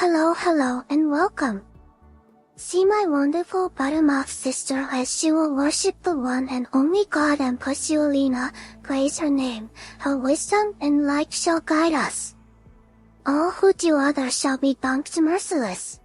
Hello and welcome. See my wonderful bottom-off sister as she will worship the one and only God and Pusulina, praise her name, her wisdom and light shall guide us. All who do other shall be dunked merciless.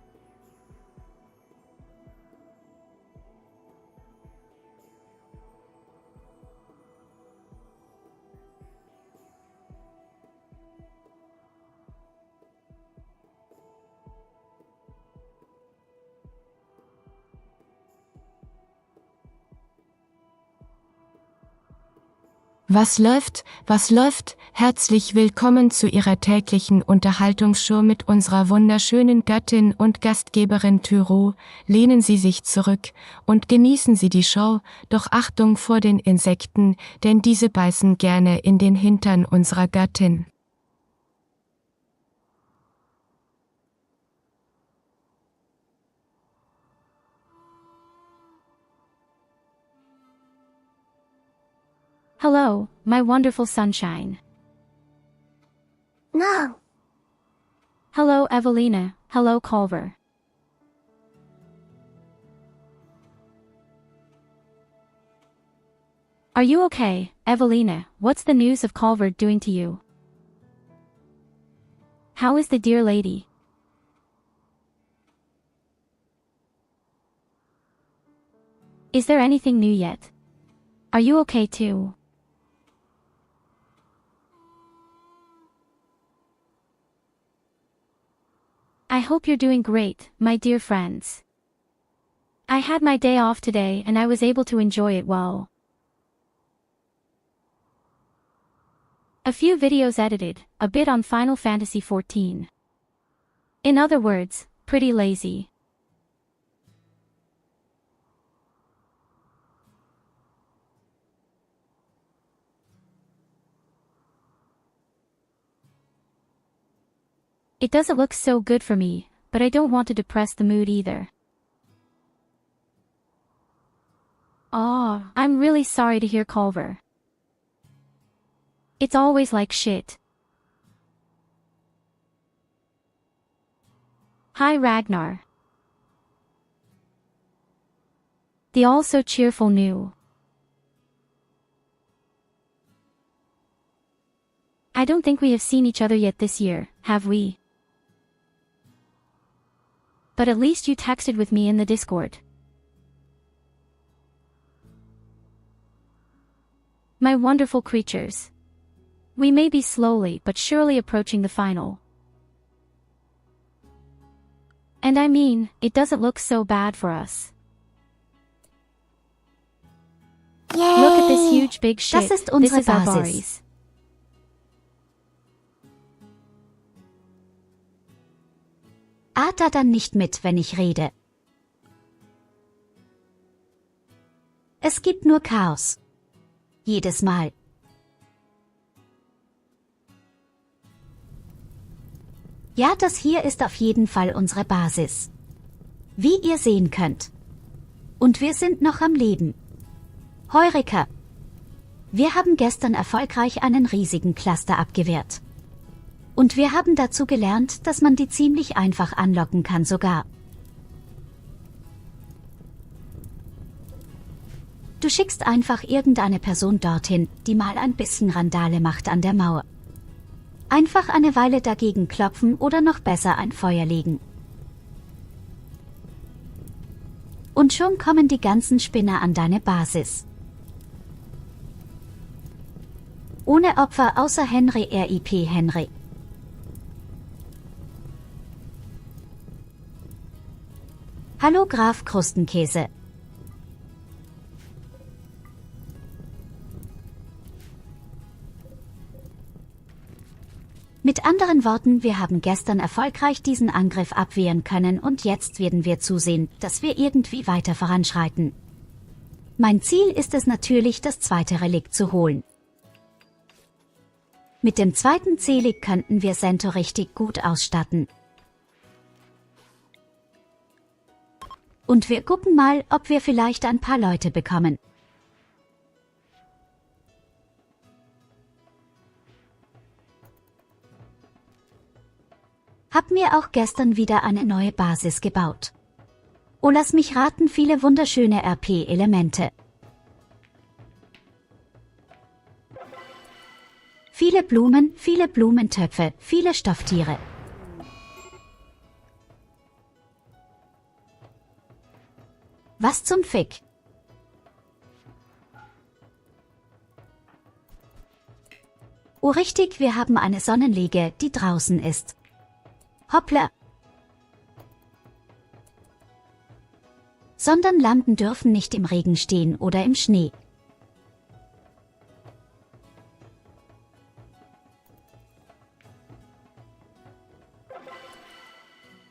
Was läuft? Was läuft? Herzlich willkommen zu Ihrer täglichen Unterhaltungsshow mit unserer wunderschönen Göttin und Gastgeberin Tyurru. Lehnen Sie sich zurück und genießen Sie die Show, doch Achtung vor den Insekten, denn diese beißen gerne in den Hintern unserer Göttin. Hello, my wonderful sunshine. No. Hello, Evelina. Hello, Culver. Are you okay, Evelina? What's the news of Culver doing to you? How is the dear lady? Is there anything new yet? Are you okay too? I hope you're doing great, my dear friends. I had my day off today and I was able to enjoy it well. A few videos edited, a bit on Final Fantasy XIV. In other words, pretty lazy. It doesn't look so good for me, but I don't want to depress the mood either. I'm really sorry to hear Culver. It's always like shit. Hi Ragnar. The all so cheerful new. I don't think we have seen each other yet this year, have we? But at least you texted with me in the Discord. My wonderful creatures. We may be slowly but surely approaching the final. And I mean, it doesn't look so bad for us. Yay! Look at this huge big shit. Das ist unsere This is our Basis. Baris. Da dann nicht mit, wenn ich rede. Es gibt nur Chaos. Jedes Mal. Ja, das hier ist auf jeden Fall unsere Basis. Wie ihr sehen könnt. Und wir sind noch am Leben. Heureka! Wir haben gestern erfolgreich einen riesigen Cluster abgewehrt. Und wir haben dazu gelernt, dass man die ziemlich einfach anlocken kann sogar. Du schickst einfach irgendeine Person dorthin, die mal ein bisschen Randale macht an der Mauer. Einfach eine Weile dagegen klopfen oder noch besser ein Feuer legen. Und schon kommen die ganzen Spinner an deine Basis. Ohne Opfer außer Henry RIP Henry. Hallo Graf Krustenkäse. Mit anderen Worten, wir haben gestern erfolgreich diesen Angriff abwehren können und jetzt werden wir zusehen, dass wir irgendwie weiter voranschreiten. Mein Ziel ist es natürlich, das zweite Relikt zu holen. Mit dem zweiten Zelig könnten wir Sento richtig gut ausstatten. Und wir gucken mal, ob wir vielleicht ein paar Leute bekommen. Hab mir auch gestern wieder eine neue Basis gebaut. Oh, lass mich raten, viele wunderschöne RP-Elemente. Viele Blumen, viele Blumentöpfe, viele Stofftiere. Was zum Fick? Oh richtig, wir haben eine Sonnenliege, die draußen ist. Hoppla! Sondern Lampen dürfen nicht im Regen stehen oder im Schnee.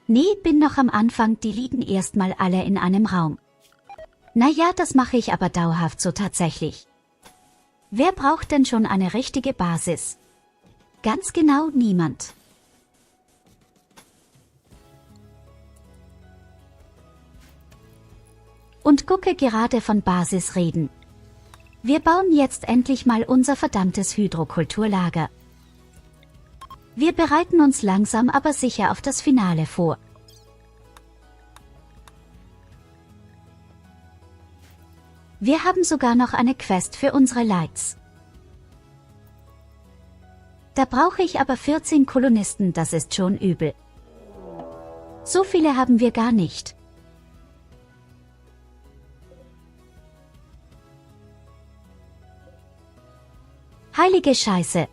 Nee, bin noch am Anfang, die liegen erstmal alle in einem Raum. Naja, das mache ich aber dauerhaft so tatsächlich. Wer braucht denn schon eine richtige Basis? Ganz genau niemand. Und gucke, gerade von Basis reden. Wir bauen jetzt endlich mal unser verdammtes Hydrokulturlager. Wir bereiten uns langsam aber sicher auf das Finale vor. Wir haben sogar noch eine Quest für unsere Lights. Da brauche ich aber 14 Kolonisten, das ist schon übel. So viele haben wir gar nicht. Heilige Scheiße!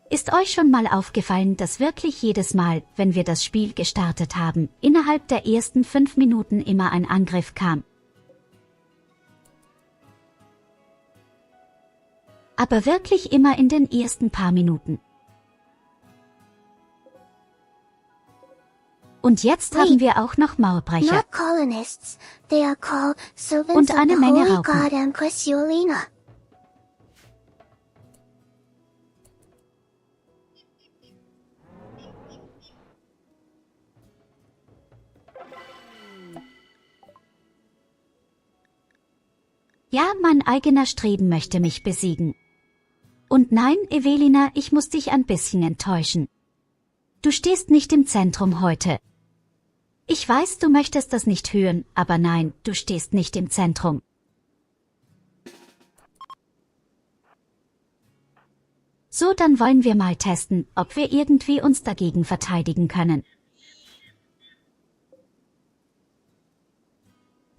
Ist euch schon mal aufgefallen, dass wirklich jedes Mal, wenn wir das Spiel gestartet haben, innerhalb der ersten 5 Minuten immer ein Angriff kam? Aber wirklich immer in den ersten paar Minuten. Und jetzt haben wir auch noch Mauerbrecher. Not colonists. They are called servants Und of eine the Menge Holy Raupen. God and Christiolina. Ja, mein eigener Streben möchte mich besiegen. Und nein, Evelina, ich muss dich ein bisschen enttäuschen. Du stehst nicht im Zentrum heute. Ich weiß, du möchtest das nicht hören, aber nein, du stehst nicht im Zentrum. So, dann wollen wir mal testen, ob wir irgendwie uns dagegen verteidigen können.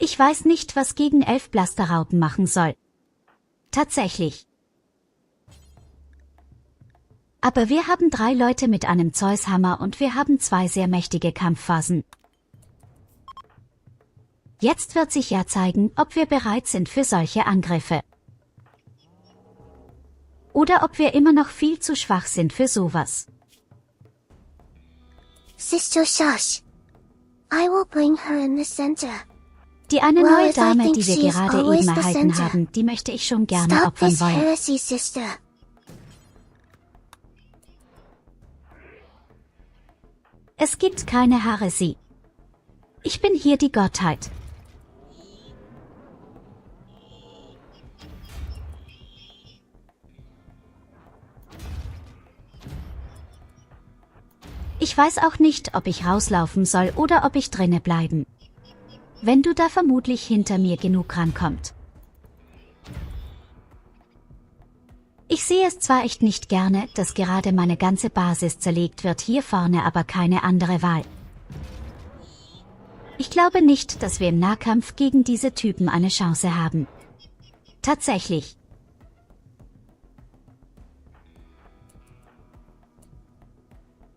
Ich weiß nicht, was gegen 11 Blasterraupen machen soll. Tatsächlich. Aber wir haben 3 Leute mit einem Zeushammer und wir haben 2 sehr mächtige Kampfphasen. Jetzt wird sich ja zeigen, ob wir bereit sind für solche Angriffe. Oder ob wir immer noch viel zu schwach sind für sowas. Sister Shush. I will bring her in the center. Die eine Well, neue if I Dame, think die wir she is gerade always eben the erhalten center. haben, die möchte ich schon gerne Stop opfern this wollen. heresy, sister. Es gibt keine Häresie. Ich bin hier die Gottheit. Ich weiß auch nicht, ob ich rauslaufen soll oder ob ich drinne bleiben. Wenn du da vermutlich hinter mir genug rankommt. Ich sehe es zwar echt nicht gerne, dass gerade meine ganze Basis zerlegt wird, hier vorne aber keine andere Wahl. Ich glaube nicht, dass wir im Nahkampf gegen diese Typen eine Chance haben. Tatsächlich.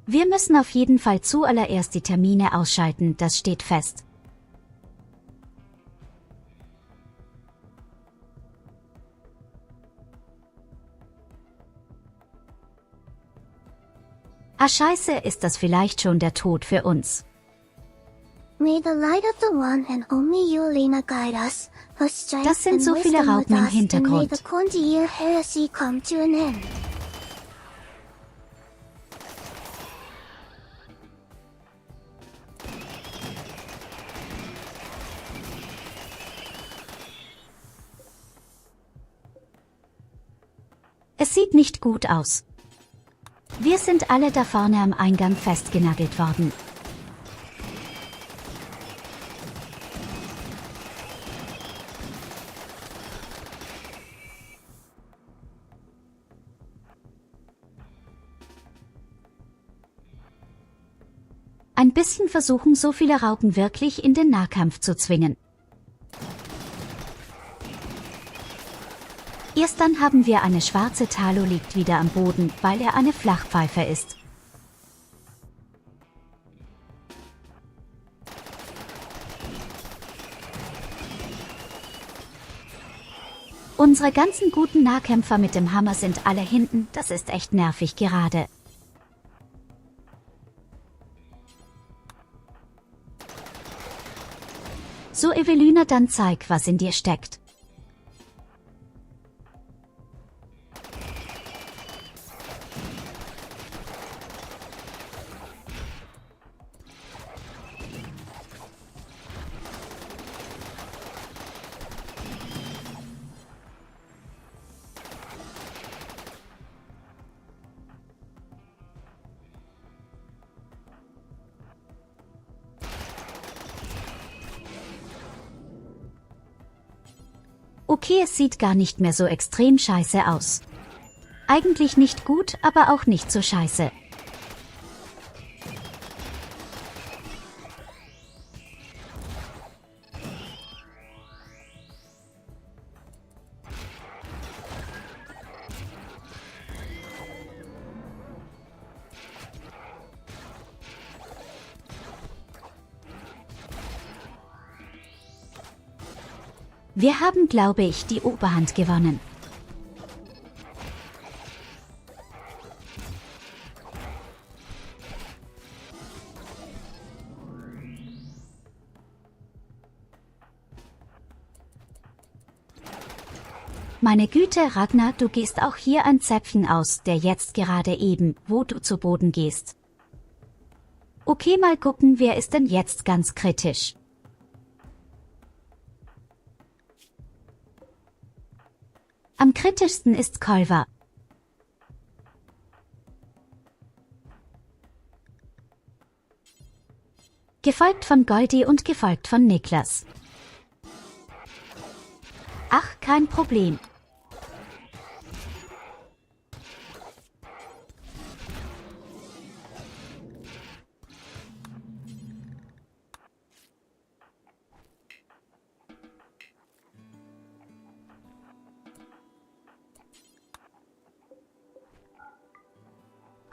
Wir müssen auf jeden Fall zuallererst die Termine ausschalten, das steht fest. Ah scheiße, ist das vielleicht schon der Tod für uns. May the light of the one and only Yulina guide us, whose strength Das sind and so viele wisdom with Raupen im us, and may Hintergrund. the Kondir heresy come to an end. Das sieht nicht gut aus. Wir sind alle da vorne am Eingang festgenagelt worden. Ein bisschen versuchen so viele Raupen wirklich in den Nahkampf zu zwingen. Erst dann haben wir eine schwarze Talo liegt wieder am Boden, weil er eine Flachpfeife ist. Unsere ganzen guten Nahkämpfer mit dem Hammer sind alle hinten, das ist echt nervig gerade. So Evelina, dann zeig, was in dir steckt. Okay, es sieht gar nicht mehr so extrem scheiße aus. Eigentlich nicht gut, aber auch nicht so scheiße. Wir haben, glaube ich, die Oberhand gewonnen. Meine Güte, Ragnar, du gehst auch hier ein Zäpfchen aus, der jetzt gerade eben, wo du zu Boden gehst. Okay, mal gucken, wer ist denn jetzt ganz kritisch. Am kritischsten ist Kolver. Gefolgt von Goldi und gefolgt von Niklas. Ach, kein Problem.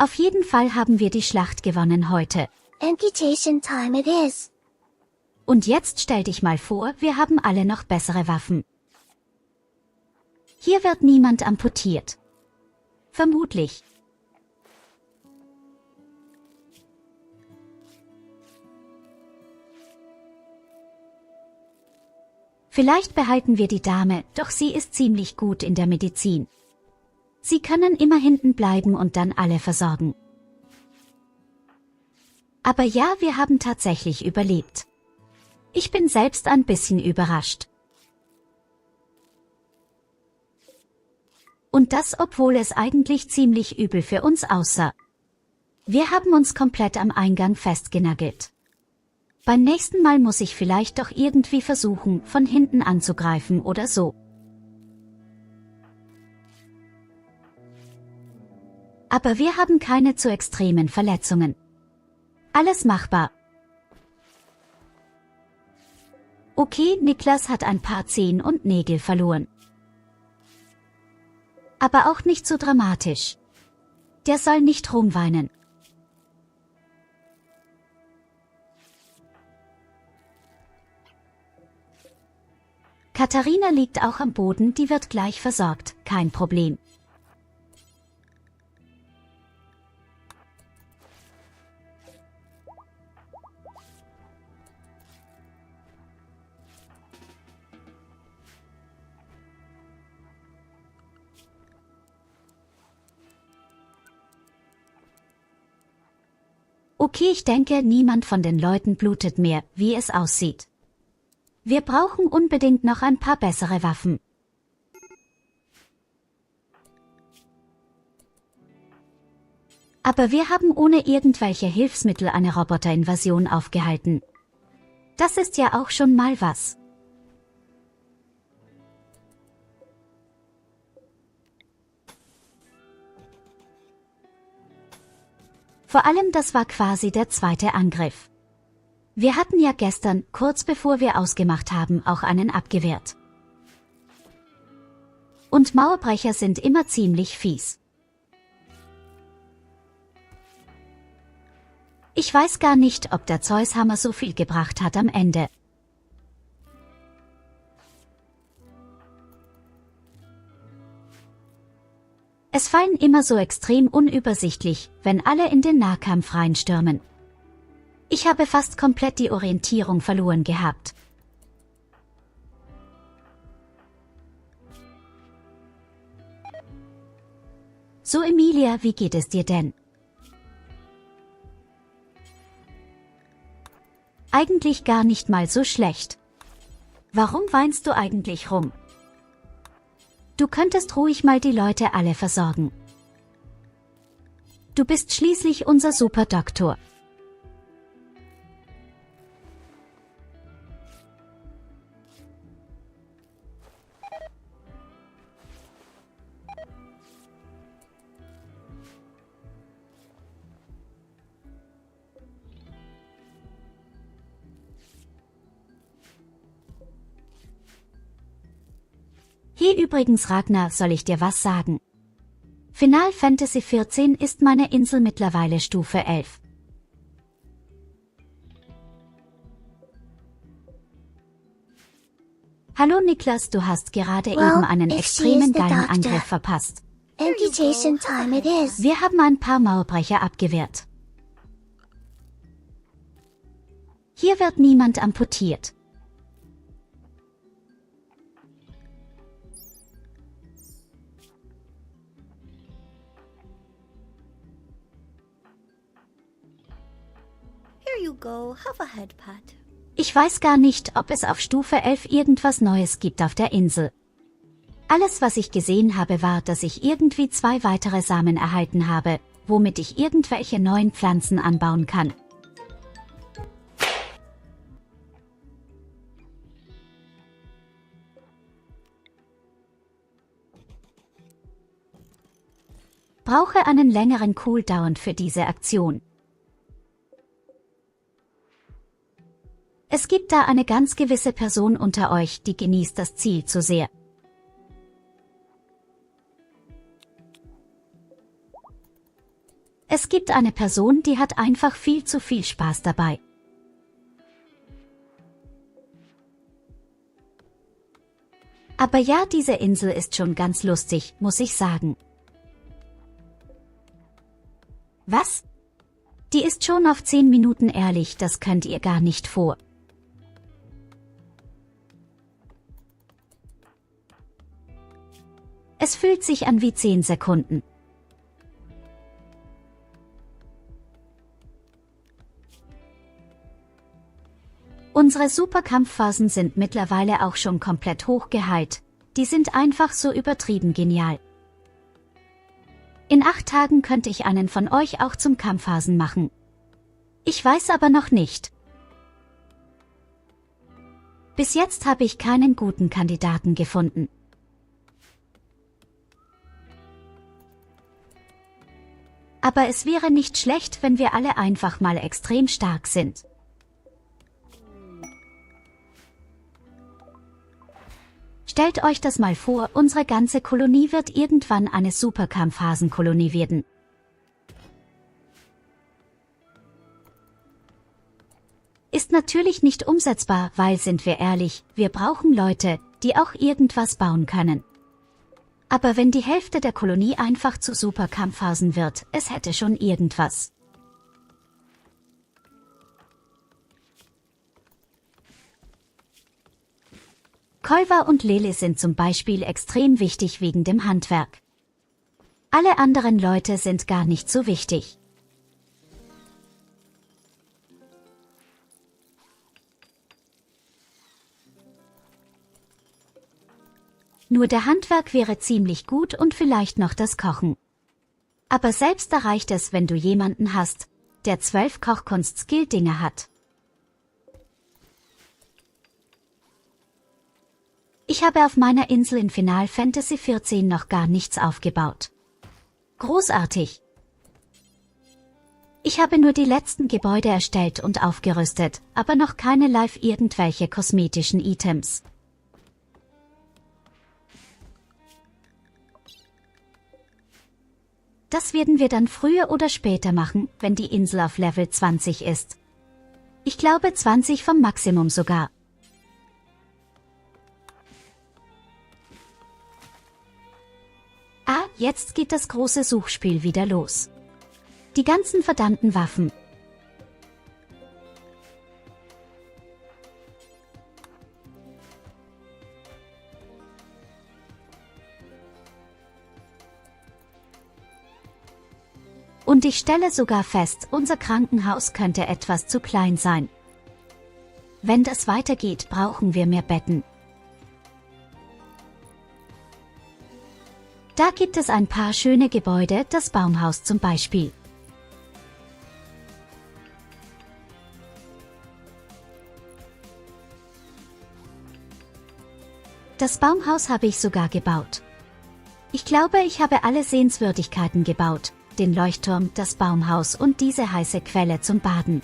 Auf jeden Fall haben wir die Schlacht gewonnen heute. Amputation time it is. Und jetzt stell dich mal vor, wir haben alle noch bessere Waffen. Hier wird niemand amputiert. Vermutlich. Vielleicht behalten wir die Dame, doch sie ist ziemlich gut in der Medizin. Sie können immer hinten bleiben und dann alle versorgen. Aber ja, wir haben tatsächlich überlebt. Ich bin selbst ein bisschen überrascht. Und das, obwohl es eigentlich ziemlich übel für uns aussah. Wir haben uns komplett am Eingang festgenagelt. Beim nächsten Mal muss ich vielleicht doch irgendwie versuchen, von hinten anzugreifen oder so. Aber wir haben keine zu extremen Verletzungen. Alles machbar. Okay, Niklas hat ein paar Zehen und Nägel verloren. Aber auch nicht so dramatisch. Der soll nicht rumweinen. Katharina liegt auch am Boden, die wird gleich versorgt, kein Problem. Okay, ich denke, niemand von den Leuten blutet mehr, wie es aussieht. Wir brauchen unbedingt noch ein paar bessere Waffen. Aber wir haben ohne irgendwelche Hilfsmittel eine Roboterinvasion aufgehalten. Das ist ja auch schon mal was. Vor allem das war quasi der zweite Angriff. Wir hatten ja gestern, kurz bevor wir ausgemacht haben, auch einen abgewehrt. Und Mauerbrecher sind immer ziemlich fies. Ich weiß gar nicht, ob der Zeushammer so viel gebracht hat am Ende. Es fallen immer so extrem unübersichtlich, wenn alle in den Nahkampf reinstürmen. Ich habe fast komplett die Orientierung verloren gehabt. So Emilia, wie geht es dir denn? Eigentlich gar nicht mal so schlecht. Warum weinst du eigentlich rum? Du könntest ruhig mal die Leute alle versorgen. Du bist schließlich unser Superdoktor. Hier übrigens Ragnar, soll ich dir was sagen? Final Fantasy 14 ist meine Insel mittlerweile Stufe 11. Hallo Niklas, du hast gerade eben einen extremen geilen Angriff verpasst. Amputation time it is. Wir haben ein paar Mauerbrecher abgewehrt. Hier wird niemand amputiert. Here you go, have a headpad. Ich weiß gar nicht, ob es auf Stufe 11 irgendwas Neues gibt auf der Insel. Alles, was ich gesehen habe, war, dass ich irgendwie 2 weitere Samen erhalten habe, womit ich irgendwelche neuen Pflanzen anbauen kann. Brauche einen längeren Cooldown für diese Aktion. Es gibt da eine ganz gewisse Person unter euch, die genießt das Ziel zu sehr. Es gibt eine Person, die hat einfach viel zu viel Spaß dabei. Aber ja, diese Insel ist schon ganz lustig, muss ich sagen. Was? Die ist schon auf 10 Minuten ehrlich, das könnt ihr gar nicht vor. Es fühlt sich an wie 10 Sekunden. Unsere Superkampfphasen sind mittlerweile auch schon komplett hochgeheilt. Die sind einfach so übertrieben genial. In 8 Tagen könnte ich einen von euch auch zum Kampfphasen machen. Ich weiß aber noch nicht. Bis jetzt habe ich keinen guten Kandidaten gefunden. Aber es wäre nicht schlecht, wenn wir alle einfach mal extrem stark sind. Stellt euch das mal vor, unsere ganze Kolonie wird irgendwann eine Superkampfhasenkolonie werden. Ist natürlich nicht umsetzbar, weil, sind wir ehrlich, wir brauchen Leute, die auch irgendwas bauen können. Aber wenn die Hälfte der Kolonie einfach zu Superkampfhasen wird, es hätte schon irgendwas. Kolva und Lele sind zum Beispiel extrem wichtig wegen dem Handwerk. Alle anderen Leute sind gar nicht so wichtig. Nur der Handwerk wäre ziemlich gut und vielleicht noch das Kochen. Aber selbst da reicht es, wenn du jemanden hast, der 12 Kochkunst-Skill-Dinge hat. Ich habe auf meiner Insel in Final Fantasy XIV noch gar nichts aufgebaut. Großartig! Ich habe nur die letzten Gebäude erstellt und aufgerüstet, aber noch keine live irgendwelche kosmetischen Items. Das werden wir dann früher oder später machen, wenn die Insel auf Level 20 ist. Ich glaube 20 vom Maximum sogar. Ah, jetzt geht das große Suchspiel wieder los. Die ganzen verdammten Waffen. Und ich stelle sogar fest, unser Krankenhaus könnte etwas zu klein sein. Wenn das weitergeht, brauchen wir mehr Betten. Da gibt es ein paar schöne Gebäude, das Baumhaus zum Beispiel. Das Baumhaus habe ich sogar gebaut. Ich glaube, ich habe alle Sehenswürdigkeiten gebaut, den Leuchtturm, das Baumhaus und diese heiße Quelle zum Baden.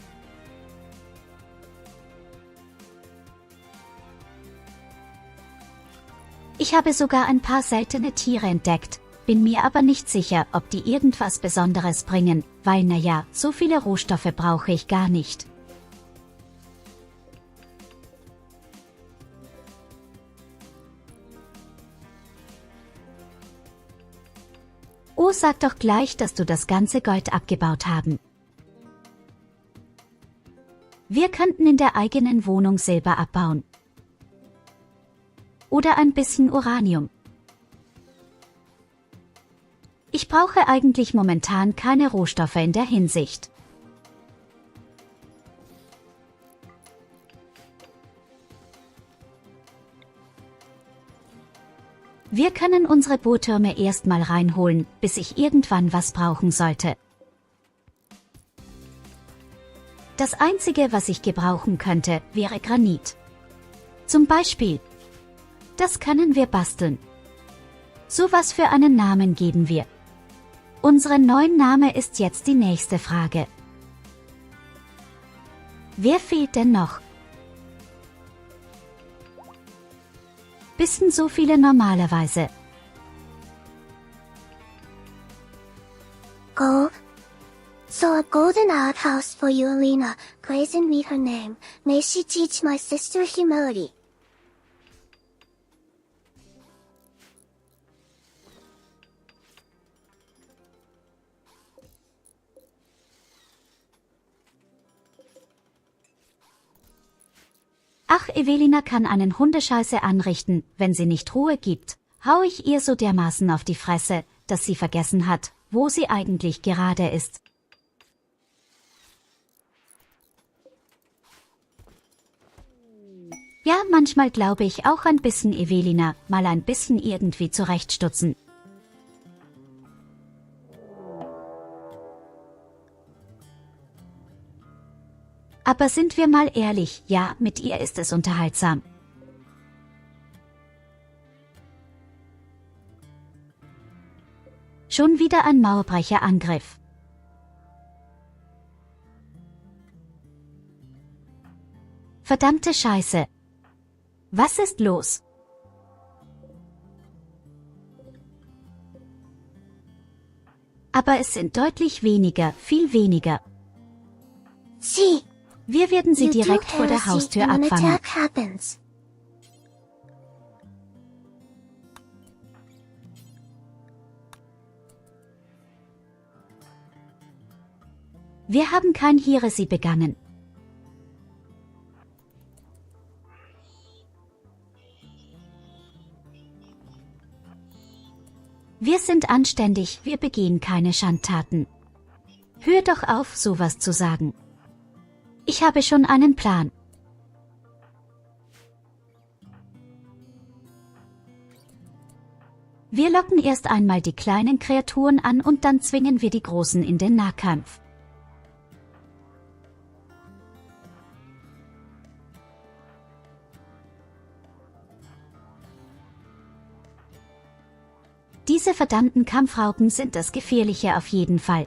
Ich habe sogar ein paar seltene Tiere entdeckt, bin mir aber nicht sicher, ob die irgendwas Besonderes bringen, weil naja, so viele Rohstoffe brauche ich gar nicht. Oh, sag doch gleich, dass du das ganze Gold abgebaut haben. Wir könnten in der eigenen Wohnung Silber abbauen. Oder ein bisschen Uranium. Ich brauche eigentlich momentan keine Rohstoffe in der Hinsicht. Wir können unsere Bohrtürme erstmal reinholen, bis ich irgendwann was brauchen sollte. Das Einzige, was ich gebrauchen könnte, wäre Granit. Zum Beispiel. Das können wir basteln. So was für einen Namen geben wir. Unseren neuen Name ist jetzt die nächste Frage. Wer fehlt denn noch? Wissen so viele normalerweise. Gold. So a golden outhouse for you, Alina. Praise and meet her name. May she teach my sister humility. Ach, Evelina kann einen Hundescheiße anrichten, wenn sie nicht Ruhe gibt, hau ich ihr so dermaßen auf die Fresse, dass sie vergessen hat, wo sie eigentlich gerade ist. Ja, manchmal glaube ich auch ein bisschen Evelina, mal ein bisschen irgendwie zurechtstutzen. Aber sind wir mal ehrlich, ja, mit ihr ist es unterhaltsam. Schon wieder ein Mauerbrecherangriff. Verdammte Scheiße. Was ist los? Aber es sind deutlich weniger, viel weniger. See. Wir werden sie You do direkt vor der heresy Haustür when an abfangen. attack happens. Wir haben kein Heresy begangen. Wir sind anständig, wir begehen keine Schandtaten. Hör doch auf, sowas zu sagen. Ich habe schon einen Plan. Wir locken erst einmal die kleinen Kreaturen an und dann zwingen wir die großen in den Nahkampf. Diese verdammten Kampfraupen sind das Gefährliche auf jeden Fall.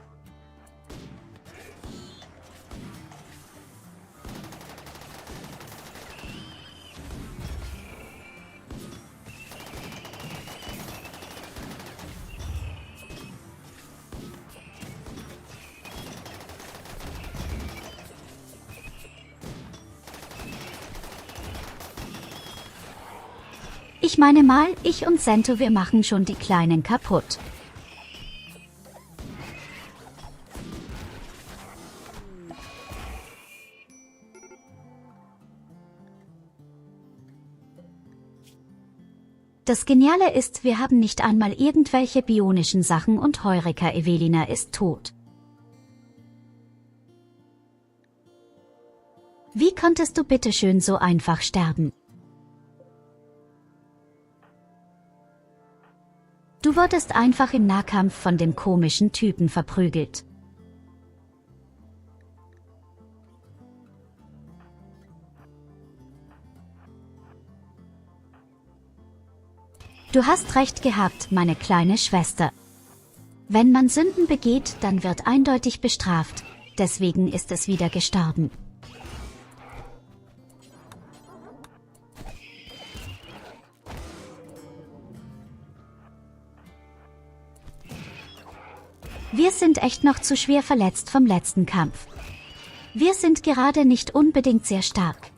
Ich meine mal, ich und Sento, wir machen schon die Kleinen kaputt. Das Geniale ist, wir haben nicht einmal irgendwelche bionischen Sachen und Heureka Evelina ist tot. Wie konntest du bitteschön so einfach sterben? Du wurdest einfach im Nahkampf von dem komischen Typen verprügelt. Du hast recht gehabt, meine kleine Schwester. Wenn man Sünden begeht, dann wird eindeutig bestraft, deswegen ist es wieder gestorben. Wir sind echt noch zu schwer verletzt vom letzten Kampf. Wir sind gerade nicht unbedingt sehr stark.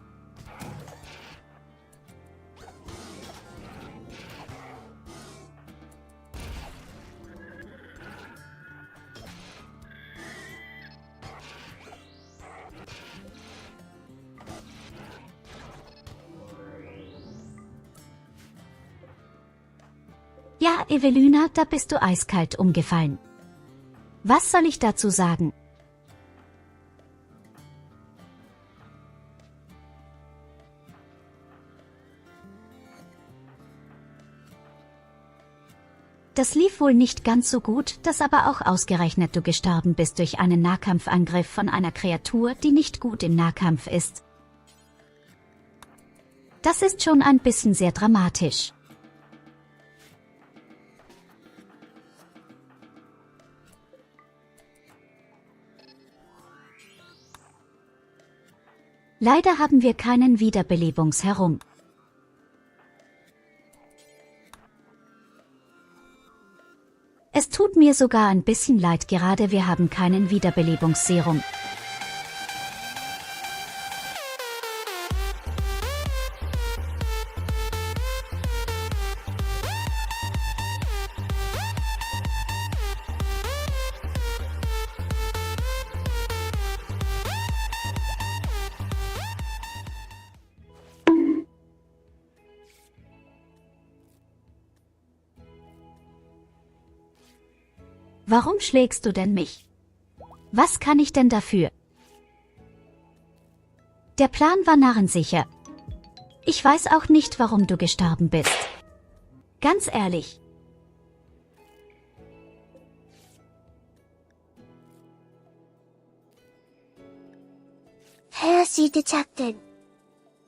Ja, Evelina, da bist du eiskalt umgefallen. Was soll ich dazu sagen? Das lief wohl nicht ganz so gut, dass aber auch ausgerechnet du gestorben bist durch einen Nahkampfangriff von einer Kreatur, die nicht gut im Nahkampf ist. Das ist schon ein bisschen sehr dramatisch. Leider haben wir keinen Wiederbelebungsherum. Es tut mir sogar ein bisschen leid, gerade wir haben keinen Wiederbelebungsserum. Warum schlägst du denn mich? Was kann ich denn dafür? Der Plan war narrensicher. Ich weiß auch nicht, warum du gestorben bist. Ganz ehrlich. Heresy detected.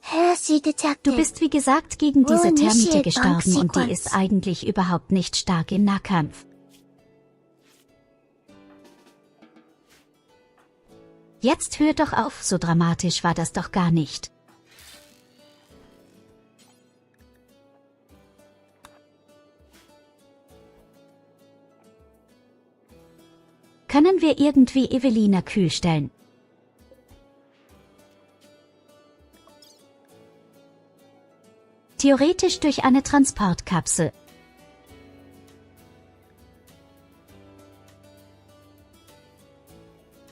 Heresy detected. Du bist wie gesagt gegen diese We'll Termite initiate gestorben und die sequence. ist eigentlich überhaupt nicht stark im Nahkampf. Jetzt hör doch auf, so dramatisch war das doch gar nicht. Können wir irgendwie Evelina kühl stellen? Theoretisch durch eine Transportkapsel.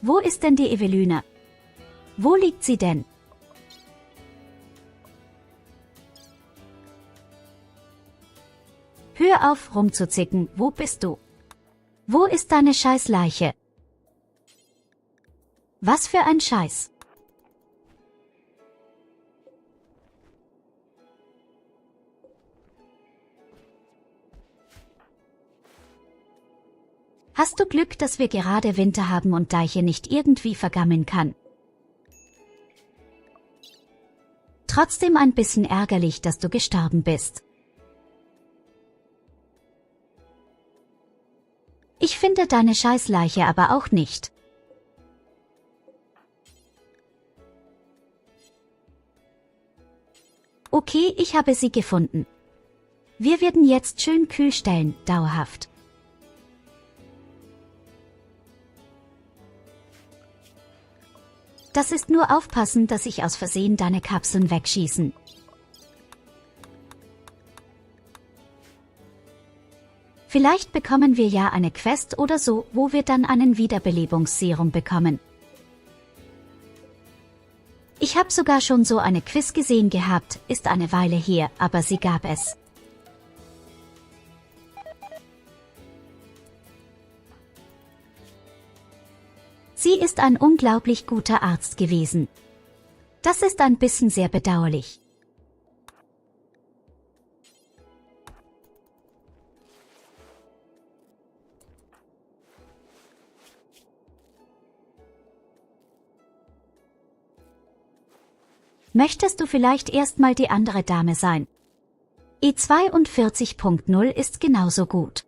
Wo ist denn die Evelina? Wo liegt sie denn? Hör auf, rumzuzicken, wo bist du? Wo ist deine Scheißleiche? Was für ein Scheiß? Hast du Glück, dass wir gerade Winter haben und Deiche nicht irgendwie vergammeln kann? Trotzdem ein bisschen ärgerlich, dass du gestorben bist. Ich finde deine Scheißleiche aber auch nicht. Okay, ich habe sie gefunden. Wir werden jetzt schön kühl stellen, dauerhaft. Das ist nur aufpassen, dass ich aus Versehen deine Kapseln wegschießen. Vielleicht bekommen wir ja eine Quest oder so, wo wir dann einen Wiederbelebungsserum bekommen. Ich habe sogar schon so eine Quiz gesehen gehabt, ist eine Weile her, aber sie gab es. Sie ist ein unglaublich guter Arzt gewesen. Das ist ein bisschen sehr bedauerlich. Möchtest du vielleicht erstmal die andere Dame sein? E42.0 ist genauso gut.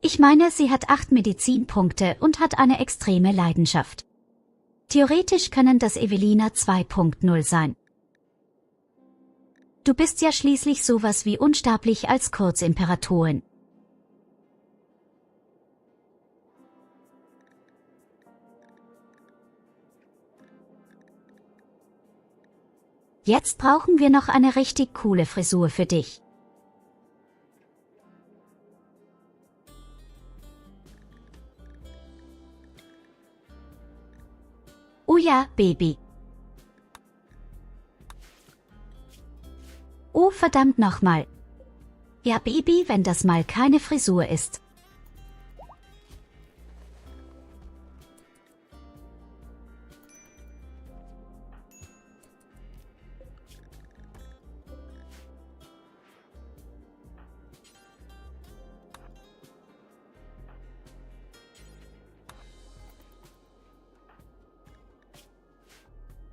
Ich meine, sie hat 8 Medizinpunkte und hat eine extreme Leidenschaft. Theoretisch können das Evelina 2.0 sein. Du bist ja schließlich sowas wie unsterblich als Kurzimperatorin. Jetzt brauchen wir noch eine richtig coole Frisur für dich. Oh ja, Baby. Oh verdammt nochmal. Ja, Baby, wenn das mal keine Frisur ist.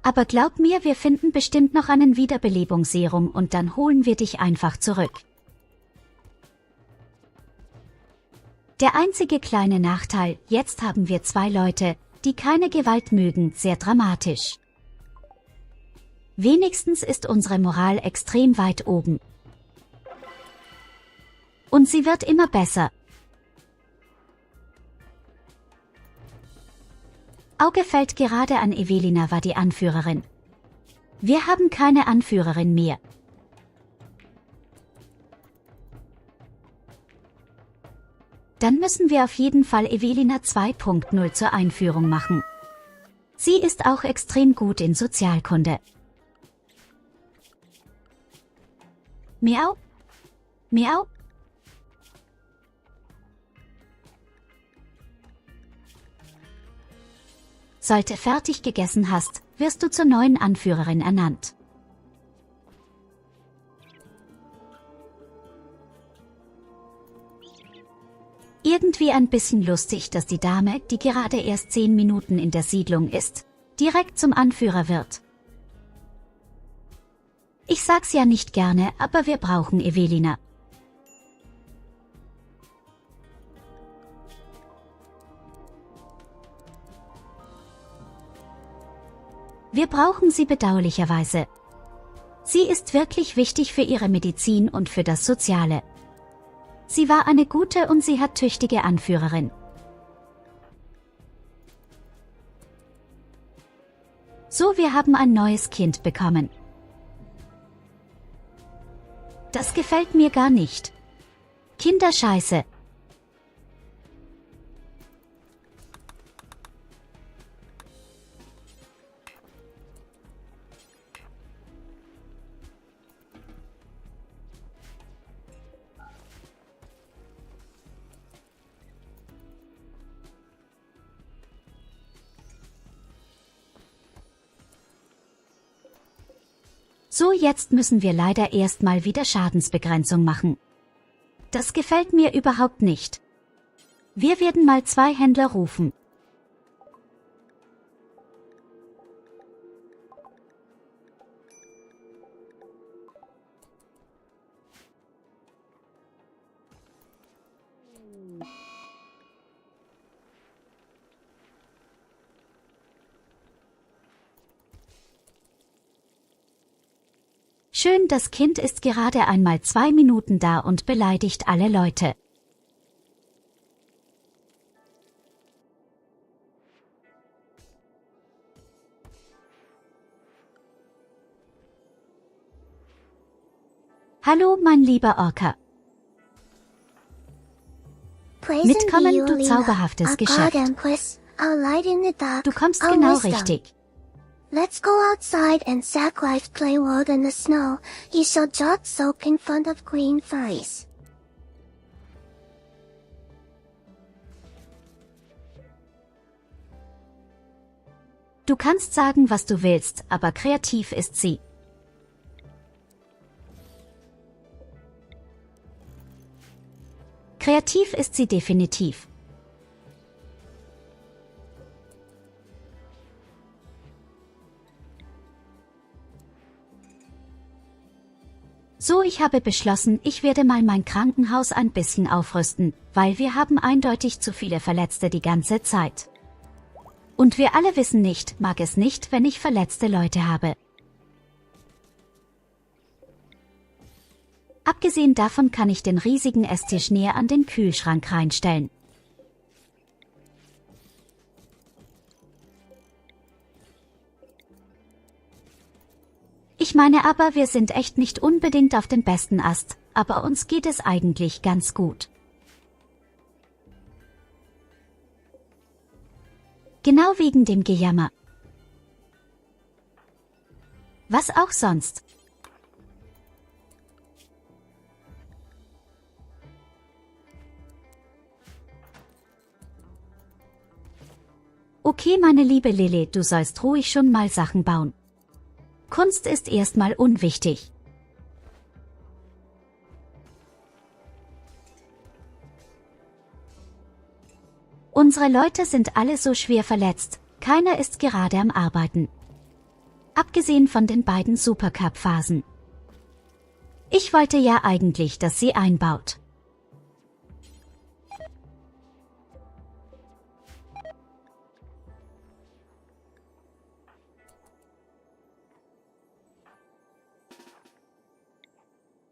Aber glaub mir, wir finden bestimmt noch einen Wiederbelebungsserum und dann holen wir dich einfach zurück. Der einzige kleine Nachteil, jetzt haben wir 2 Leute, die keine Gewalt mögen, sehr dramatisch. Wenigstens ist unsere Moral extrem weit oben. Und sie wird immer besser. Auge fällt gerade an, Evelina war die Anführerin. Wir haben keine Anführerin mehr. Dann müssen wir auf jeden Fall Evelina 2.0 zur Einführung machen. Sie ist auch extrem gut in Sozialkunde. Miau. Miau. Sollte fertig gegessen hast, wirst du zur neuen Anführerin ernannt. Irgendwie ein bisschen lustig, dass die Dame, die gerade erst 10 Minuten in der Siedlung ist, direkt zum Anführer wird. Ich sag's ja nicht gerne, aber wir brauchen Evelina. Wir brauchen sie bedauerlicherweise. Sie ist wirklich wichtig für ihre Medizin und für das Soziale. Sie war eine gute und sie hat tüchtige Anführerin. So, wir haben ein neues Kind bekommen. Das gefällt mir gar nicht. Kinderscheiße. So, jetzt müssen wir leider erstmal wieder Schadensbegrenzung machen. Das gefällt mir überhaupt nicht. Wir werden mal 2 Händler rufen. Schön, das Kind ist gerade einmal 2 Minuten da und beleidigt alle Leute. Hallo, mein lieber Orca. Mitkommen, du zauberhaftes Geschöpf. Du kommst genau richtig. Let's go outside and sack life play world in the snow. You shall jot soak in front of green furries. Du kannst sagen, was du willst, aber kreativ ist sie. Kreativ ist sie definitiv. So, ich habe beschlossen, ich werde mal mein Krankenhaus ein bisschen aufrüsten, weil wir haben eindeutig zu viele Verletzte die ganze Zeit. Und wir alle wissen nicht, mag es nicht, wenn ich verletzte Leute habe. Abgesehen davon kann ich den riesigen Esstisch näher an den Kühlschrank reinstellen. Ich meine aber, wir sind echt nicht unbedingt auf den besten Ast, aber uns geht es eigentlich ganz gut. Genau wegen dem Gejammer. Was auch sonst. Okay, meine liebe Lilly, du sollst ruhig schon mal Sachen bauen. Kunst ist erstmal unwichtig. Unsere Leute sind alle so schwer verletzt, keiner ist gerade am Arbeiten. Abgesehen von den beiden Supercup-Phasen. Ich wollte ja eigentlich, dass sie einbaut.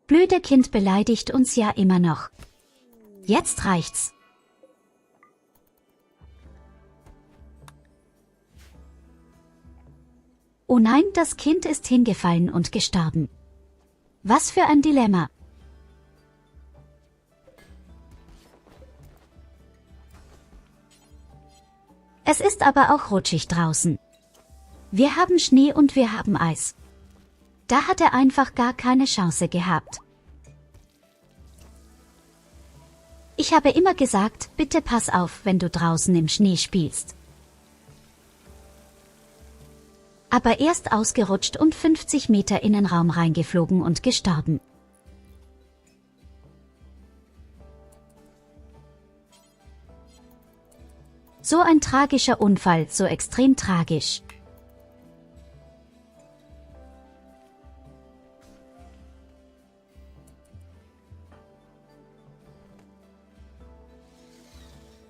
Blöde Kind beleidigt uns ja immer noch. Jetzt reicht's. Oh nein, das Kind ist hingefallen und gestorben. Was für ein Dilemma. Es ist aber auch rutschig draußen. Wir haben Schnee und wir haben Eis. Da hat er einfach gar keine Chance gehabt. Ich habe immer gesagt, bitte pass auf, wenn du draußen im Schnee spielst. Aber erst ausgerutscht und 50 Meter in den Raum reingeflogen und gestorben. So ein tragischer Unfall, so extrem tragisch.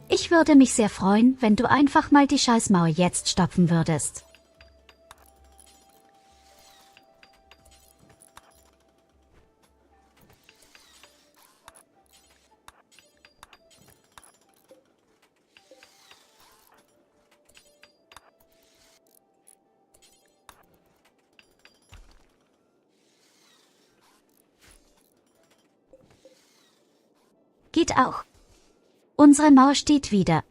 Ich würde mich sehr freuen, wenn du einfach mal die Scheißmauer jetzt stopfen würdest. Geht auch. Unsere Mauer steht wieder.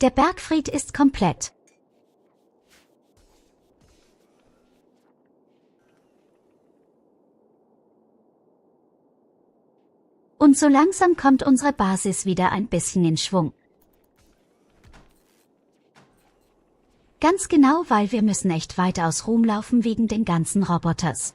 Der Bergfried ist komplett. Und so langsam kommt unsere Basis wieder ein bisschen in Schwung. Ganz genau, weil wir müssen echt weit aus Ruhm laufen wegen den ganzen Roboters.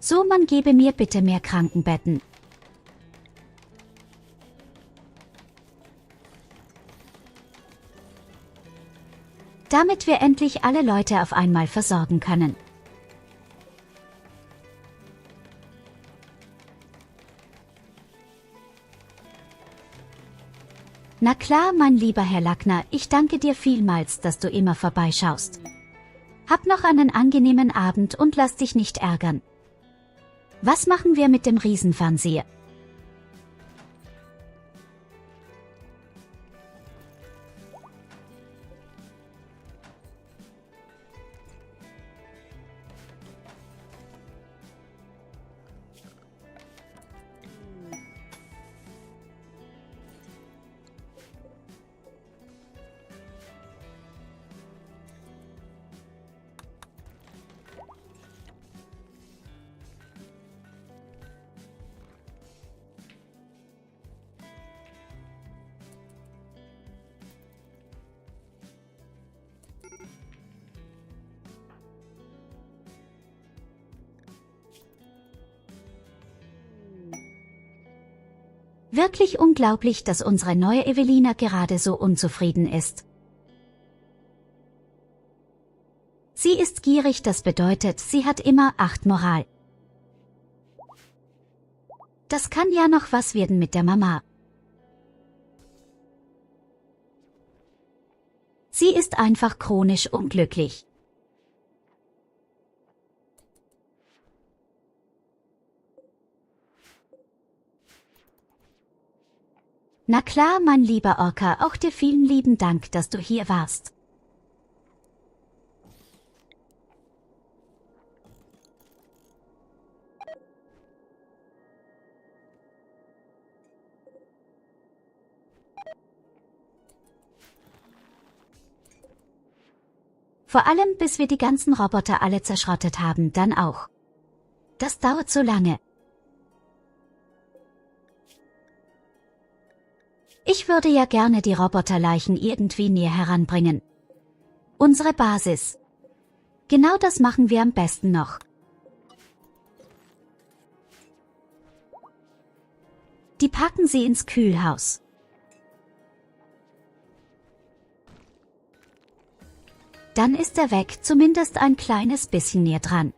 So, man gebe mir bitte mehr Krankenbetten. Damit wir endlich alle Leute auf einmal versorgen können. Na klar, mein lieber Herr Lackner, ich danke dir vielmals, dass du immer vorbeischaust. Hab noch einen angenehmen Abend und lass dich nicht ärgern. Was machen wir mit dem Riesenfernseher? Wirklich unglaublich, dass unsere neue Evelina gerade so unzufrieden ist. Sie ist gierig, das bedeutet, sie hat immer 8 Moral. Das kann ja noch was werden mit der Mama. Sie ist einfach chronisch unglücklich. Na klar, mein lieber Orca, auch dir vielen lieben Dank, dass du hier warst. Vor allem, bis wir die ganzen Roboter alle zerschrottet haben, dann auch. Das dauert so lange. Ich würde ja gerne die Roboterleichen irgendwie näher heranbringen. Unsere Basis. Genau das machen wir am besten noch. Die packen sie ins Kühlhaus. Dann ist er weg, zumindest ein kleines bisschen näher dran.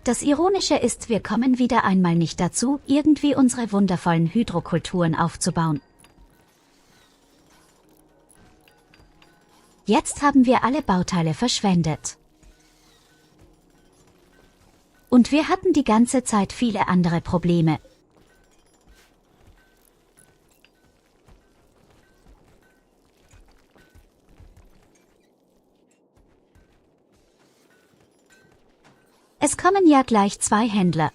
Das Ironische ist, wir kommen wieder einmal nicht dazu, irgendwie unsere wundervollen Hydrokulturen aufzubauen. Jetzt haben wir alle Bauteile verschwendet. Und wir hatten die ganze Zeit viele andere Probleme. Es kommen ja gleich 2 Händler.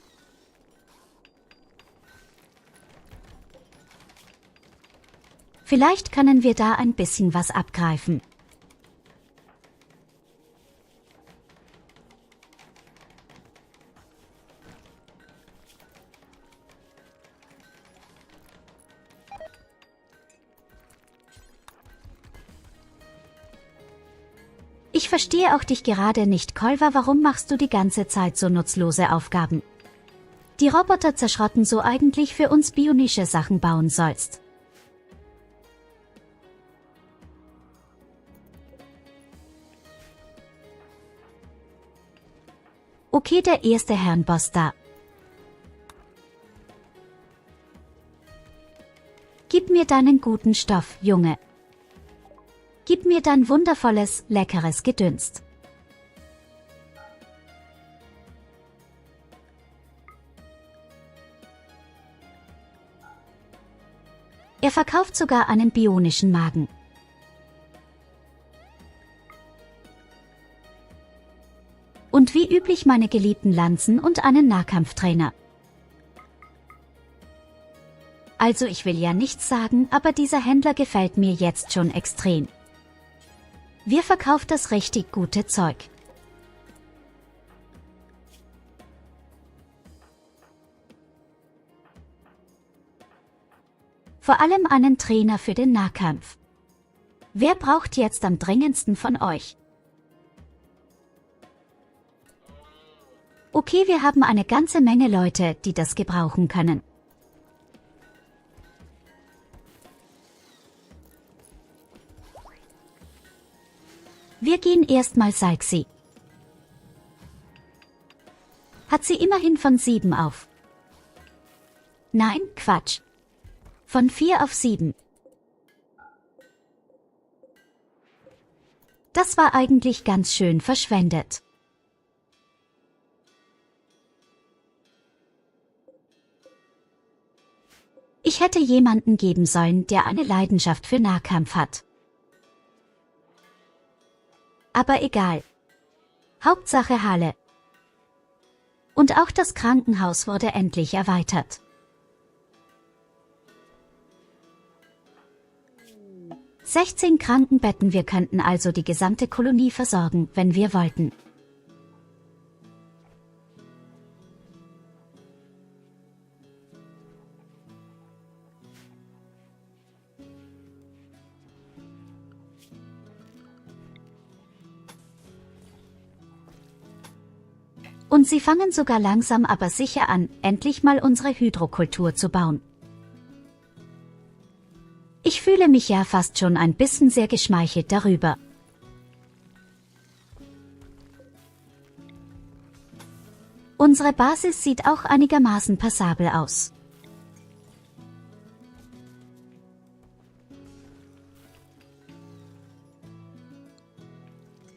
Vielleicht können wir da ein bisschen was abgreifen. Ich verstehe auch dich gerade nicht, Kolva, warum machst du die ganze Zeit so nutzlose Aufgaben? Die Roboter zerschrotten, so eigentlich für uns bionische Sachen bauen sollst. Okay, der erste Herrenboss da. Gib mir deinen guten Stoff, Junge. Gib mir dein wundervolles, leckeres Gedünst. Er verkauft sogar einen bionischen Magen. Und wie üblich meine geliebten Lanzen und einen Nahkampftrainer. Also ich will ja nichts sagen, aber dieser Händler gefällt mir jetzt schon extrem. Wir verkauft das richtig gute Zeug. Vor allem einen Trainer für den Nahkampf. Wer braucht jetzt am dringendsten von euch? Okay, wir haben eine ganze Menge Leute, die das gebrauchen können. Wir gehen erstmal Sexy. Hat sie immerhin von 7 auf. Nein, Quatsch. Von 4 auf 7. Das war eigentlich ganz schön verschwendet. Ich hätte jemanden geben sollen, der eine Leidenschaft für Nahkampf hat. Aber egal. Hauptsache Halle. Und auch das Krankenhaus wurde endlich erweitert. »16 Krankenbetten, wir könnten also die gesamte Kolonie versorgen, wenn wir wollten.« Und sie fangen sogar langsam aber sicher an, endlich mal unsere Hydrokultur zu bauen. Ich fühle mich ja fast schon ein bisschen sehr geschmeichelt darüber. Unsere Basis sieht auch einigermaßen passabel aus.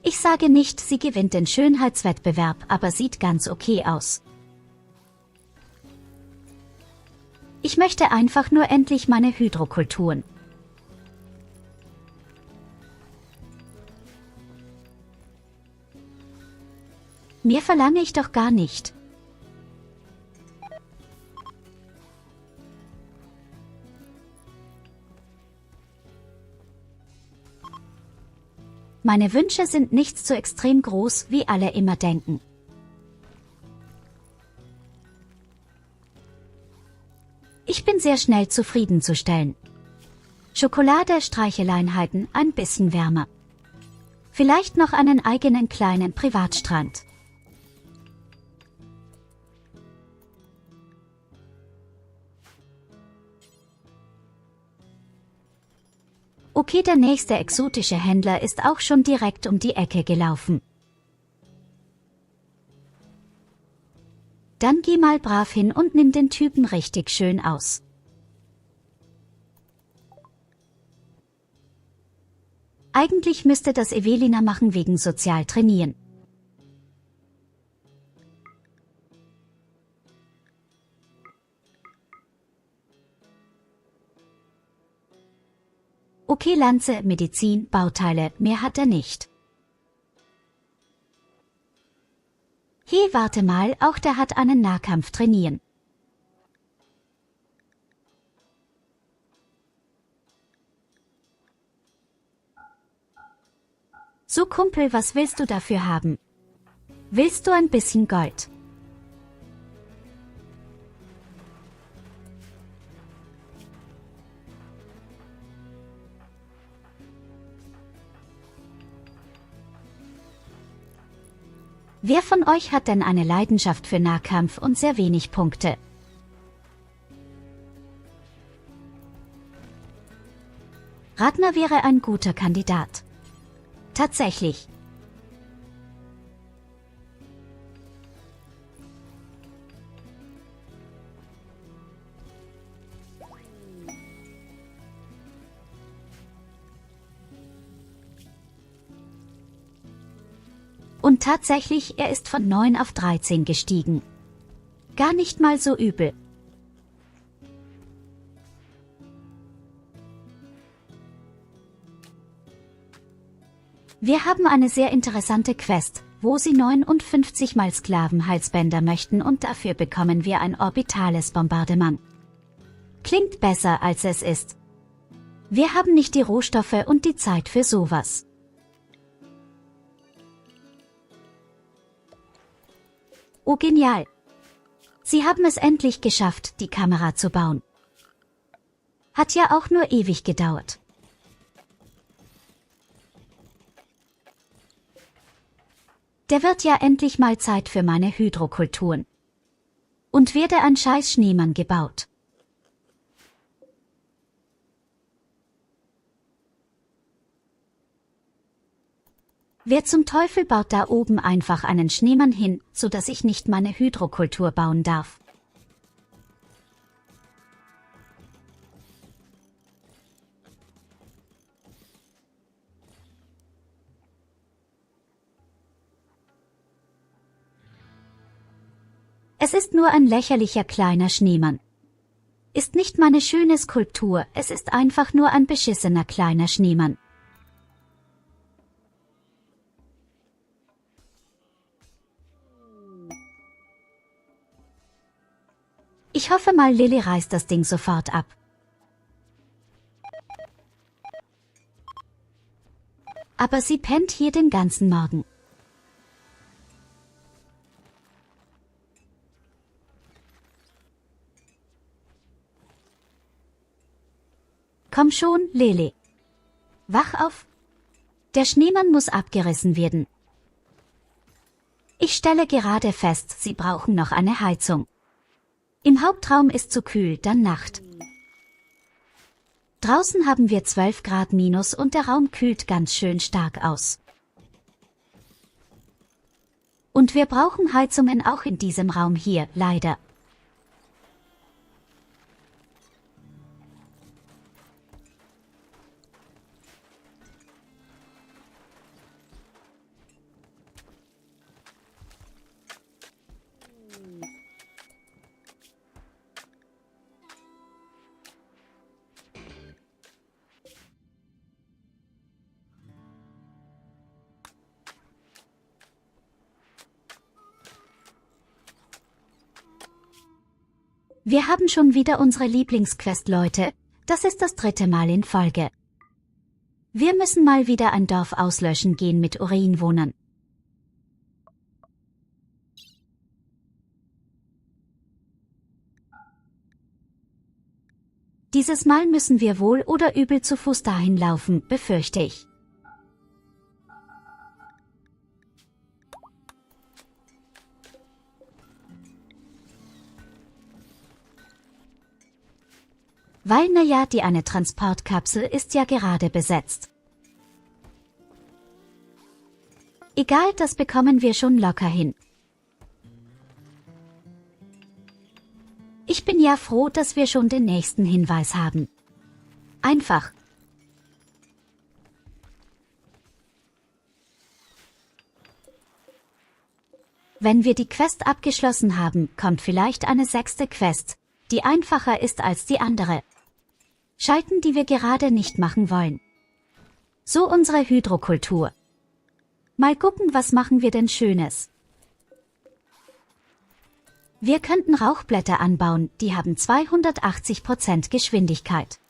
Ich sage nicht, sie gewinnt den Schönheitswettbewerb, aber sieht ganz okay aus. Ich möchte einfach nur endlich meine Hydrokulturen. Mehr verlange ich doch gar nicht. Meine Wünsche sind nicht so extrem groß, wie alle immer denken. Ich bin sehr schnell zufriedenzustellen. Schokolade, Streicheleinheiten, ein bisschen wärmer. Vielleicht noch einen eigenen kleinen Privatstrand. Okay, der nächste exotische Händler ist auch schon direkt um die Ecke gelaufen. Dann geh mal brav hin und nimm den Typen richtig schön aus. Eigentlich müsste das Evelina machen wegen sozial trainieren. Okay, Lanze, Medizin, Bauteile, mehr hat er nicht. Hey, warte mal, auch der hat einen Nahkampf trainieren. So Kumpel, was willst du dafür haben? Willst du ein bisschen Gold? Wer von euch hat denn eine Leidenschaft für Nahkampf und sehr wenig Punkte? Ragnar wäre ein guter Kandidat. Tatsächlich. Und tatsächlich, er ist von 9 auf 13 gestiegen. Gar nicht mal so übel. Wir haben eine sehr interessante Quest, wo Sie 59 mal Sklavenhalsbänder möchten und dafür bekommen wir ein orbitales Bombardement. Klingt besser als es ist. Wir haben nicht die Rohstoffe und die Zeit für sowas. Oh genial! Sie haben es endlich geschafft, die Kamera zu bauen. Hat ja auch nur ewig gedauert. Der wird ja endlich mal Zeit für meine Hydrokulturen. Und werde ein scheiß Schneemann gebaut. Wer zum Teufel baut da oben einfach einen Schneemann hin, so dass ich nicht meine Hydrokultur bauen darf? Es ist nur ein lächerlicher kleiner Schneemann. Ist nicht meine schöne Skulptur, es ist einfach nur ein beschissener kleiner Schneemann. Ich hoffe mal, Lilly reißt das Ding sofort ab. Aber sie pennt hier den ganzen Morgen. Komm schon, Lele. Wach auf. Der Schneemann muss abgerissen werden. Ich stelle gerade fest, Sie brauchen noch eine Heizung. Im Hauptraum ist zu kühl, dann Nacht. Draußen haben wir 12 Grad minus und der Raum kühlt ganz schön stark aus. Und wir brauchen Heizungen auch in diesem Raum hier, leider. Wir haben schon wieder unsere Lieblingsquest, Leute. Das ist das 3. Mal in Folge. Wir müssen mal wieder ein Dorf auslöschen gehen mit Urinwohnern. Dieses Mal müssen wir wohl oder übel zu Fuß dahin laufen, befürchte ich. Weil naja, die eine Transportkapsel ist ja gerade besetzt. Egal, das bekommen wir schon locker hin. Ich bin ja froh, dass wir schon den nächsten Hinweis haben. Einfach. Wenn wir die Quest abgeschlossen haben, kommt vielleicht eine 6. Quest, die einfacher ist als die andere. Schalten, die wir gerade nicht machen wollen. So unsere Hydrokultur. Mal gucken, was machen wir denn Schönes. Wir könnten Rauchblätter anbauen, die haben 280% Geschwindigkeit.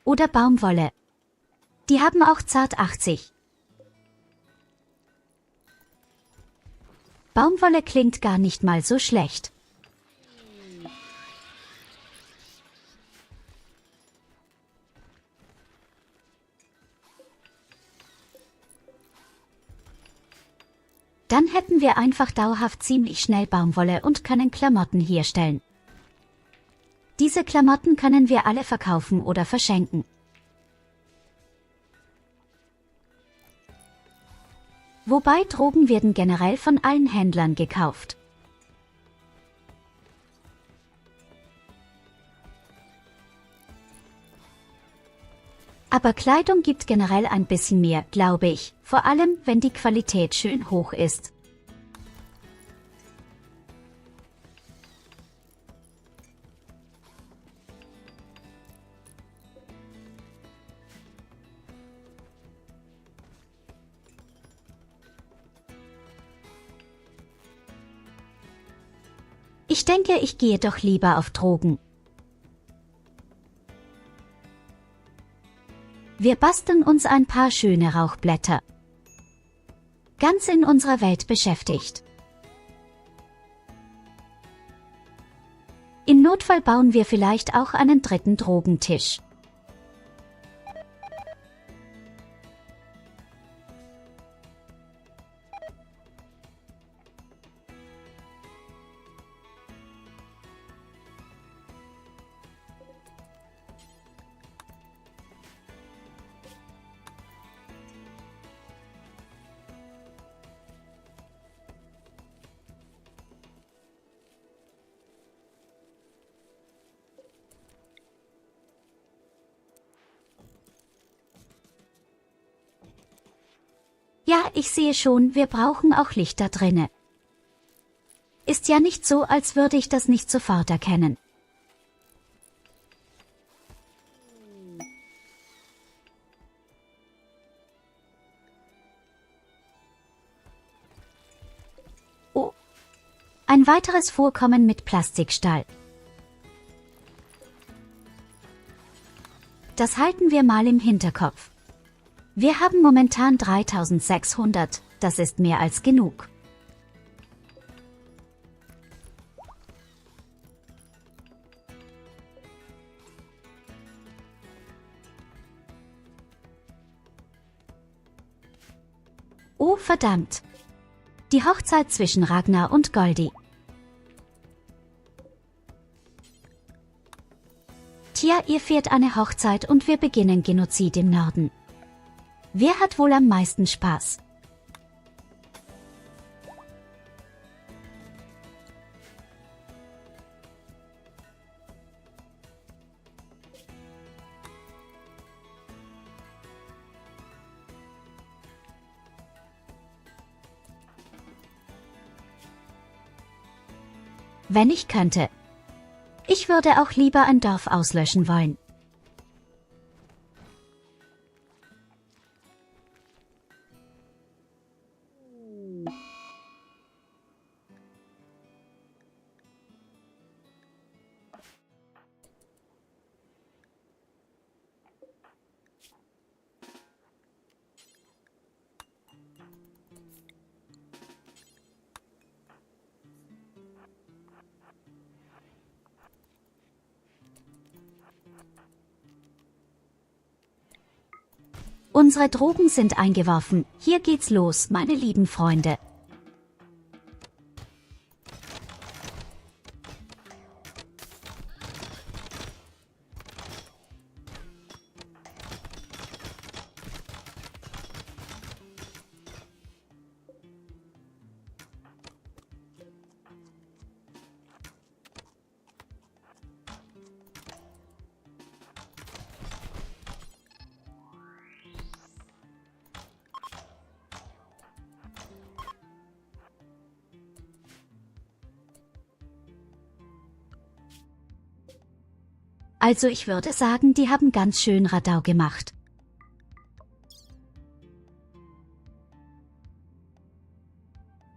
Oder Baumwolle. Die haben auch zart 80. Baumwolle klingt gar nicht mal so schlecht. Dann hätten wir einfach dauerhaft ziemlich schnell Baumwolle und können Klamotten herstellen. Diese Klamotten können wir alle verkaufen oder verschenken. Wobei Drogen werden generell von allen Händlern gekauft. Aber Kleidung gibt generell ein bisschen mehr, glaube ich, vor allem wenn die Qualität schön hoch ist. Ich denke, ich gehe doch lieber auf Drogen. Wir basteln uns ein paar schöne Rauchblätter. Ganz in unserer Welt beschäftigt. Im Notfall bauen wir vielleicht auch einen dritten Drogentisch. Ja, ich sehe schon, wir brauchen auch Licht da drinne. Ist ja nicht so, als würde ich das nicht sofort erkennen. Oh, ein weiteres Vorkommen mit Plastikstahl. Das halten wir mal im Hinterkopf. Wir haben momentan 3600, das ist mehr als genug. Oh verdammt! Die Hochzeit zwischen Ragnar und Goldie. Tja, ihr fehlt eine Hochzeit und wir beginnen Genozid im Norden. Wer hat wohl am meisten Spaß? Wenn ich könnte. Ich würde auch lieber ein Dorf auslöschen wollen. Unsere Drogen sind eingeworfen. Hier geht's los, meine lieben Freunde. Also ich würde sagen, die haben ganz schön Radau gemacht.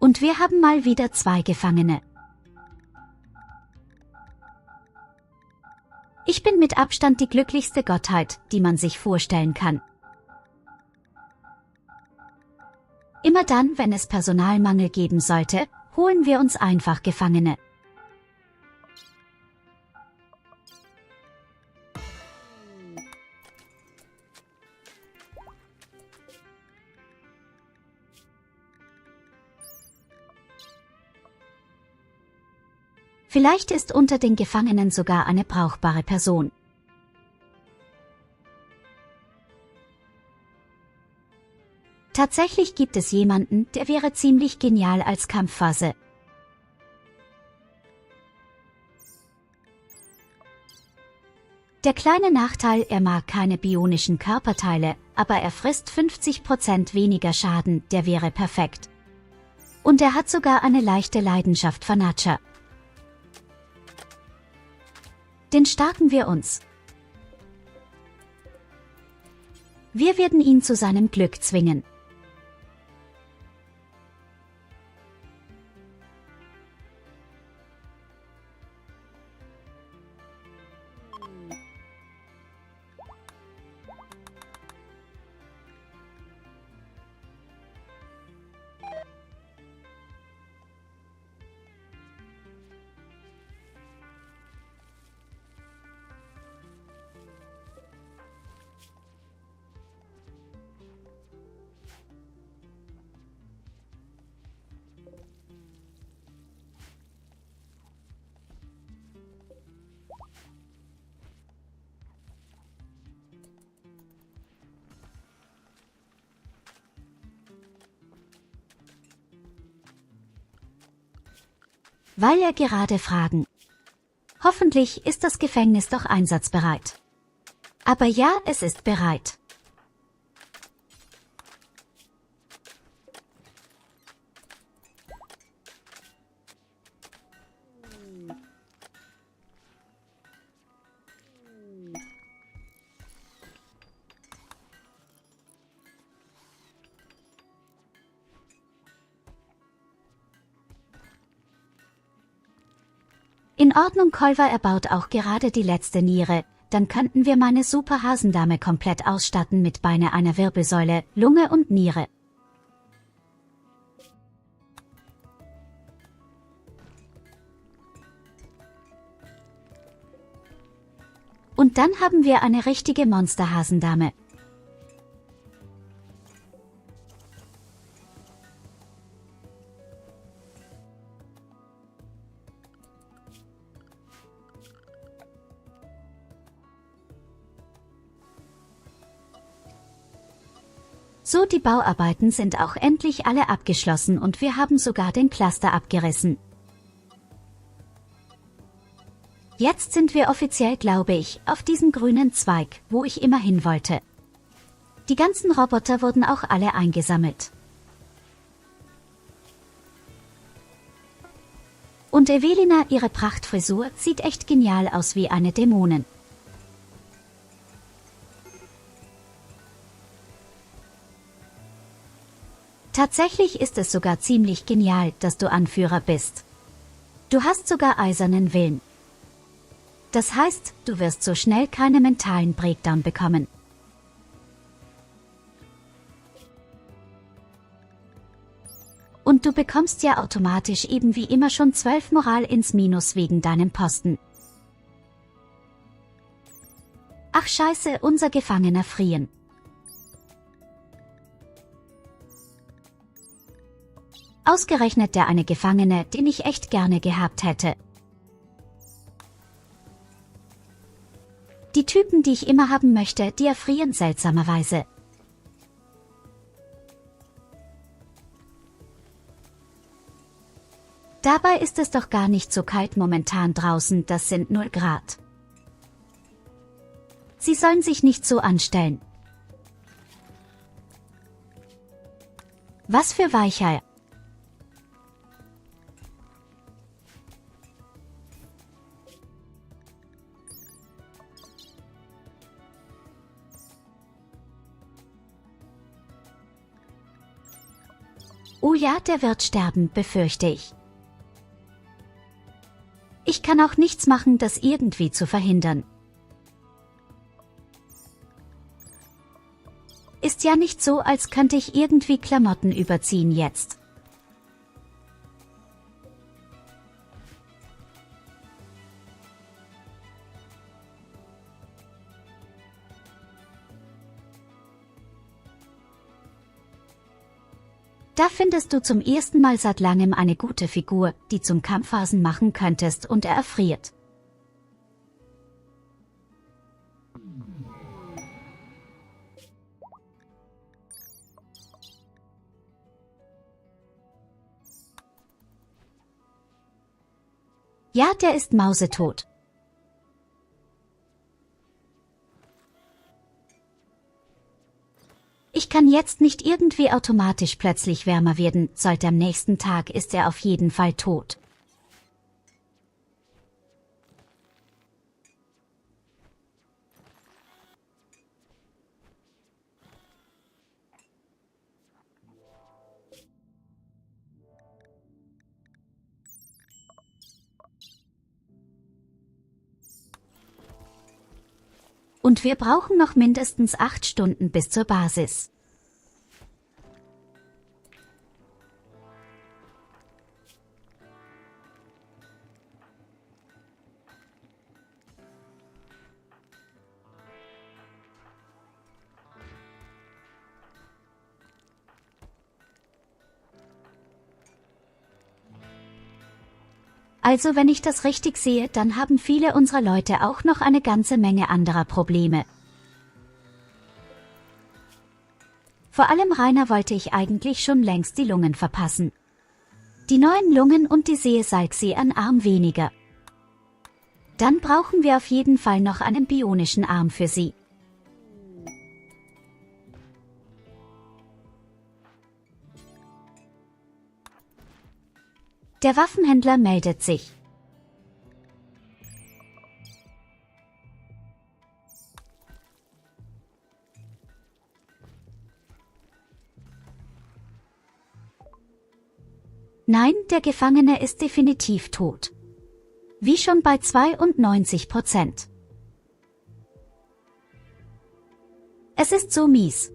Und wir haben mal wieder 2 Gefangene. Ich bin mit Abstand die glücklichste Gottheit, die man sich vorstellen kann. Immer dann, wenn es Personalmangel geben sollte, holen wir uns einfach Gefangene. Vielleicht ist unter den Gefangenen sogar eine brauchbare Person. Tatsächlich gibt es jemanden, der wäre ziemlich genial als Kampfphase. Der kleine Nachteil, er mag keine bionischen Körperteile, aber er frisst 50% weniger Schaden, der wäre perfekt. Und er hat sogar eine leichte Leidenschaft für Nature. Den starken wir uns. Wir werden ihn zu seinem Glück zwingen. Weil er gerade fragen. Hoffentlich ist das Gefängnis doch einsatzbereit. Aber ja, es ist bereit. In Ordnung, Kolver, er baut auch gerade die letzte Niere, dann könnten wir meine super Hasendame komplett ausstatten mit Beine, einer Wirbelsäule, Lunge und Niere. Und dann haben wir eine richtige Monsterhasendame. So, die Bauarbeiten sind auch endlich alle abgeschlossen und wir haben sogar den Cluster abgerissen. Jetzt sind wir offiziell, glaube ich, auf diesem grünen Zweig, wo ich immer hin wollte. Die ganzen Roboter wurden auch alle eingesammelt. Und Evelina, ihre Prachtfrisur sieht echt genial aus wie eine Dämonin. Tatsächlich ist es sogar ziemlich genial, dass du Anführer bist. Du hast sogar eisernen Willen. Das heißt, du wirst so schnell keine mentalen Breakdown bekommen. Und du bekommst ja automatisch eben wie immer schon 12 Moral ins Minus wegen deinem Posten. Ach scheiße, unser Gefangener frieren. Ausgerechnet der eine Gefangene, den ich echt gerne gehabt hätte. Die Typen, die ich immer haben möchte, die erfrieren seltsamerweise. Dabei ist es doch gar nicht so kalt momentan draußen, das sind 0 Grad. Sie sollen sich nicht so anstellen. Was für Weicheier. Oh ja, der wird sterben, befürchte ich. Ich kann auch nichts machen, das irgendwie zu verhindern. Ist ja nicht so, als könnte ich irgendwie Klamotten überziehen jetzt. Da findest du zum ersten Mal seit langem eine gute Figur, die zum Kampfphasen machen könntest und er erfriert. Ja, der ist mausetot. kann jetzt nicht irgendwie automatisch plötzlich wärmer werden, sollte am nächsten Tag ist er auf jeden Fall tot. Und wir brauchen noch mindestens 8 Stunden bis zur Basis. Also wenn ich das richtig sehe, dann haben viele unserer Leute auch noch eine ganze Menge anderer Probleme. Vor allem Rainer wollte ich eigentlich schon längst die Lungen verpassen. Die neuen Lungen und die Seesalksee an Arm weniger. Dann brauchen wir auf jeden Fall noch einen bionischen Arm für sie. Der Waffenhändler meldet sich. Nein, der Gefangene ist definitiv tot. Wie schon bei 92%. Es ist so mies.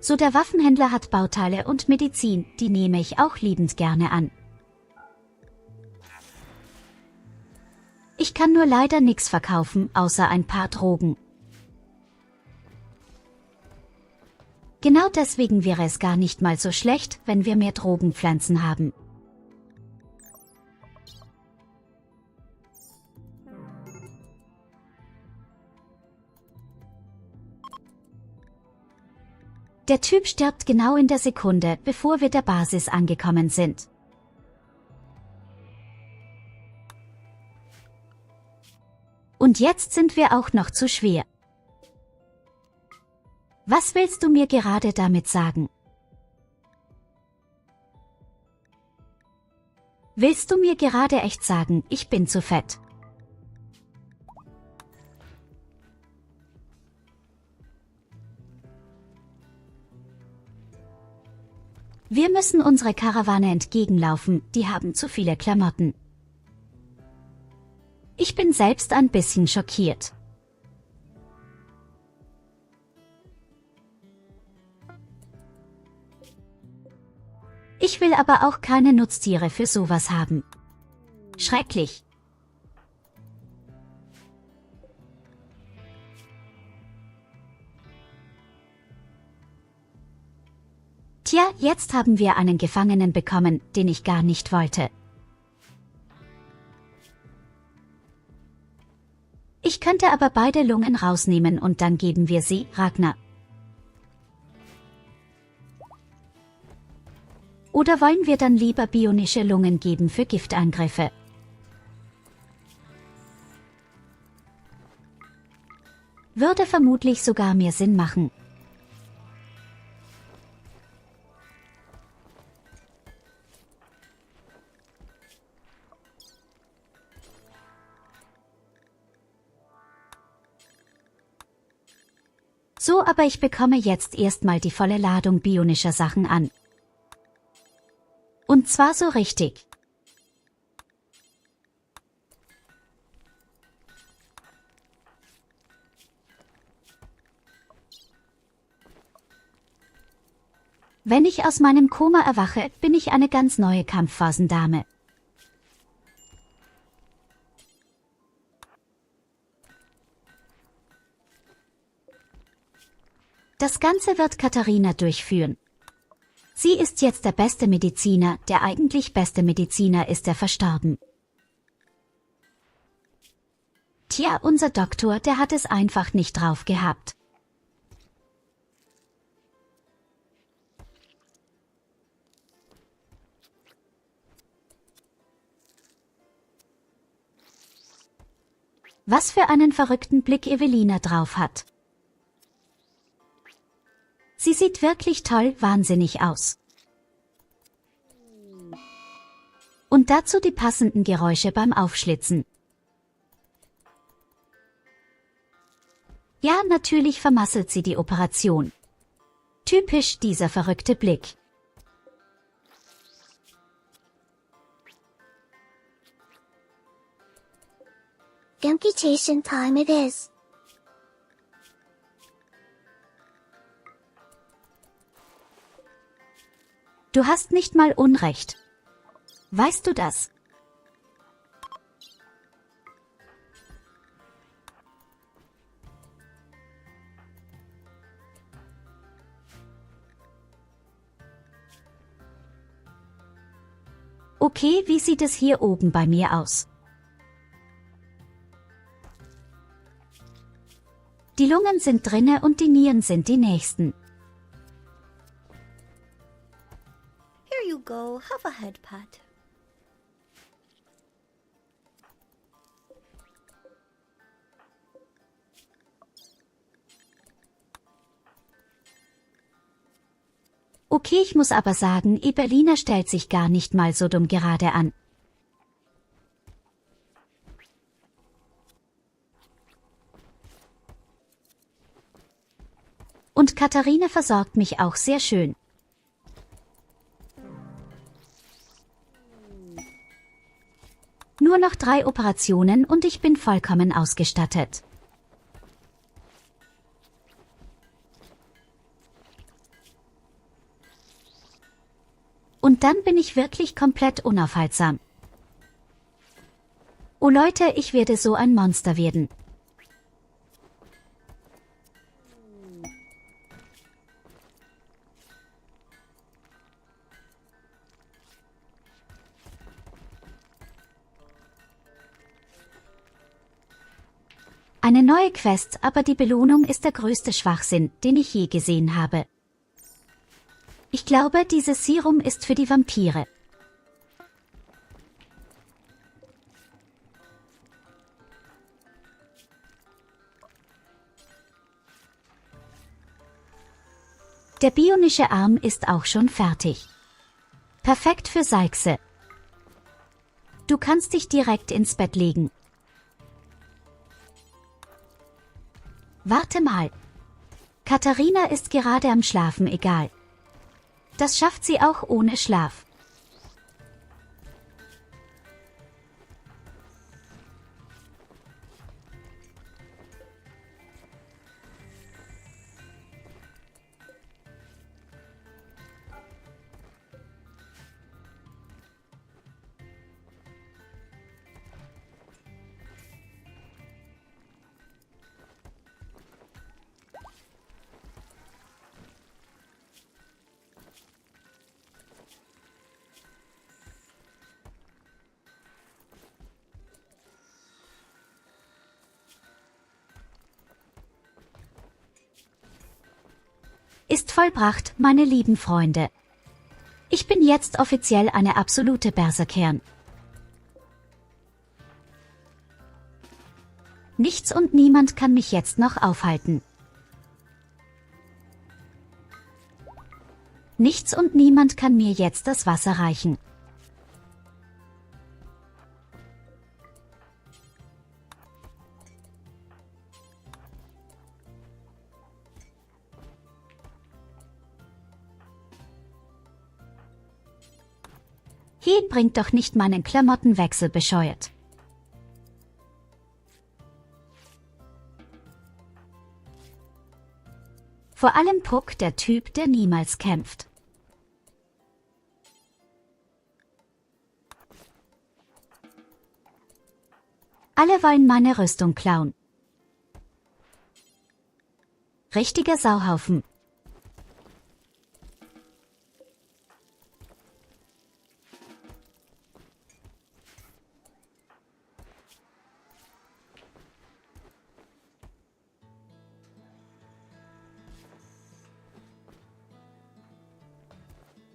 So, der Waffenhändler hat Bauteile und Medizin, die nehme ich auch liebend gerne an. Ich kann nur leider nichts verkaufen, außer ein paar Drogen. Genau deswegen wäre es gar nicht mal so schlecht, wenn wir mehr Drogenpflanzen haben. Der Typ stirbt genau in der Sekunde, bevor wir der Basis angekommen sind. Und jetzt sind wir auch noch zu schwer. Was willst du mir gerade damit sagen? Willst du mir gerade echt sagen, ich bin zu fett? Wir müssen unsere Karawane entgegenlaufen, die haben zu viele Klamotten. Ich bin selbst ein bisschen schockiert. Ich will aber auch keine Nutztiere für sowas haben. Schrecklich. Tja, jetzt haben wir einen Gefangenen bekommen, den ich gar nicht wollte. Ich könnte aber beide Lungen rausnehmen und dann geben wir sie, Ragnar. Oder wollen wir dann lieber bionische Lungen geben für Giftangriffe? Würde vermutlich sogar mehr Sinn machen. So, aber ich bekomme jetzt erstmal die volle Ladung bionischer Sachen an. Und zwar so richtig. Wenn ich aus meinem Koma erwache, bin ich eine ganz neue Kampfphasendame. Das Ganze wird Katharina durchführen. Sie ist jetzt der beste Mediziner, der eigentlich beste Mediziner ist verstorben. Tja, unser Doktor, der hat es einfach nicht drauf gehabt. Was für einen verrückten Blick Evelina drauf hat. Sie sieht wirklich toll wahnsinnig aus. Und dazu die passenden Geräusche beim Aufschlitzen. Ja, natürlich vermasselt sie die Operation. Typisch dieser verrückte Blick. Amputation time it is. Du hast nicht mal Unrecht. Weißt du das? Okay, wie sieht es hier oben bei mir aus? Die Lungen sind drinne und die Nieren sind die nächsten. Here you go, have a head pat. Okay, ich muss aber sagen, Evelina stellt sich gar nicht mal so dumm gerade an. Und Katharina versorgt mich auch sehr schön. Nur noch 3 Operationen und ich bin vollkommen ausgestattet. Und dann bin ich wirklich komplett unaufhaltsam. Oh Leute, ich werde so ein Monster werden. Eine neue Quest, aber die Belohnung ist der größte Schwachsinn, den ich je gesehen habe. Ich glaube, dieses Serum ist für die Vampire. Der bionische Arm ist auch schon fertig. Perfekt für Seixe. Du kannst dich direkt ins Bett legen. Warte mal. Katharina ist gerade am Schlafen, egal. Das schafft sie auch ohne Schlaf. Ist vollbracht, meine lieben Freunde. Ich bin jetzt offiziell eine absolute Berserkerin. Nichts und niemand kann mich jetzt noch aufhalten. Nichts und niemand kann mir jetzt das Wasser reichen. He, bringt doch nicht meinen Klamottenwechsel bescheuert. Vor allem Puck, der Typ, der niemals kämpft. Alle wollen meine Rüstung klauen. Richtiger Sauhaufen.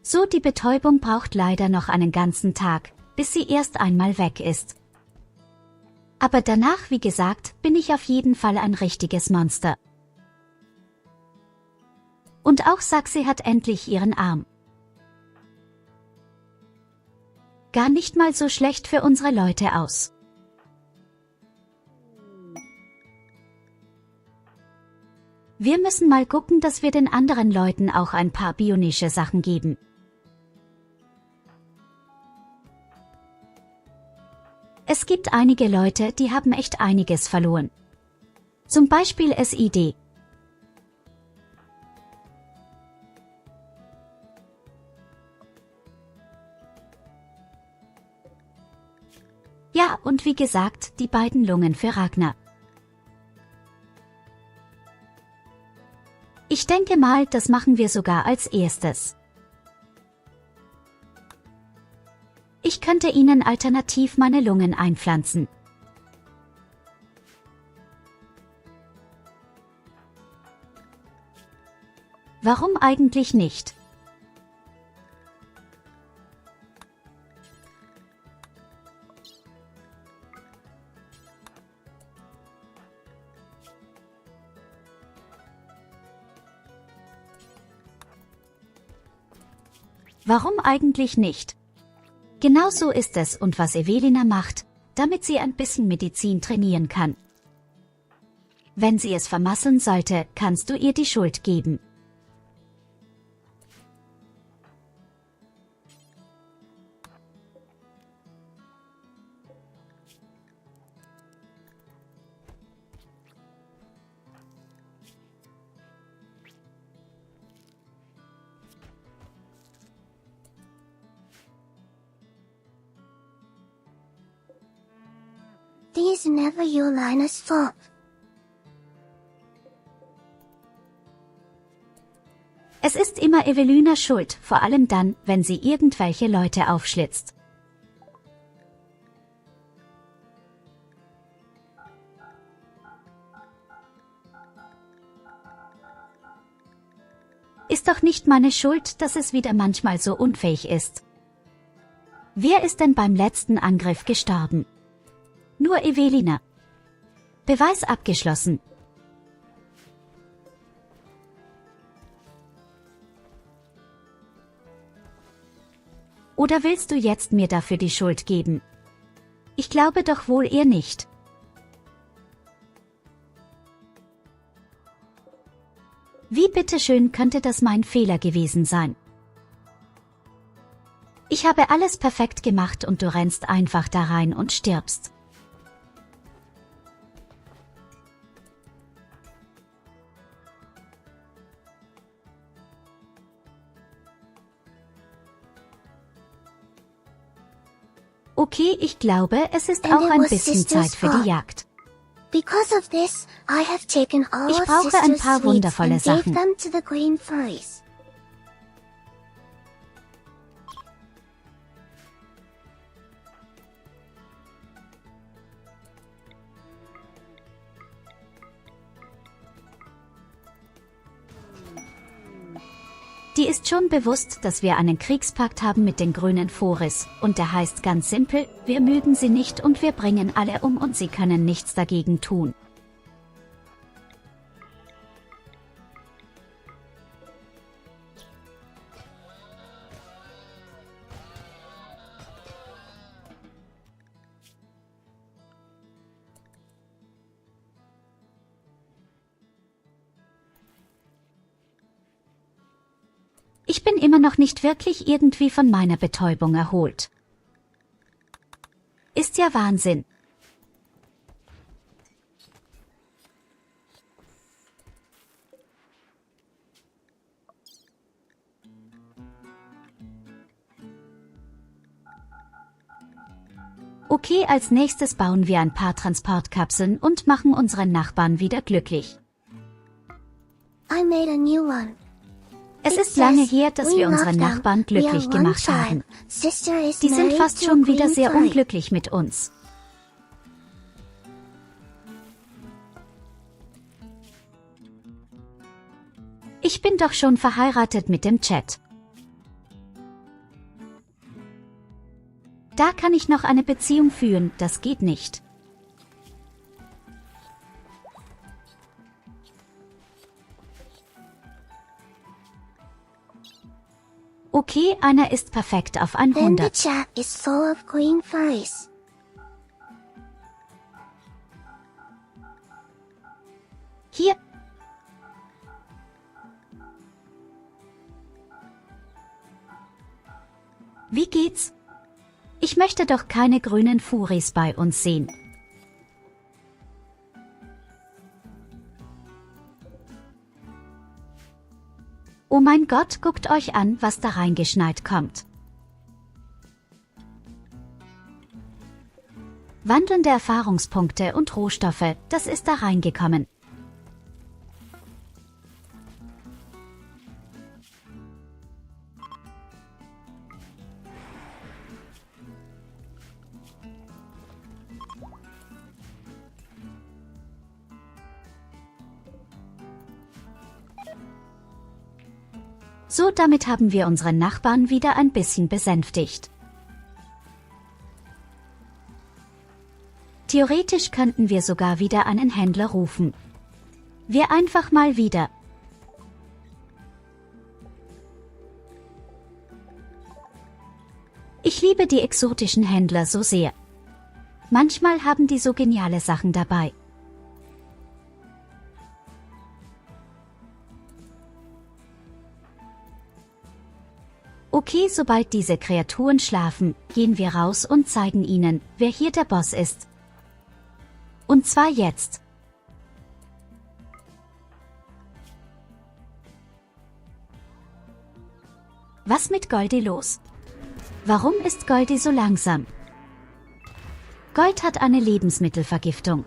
So, die Betäubung braucht leider noch einen ganzen Tag, bis sie erst einmal weg ist. Aber danach, wie gesagt, bin ich auf jeden Fall ein richtiges Monster. Und auch Saxi hat endlich ihren Arm. Gar nicht mal so schlecht für unsere Leute aus. Wir müssen mal gucken, dass wir den anderen Leuten auch ein paar bionische Sachen geben. Es gibt einige Leute, die haben echt einiges verloren. Zum Beispiel SID. Ja, und wie gesagt, die beiden Lungen für Ragnar. Ich denke mal, das machen wir sogar als erstes. Ich könnte Ihnen alternativ meine Lungen einpflanzen. Warum eigentlich nicht? Warum eigentlich nicht? Genau so ist es und was Evelina macht, damit sie ein bisschen Medizin trainieren kann. Wenn sie es vermasseln sollte, kannst du ihr die Schuld geben. These never Yolina's fault. Es ist immer Evelinas Schuld, vor allem dann, wenn sie irgendwelche Leute aufschlitzt. Ist doch nicht meine Schuld, dass es wieder manchmal so unfähig ist. Wer ist denn beim letzten Angriff gestorben? Nur Evelina. Beweis abgeschlossen. Oder willst du jetzt mir dafür die Schuld geben? Ich glaube doch wohl eher nicht. Wie bitteschön könnte das mein Fehler gewesen sein? Ich habe alles perfekt gemacht und du rennst einfach da rein und stirbst. Okay, ich glaube, es ist auch ein bisschen Zeit für die Jagd. Because of this, I have taken all Ich of brauche ein Sister's paar sweets wundervolle and gave Sachen. them to the green furries. Die ist schon bewusst, dass wir einen Kriegspakt haben mit den grünen Foris, und der heißt ganz simpel, wir mögen sie nicht und wir bringen alle um und sie können nichts dagegen tun. Ich bin immer noch nicht wirklich irgendwie von meiner Betäubung erholt. Ist ja Wahnsinn. Okay, als nächstes bauen wir ein paar Transportkapseln und machen unseren Nachbarn wieder glücklich. I made a new one. Es ist lange her, dass wir unsere Nachbarn glücklich gemacht haben. Die sind fast schon wieder sehr unglücklich mit uns. Ich bin doch schon verheiratet mit dem Chat. Da kann ich noch eine Beziehung führen, das geht nicht. Okay, einer ist perfekt auf Then the 100. chat is full of green furries. Hier. Wie geht's? Ich möchte doch keine grünen Furis bei uns sehen. Oh mein Gott, guckt euch an, was da reingeschneit kommt. Wandelnde Erfahrungspunkte und Rohstoffe, das ist da reingekommen. So, damit haben wir unseren Nachbarn wieder ein bisschen besänftigt. Theoretisch könnten wir sogar wieder einen Händler rufen. Wir einfach mal wieder. Ich liebe die exotischen Händler so sehr. Manchmal haben die so geniale Sachen dabei. Okay, sobald diese Kreaturen schlafen, gehen wir raus und zeigen ihnen, wer hier der Boss ist. Und zwar jetzt. Was mit Goldi los? Warum ist Goldi so langsam? Gold hat eine Lebensmittelvergiftung.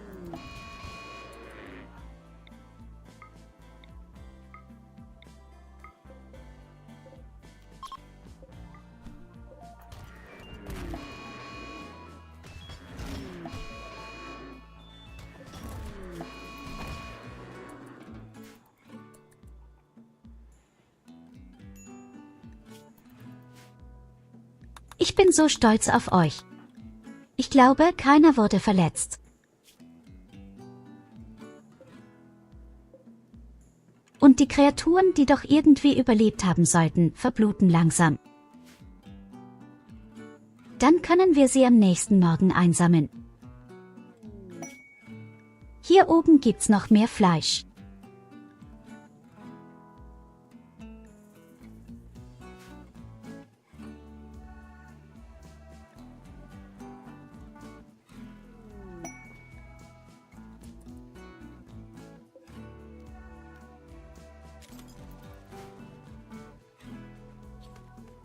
Ich bin so stolz auf euch. Ich glaube, keiner wurde verletzt. Und die Kreaturen, die doch irgendwie überlebt haben sollten, verbluten langsam. Dann können wir sie am nächsten Morgen einsammeln. Hier oben gibt's noch mehr Fleisch.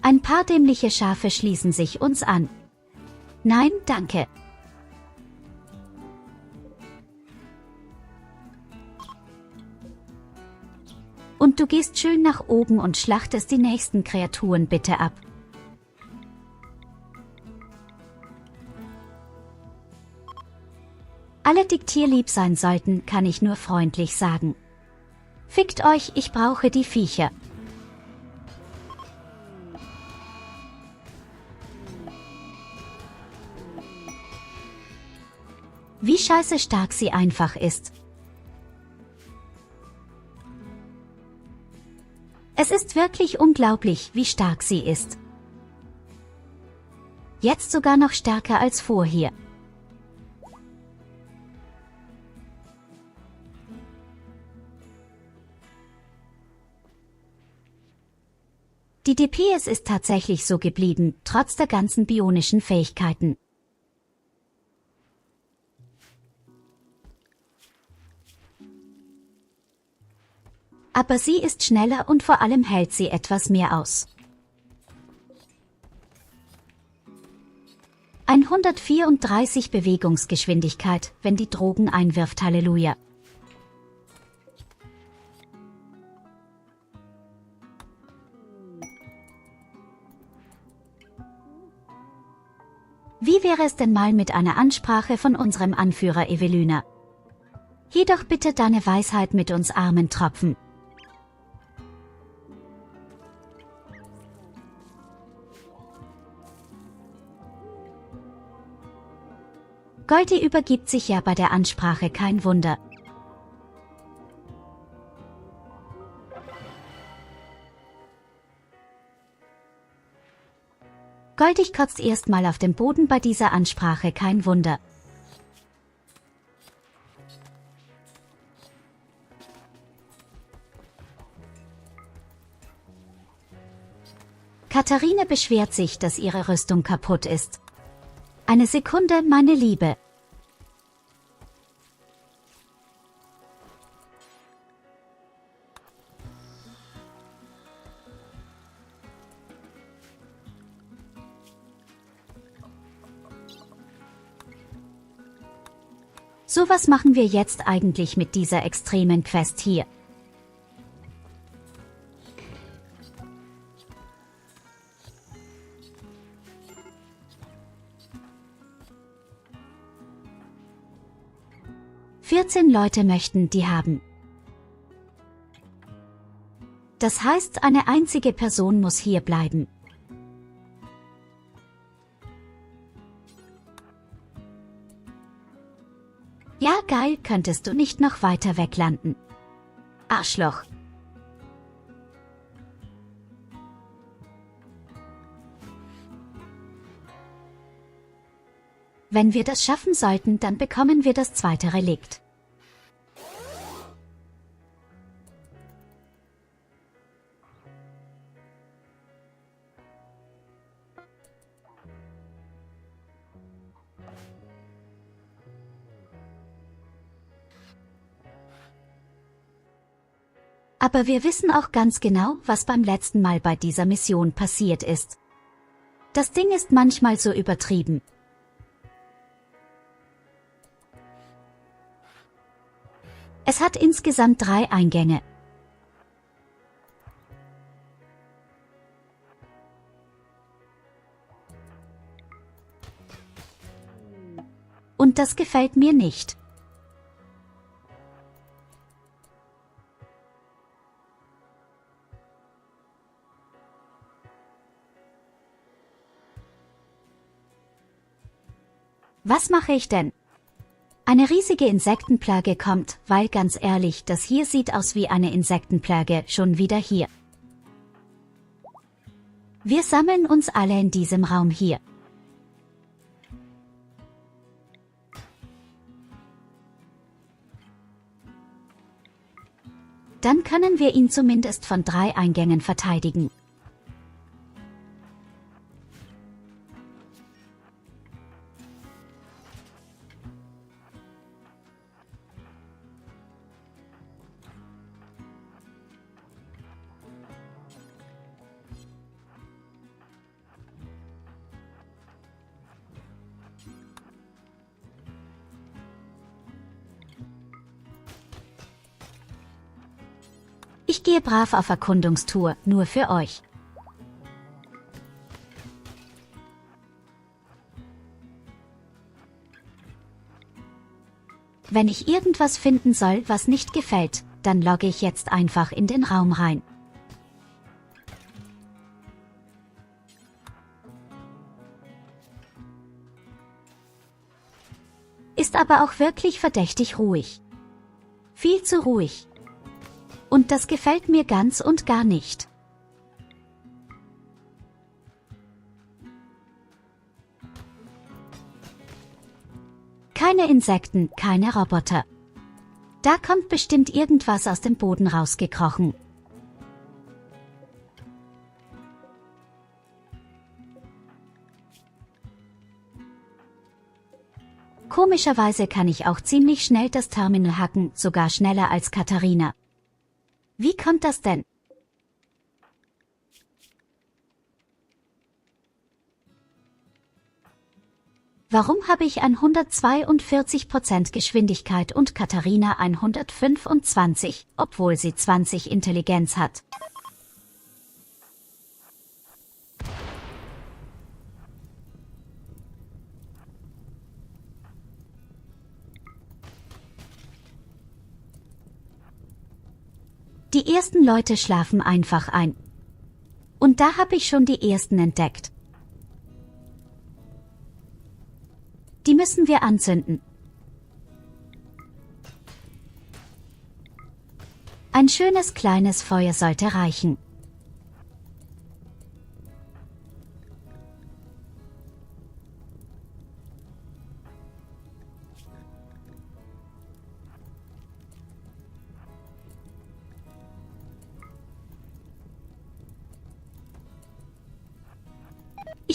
Ein paar dämliche Schafe schließen sich uns an. Nein, danke. Und du gehst schön nach oben und schlachtest die nächsten Kreaturen bitte ab. Alle, die tierlieb sein sollten, kann ich nur freundlich sagen. Fickt euch, ich brauche die Viecher. Wie scheiße stark sie einfach ist. Es ist wirklich unglaublich, wie stark sie ist. Jetzt sogar noch stärker als vorher. Die DPS ist tatsächlich so geblieben, trotz der ganzen bionischen Fähigkeiten. Aber sie ist schneller und vor allem hält sie etwas mehr aus. 134 Bewegungsgeschwindigkeit, wenn die Drogen einwirft, Halleluja. Wie wäre es denn mal mit einer Ansprache von unserem Anführer Evelina? Jedoch bitte deine Weisheit mit uns armen Tropfen. Goldi übergibt sich ja bei der Ansprache, kein Wunder. Goldig kotzt erstmal auf dem Boden bei dieser Ansprache, kein Wunder. Katharina beschwert sich, dass ihre Rüstung kaputt ist. Eine Sekunde, meine Liebe. So, was machen wir jetzt eigentlich mit dieser extremen Quest hier? "14 Leute möchten die haben. Das heißt, eine einzige Person muss hier bleiben. Ja, geil, könntest du nicht noch weiter weglanden? Arschloch. Wenn wir das schaffen sollten, dann bekommen wir das zweite Relikt. Aber wir wissen auch ganz genau, was beim letzten Mal bei dieser Mission passiert ist. Das Ding ist manchmal so übertrieben. Es hat insgesamt 3 Eingänge. Und das gefällt mir nicht. Was mache ich denn? Eine riesige Insektenplage kommt, weil ganz ehrlich, das hier sieht aus wie eine Insektenplage, schon wieder hier. Wir sammeln uns alle in diesem Raum hier. Dann können wir ihn zumindest von 3 Eingängen verteidigen. Ich gehe brav auf Erkundungstour, nur für euch. Wenn ich irgendwas finden soll, was nicht gefällt, dann logge ich jetzt einfach in den Raum rein. Ist aber auch wirklich verdächtig ruhig. Viel zu ruhig. Und das gefällt mir ganz und gar nicht. Keine Insekten, keine Roboter. Da kommt bestimmt irgendwas aus dem Boden rausgekrochen. Komischerweise kann ich auch ziemlich schnell das Terminal hacken, sogar schneller als Katharina. Wie kommt das denn? Warum habe ich 142% Geschwindigkeit und Katharina 125, obwohl sie 20 Intelligenz hat? Die ersten Leute schlafen einfach ein. Und da habe ich schon die ersten entdeckt. Die müssen wir anzünden. Ein schönes kleines Feuer sollte reichen.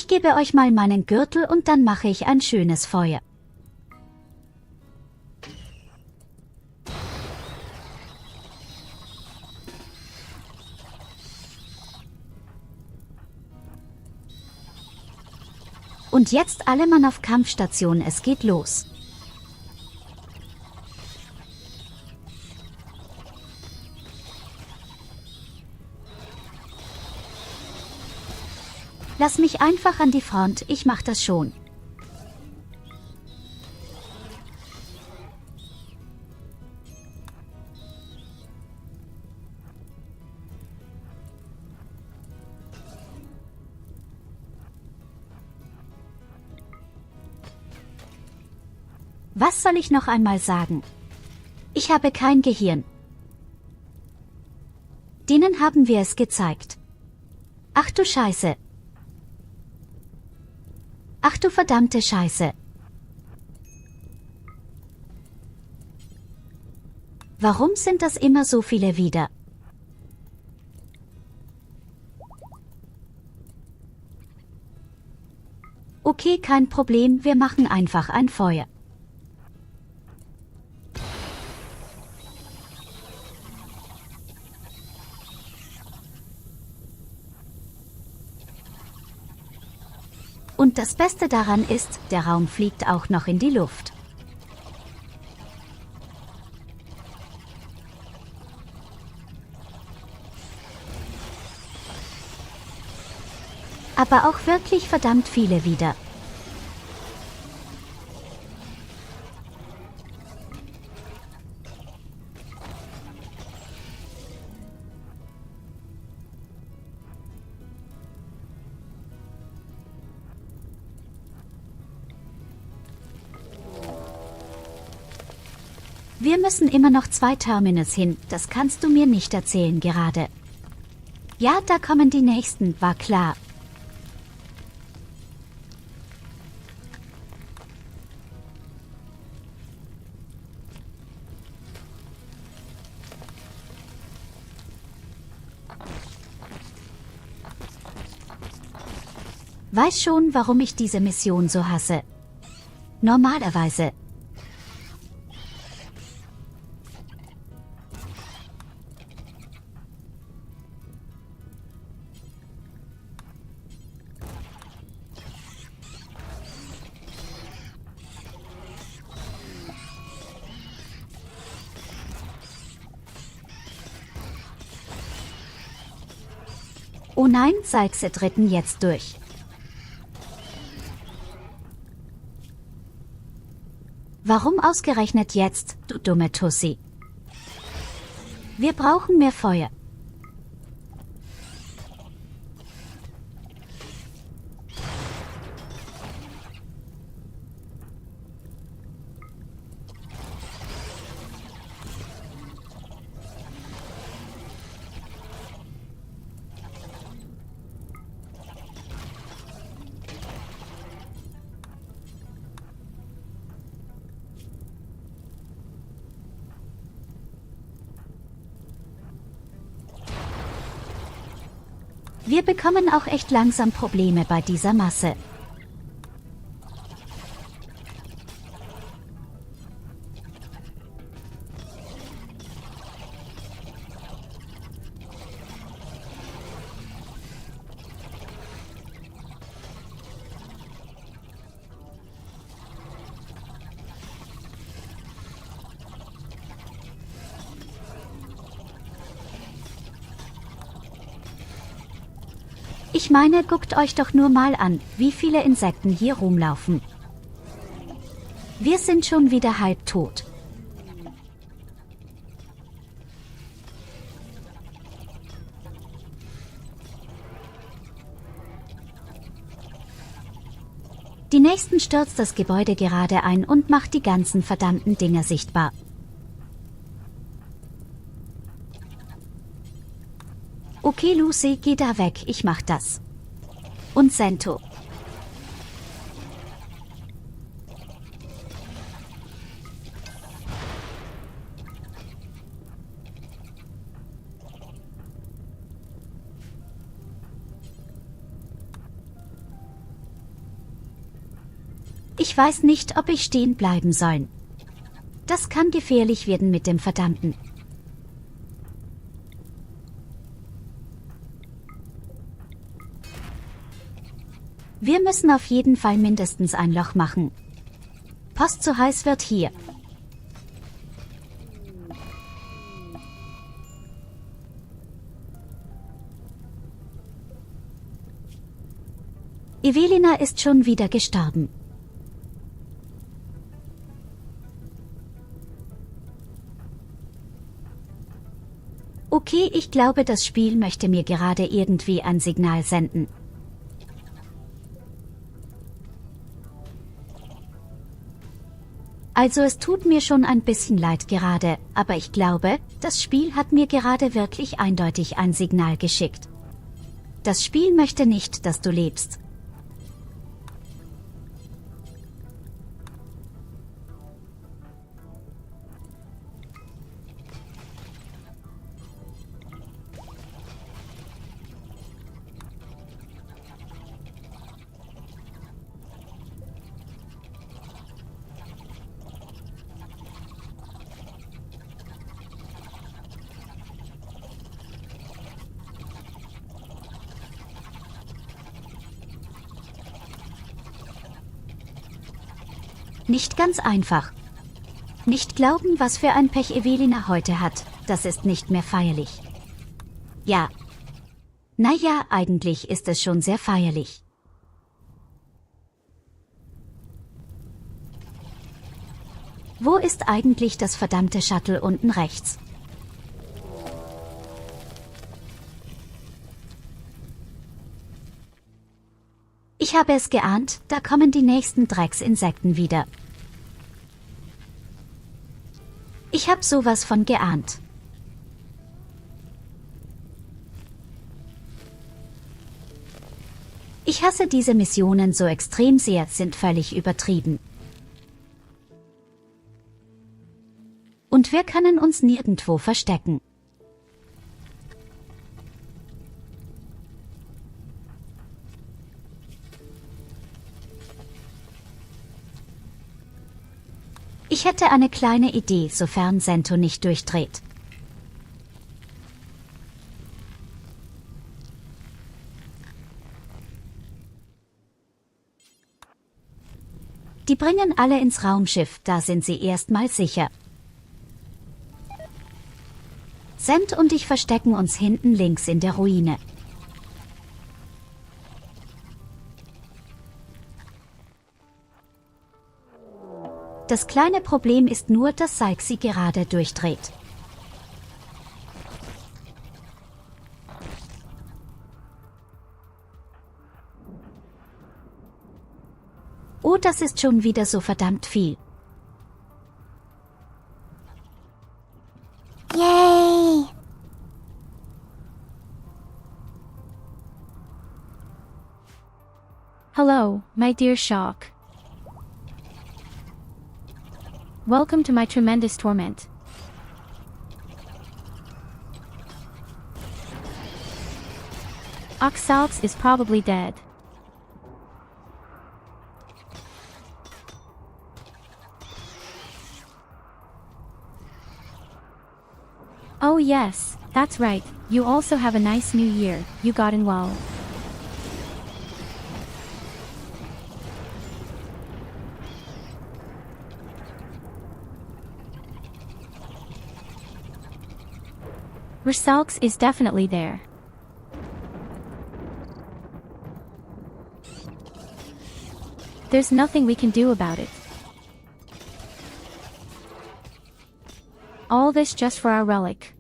Ich gebe euch mal meinen Gürtel und dann mache ich ein schönes Feuer. Und jetzt alle Mann auf Kampfstation, es geht los. Lass mich einfach an die Front, ich mach das schon. Was soll ich noch einmal sagen? Ich habe kein Gehirn. Denen haben wir es gezeigt. Ach du Scheiße. Ach du verdammte Scheiße. Warum sind das immer so viele wieder? Okay, kein Problem, wir machen einfach ein Feuer. Und das Beste daran ist, der Raum fliegt auch noch in die Luft. Aber auch wirklich verdammt viele wieder. Wir müssen immer noch 2 Terminals hin, das kannst du mir nicht erzählen gerade. Ja, da kommen die nächsten, war klar. Weiß schon, warum ich diese Mission so hasse. Normalerweise. Oh nein, Salze dritten jetzt durch. Warum ausgerechnet jetzt, du dumme Tussi? Wir brauchen mehr Feuer. Wir bekommen auch echt langsam Probleme bei dieser Masse. Ich meine, guckt euch doch nur mal an, wie viele Insekten hier rumlaufen. Wir sind schon wieder halb tot. Die nächsten stürzt das Gebäude gerade ein und macht die ganzen verdammten Dinger sichtbar. Okay Lucy, geh da weg, ich mach das. Und Sento. Ich weiß nicht, ob ich stehen bleiben soll. Das kann gefährlich werden mit dem Verdammten. Wir müssen auf jeden Fall mindestens ein Loch machen. Post zu heiß wird hier. Evelina ist schon wieder gestorben. Okay, ich glaube, das Spiel möchte mir gerade irgendwie ein Signal senden. Also es tut mir schon ein bisschen leid gerade, aber ich glaube, das Spiel hat mir gerade wirklich eindeutig ein Signal geschickt. Das Spiel möchte nicht, dass du lebst. Nicht ganz einfach. Nicht glauben, was für ein Pech Evelina heute hat, das ist nicht mehr feierlich. Ja. Naja, eigentlich ist es schon sehr feierlich. Wo ist eigentlich das verdammte Shuttle unten rechts? Ich habe es geahnt, da kommen die nächsten Drecksinsekten wieder. Ich hab sowas von geahnt. Ich hasse diese Missionen so extrem sehr, sind völlig übertrieben. Und wir können uns nirgendwo verstecken. Ich hätte eine kleine Idee, sofern Sento nicht durchdreht. Die bringen alle ins Raumschiff, da sind sie erstmal sicher. Sent und ich verstecken uns hinten links in der Ruine. Das kleine Problem ist nur, dass Syke sie gerade durchdreht. Oh, das ist schon wieder so verdammt viel. Yay! Hello, my dear Shock. Welcome to my tremendous torment. Oxalx is probably dead. Oh yes, that's right, you also have a nice new year, you got in well. Rosalx is definitely there. There's nothing we can do about it. All this just for our relic.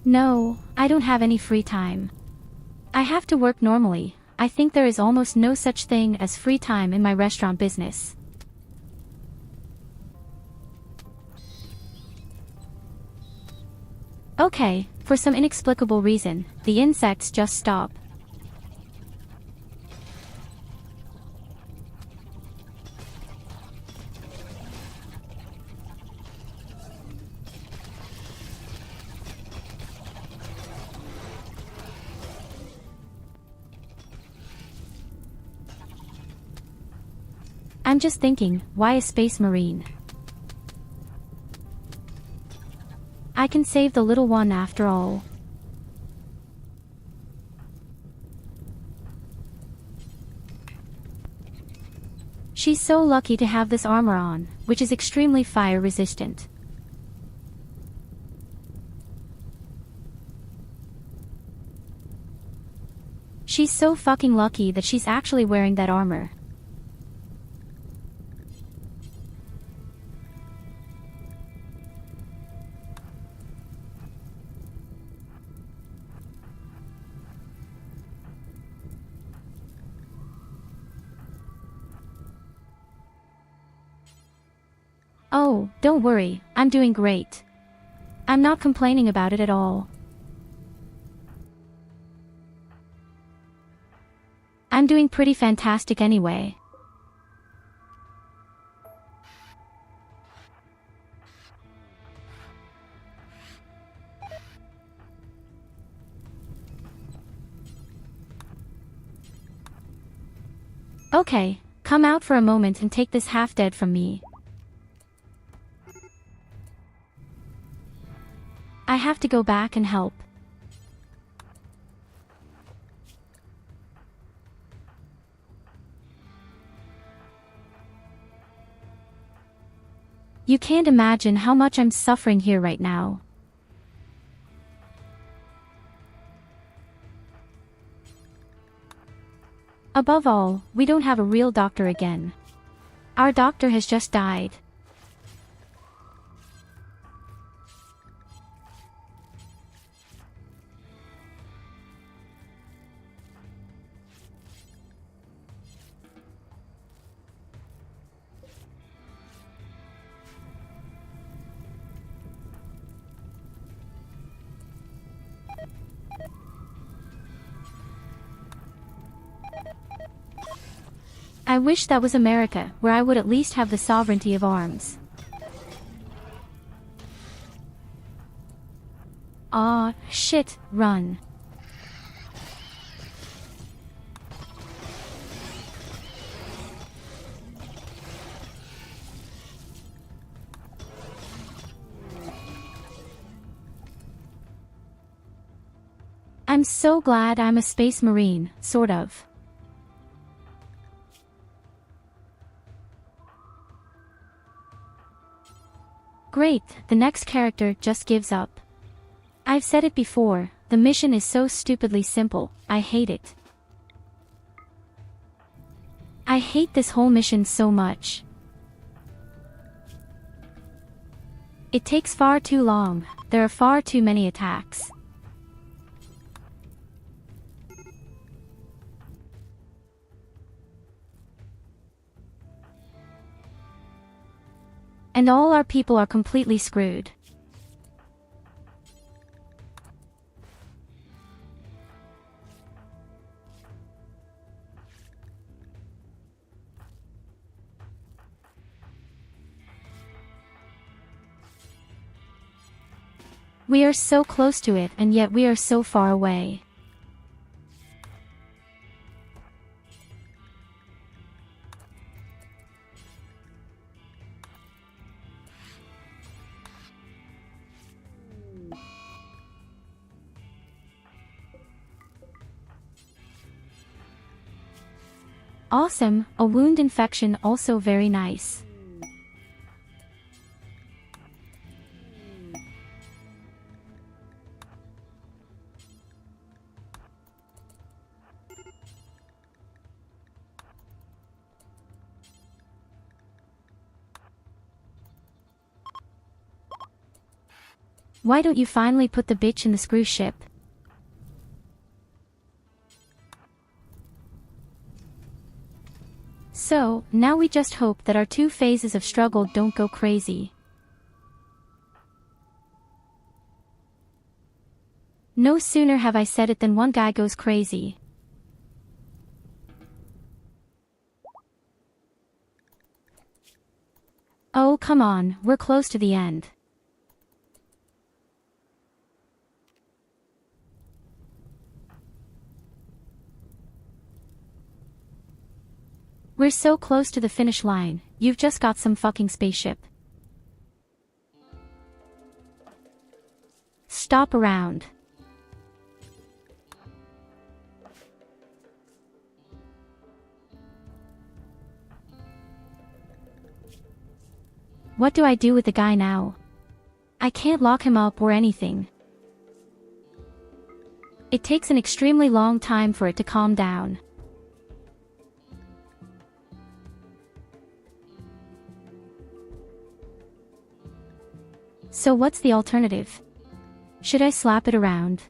No, I don't have any free time. I have to work normally. I think there is almost no such thing as free time in my restaurant business. Okay, for some inexplicable reason, the insects just stop. I'm just thinking, why a space marine? I can save the little one after all. She's so lucky to have this armor on, which is extremely fire resistant. She's so fucking lucky that she's actually wearing that armor. Oh, don't worry, I'm doing great. I'm not complaining about it at all. I'm doing pretty fantastic anyway. Okay, come out for a moment and take this half-dead from me. I have to go back and help. You can't imagine how much I'm suffering here right now. Above all, we don't have a real doctor again. Our doctor has just died. I wish that was America, where I would at least have the sovereignty of arms. Aw, shit, run. I'm so glad I'm a space marine, sort of. Great, the next character just gives up. I've said it before, the mission is so stupidly simple, I hate it. I hate this whole mission so much. It takes far too long, there are far too many attacks. And all our people are completely screwed. We are so close to it, and yet we are so far away. Awesome, a wound infection also very nice. Why don't you finally put the bitch in the screw ship? So, now we just hope that our 2 phases of struggle don't go crazy. No sooner have I said it than one guy goes crazy. Oh come on, we're close to the end. We're so close to the finish line, you've just got some fucking spaceship. Stop around. What do I do with the guy now? I can't lock him up or anything. It takes an extremely long time for it to calm down. So what's the alternative? Should I slap it around?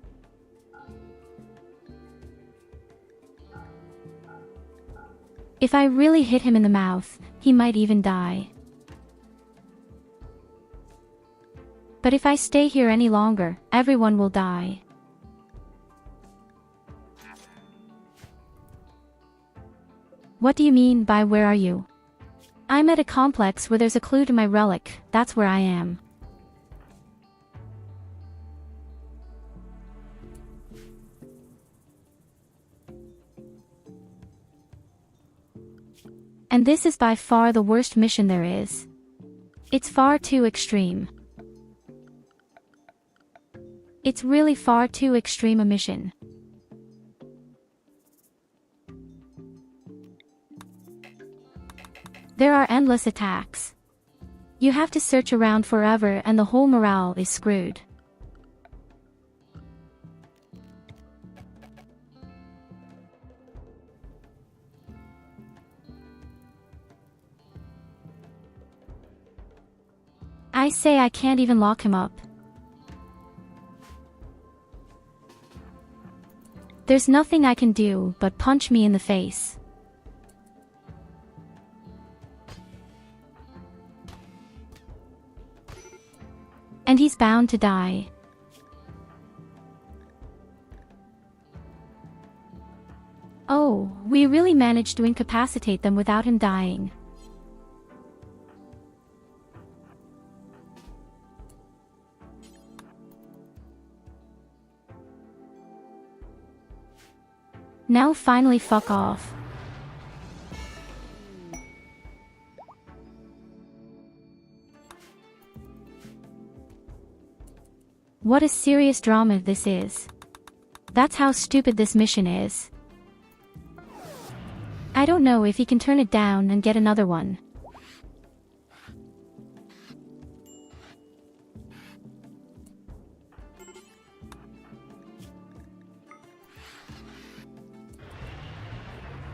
If I really hit him in the mouth, he might even die. But if I stay here any longer, everyone will die. What do you mean by where are you? I'm at a complex where there's a clue to my relic, that's where I am. And this is by far the worst mission there is. It's far too extreme. It's really far too extreme a mission. There are endless attacks. You have to search around forever and the whole morale is screwed. I say I can't even lock him up. There's nothing I can do but punch me in the face. And he's bound to die. Oh, we really managed to incapacitate them without him dying. Now finally fuck off. What a serious drama this is. That's how stupid this mission is. I don't know if he can turn it down and get another one.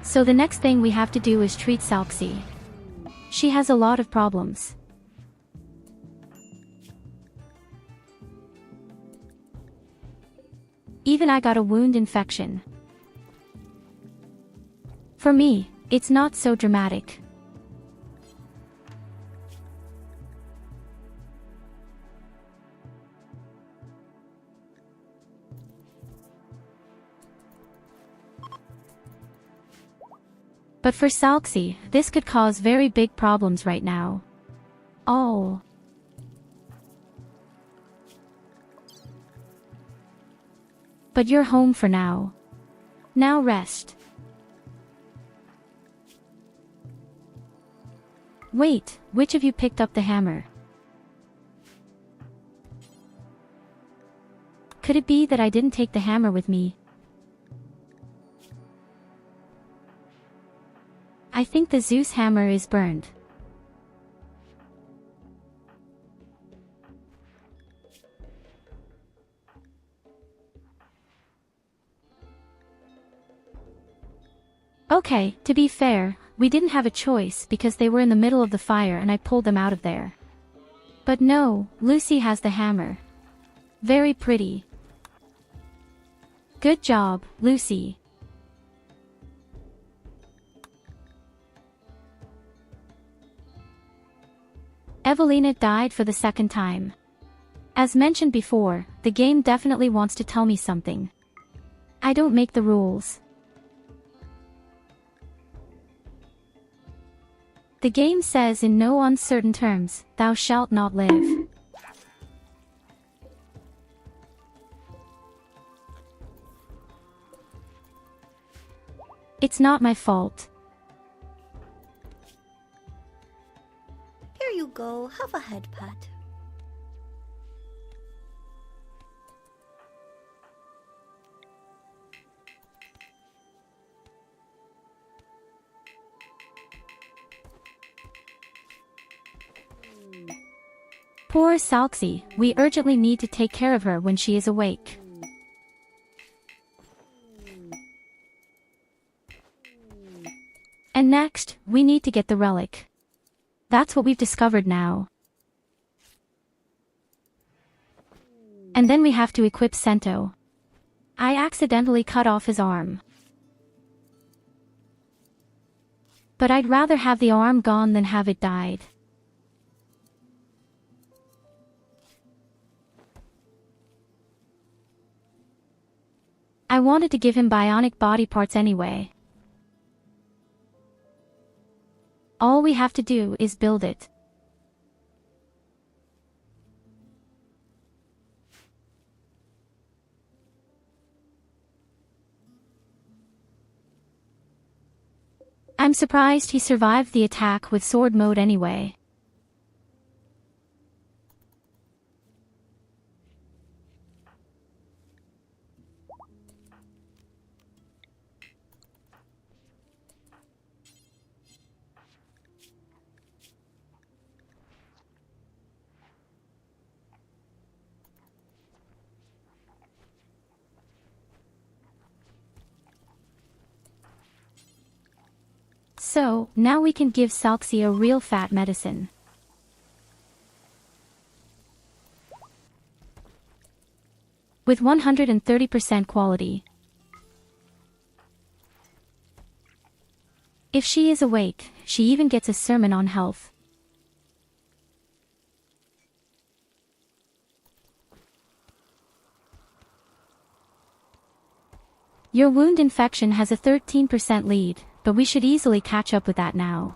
So the next thing we have to do is treat Salxi. She has a lot of problems. Even I got a wound infection. For me, it's not so dramatic. But for Salxi, this could cause very big problems right now. Oh. But you're home for now. Now rest. Wait, which of you picked up the hammer? Could it be that I didn't take the hammer with me? I think the Zeus hammer is burned. Okay, to be fair, we didn't have a choice because they were in the middle of the fire and I pulled them out of there. But no, Lucy has the hammer. Very pretty. Good job, Lucy. Evelina died for the second time. As mentioned before, the game definitely wants to tell me something. I don't make the rules. The game says in no uncertain terms, thou shalt not live. It's not my fault. go, have a head pat. Poor Salxie, we urgently need to take care of her when she is awake. And next, we need to get the relic. That's what we've discovered now. And then we have to equip Sento. I accidentally cut off his arm. But I'd rather have the arm gone than have it died. I wanted to give him bionic body parts anyway. All we have to do is build it. I'm surprised he survived the attack with sword mode anyway. So, now we can give Salxie a real fat medicine. With 130% quality. If she is awake, she even gets a sermon on health. Your wound infection has a 13% lead, but we should easily catch up with that now.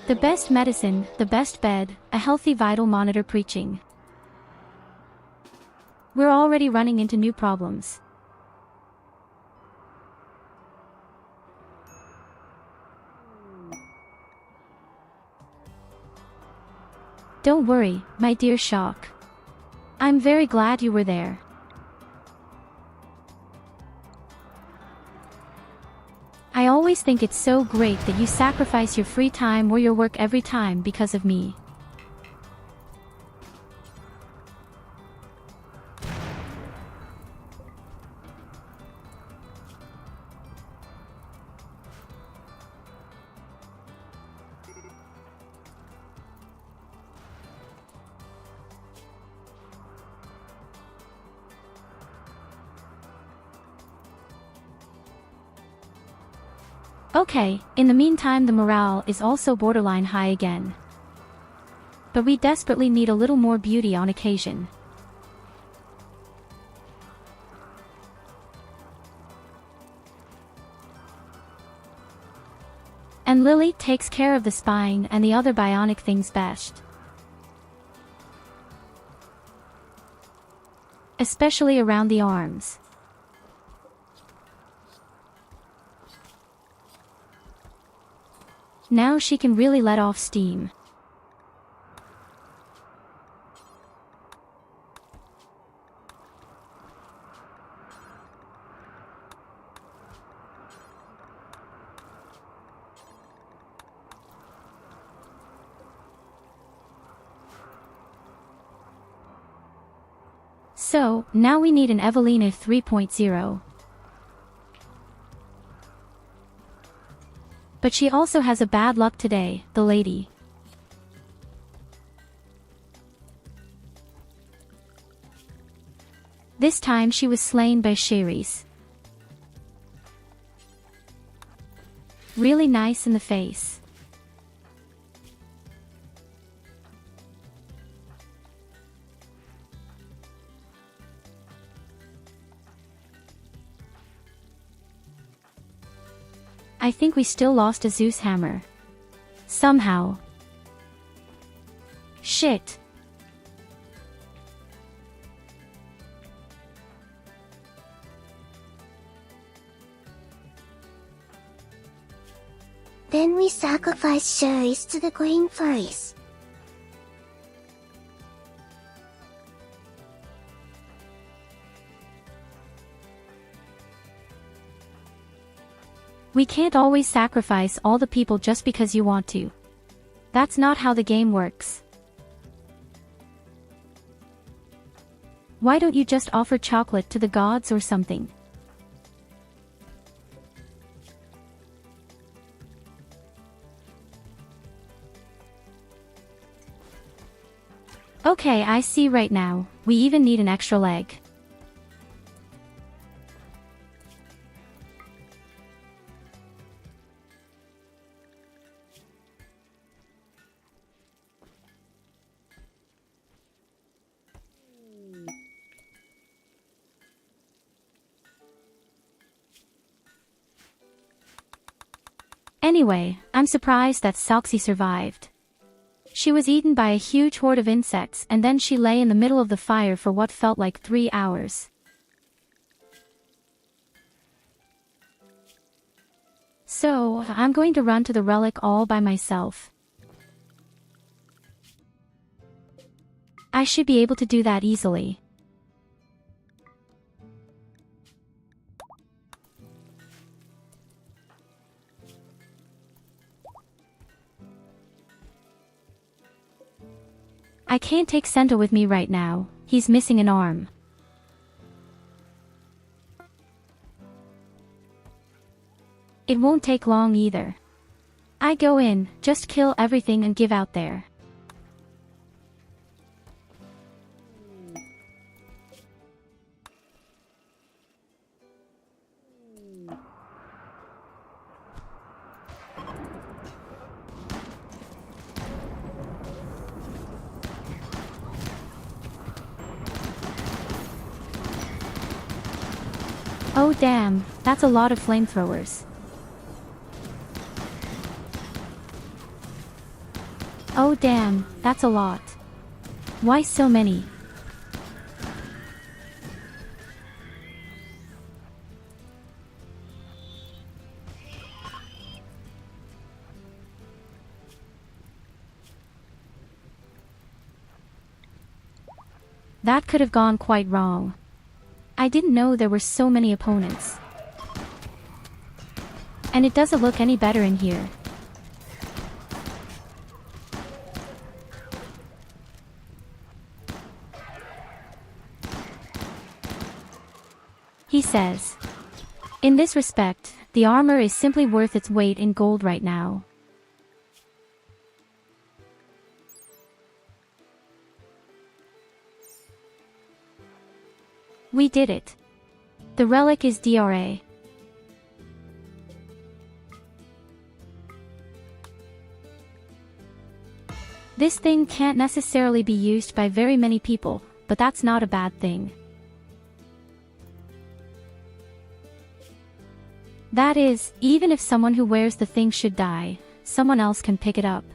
The best medicine, the best bed, a healthy vital monitor preaching. We're already running into new problems. Don't worry, my dear Shock. I'm very glad you were there. I always think it's so great that you sacrifice your free time or your work every time because of me. Okay, in the meantime the morale is also borderline high again. But we desperately need a little more beauty on occasion. And Lily takes care of the spine and the other bionic things best. Especially around the arms. Now she can really let off steam. So, now we need an Evelina 3.0. But she also has a bad luck today, the lady. This time she was slain by Sherry's. Really nice in the face. I think we still lost a Zeus hammer. Somehow. Shit. Then we sacrifice cherries to the green furries. We can't always sacrifice all the people just because you want to. That's not how the game works. Why don't you just offer chocolate to the gods or something? Okay, I see right now. We even need an extra leg. Anyway, I'm surprised that Soxy survived. She was eaten by a huge horde of insects and then she lay in the middle of the fire for what felt like 3 hours. So, I'm going to run to the relic all by myself. I should be able to do that easily. I can't take Sento with me right now, he's missing an arm. It won't take long either. I go in, just kill everything and give out there. Oh damn, that's a lot of flamethrowers. Oh damn, that's a lot. Why so many? That could have gone quite wrong. I didn't know there were so many opponents. And it doesn't look any better in here. He says, in this respect, the armor is simply worth its weight in gold right now. We did it. The relic is DRA. This thing can't necessarily be used by very many people, but that's not a bad thing. That is, even if someone who wears the thing should die, someone else can pick it up.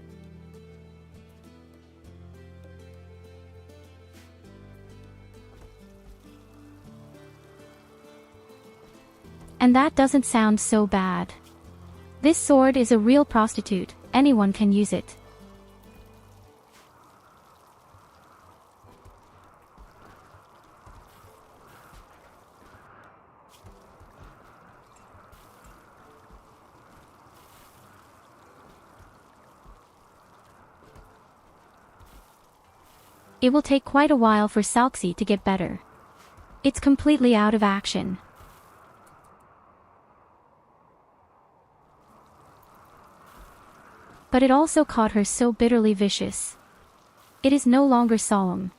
And that doesn't sound so bad. This sword is a real prostitute, anyone can use it. It will take quite a while for Salxi to get better. It's completely out of action. But it also caught her so bitterly vicious. It is no longer solemn.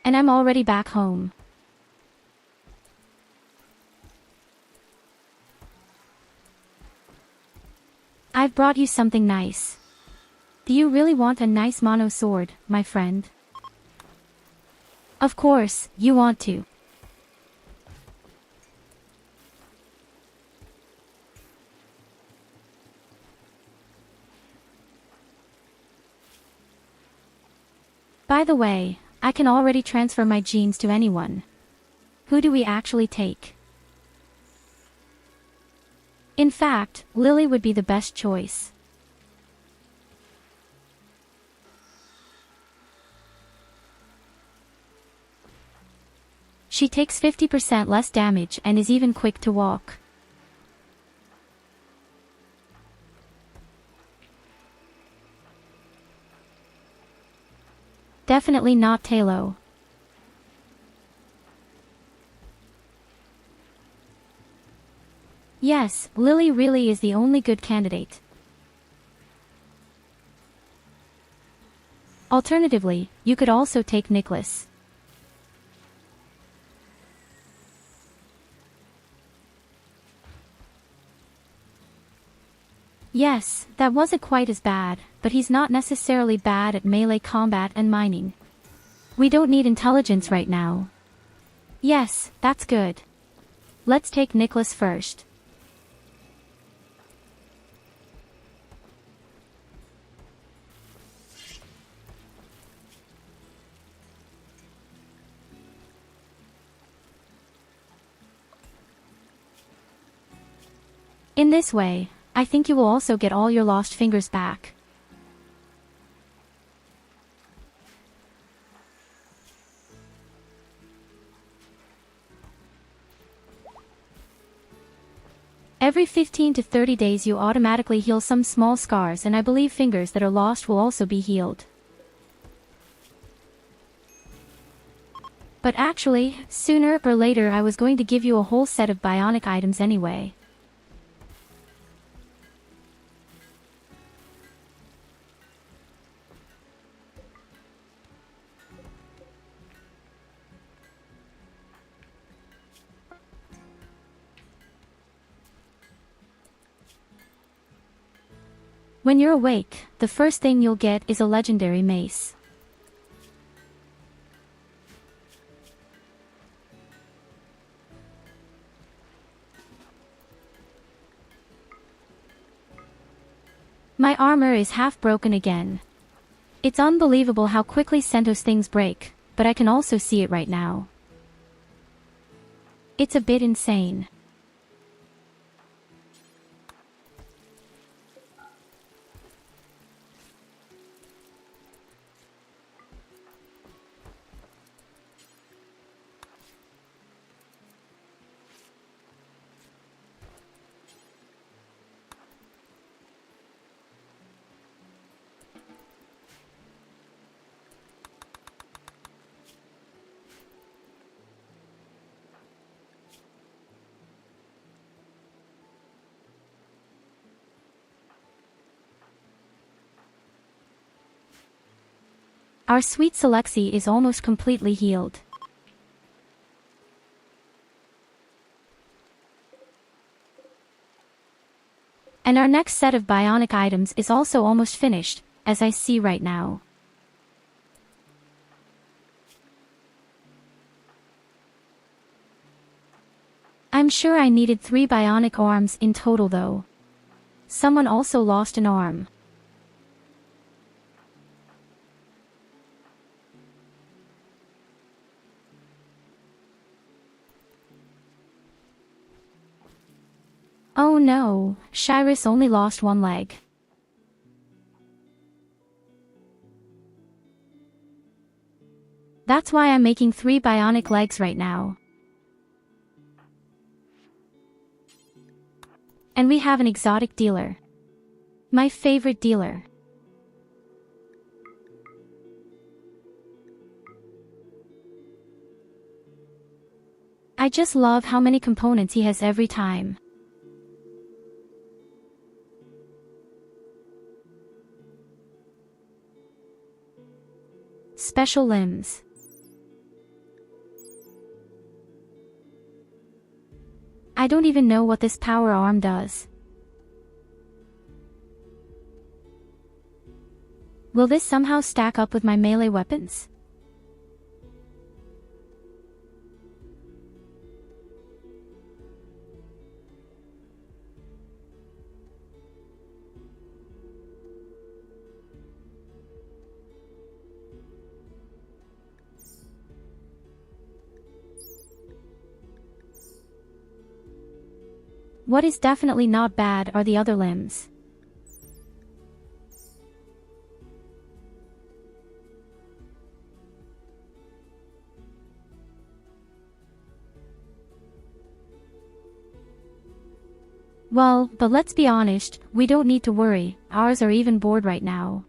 And I'm already back home. I've brought you something nice. Do you really want a nice mono sword, my friend? Of course, you want to. By the way, I can already transfer my genes to anyone. who do we actually take? In fact, Lily would be the best choice. She takes 50% less damage and is even quick to walk. Definitely not Talo. Yes, Lily really is the only good candidate. Alternatively, you could also take Nicholas. Yes, that wasn't quite as bad, but he's not necessarily bad at melee combat and mining. We don't need intelligence right now. Yes, that's good. Let's take Nicholas first. In this way, I think you will also get all your lost fingers back. Every 15 to 30 days you automatically heal some small scars, and I believe fingers that are lost will also be healed. But actually, sooner or later I was going to give you a whole set of bionic items anyway. When you're awake, the first thing you'll get is a legendary mace. My armor is half broken again. It's unbelievable how quickly Sento's things break, but I can also see it right now. It's a bit insane. Our sweet Selexi is almost completely healed. And our next set of bionic items is also almost finished, as I see right now. I'm sure I needed 3 bionic arms in total though. Someone also lost an arm. Oh no, Shyrus only lost 1 leg. That's why I'm making 3 bionic legs right now. And we have an exotic dealer. My favorite dealer. I just love how many components he has every time. Special limbs. I don't even know what this power arm does. Will this somehow stack up with my melee weapons? What is definitely not bad are the other limbs. Well, but let's be honest, we don't need to worry, ours are even bored right now.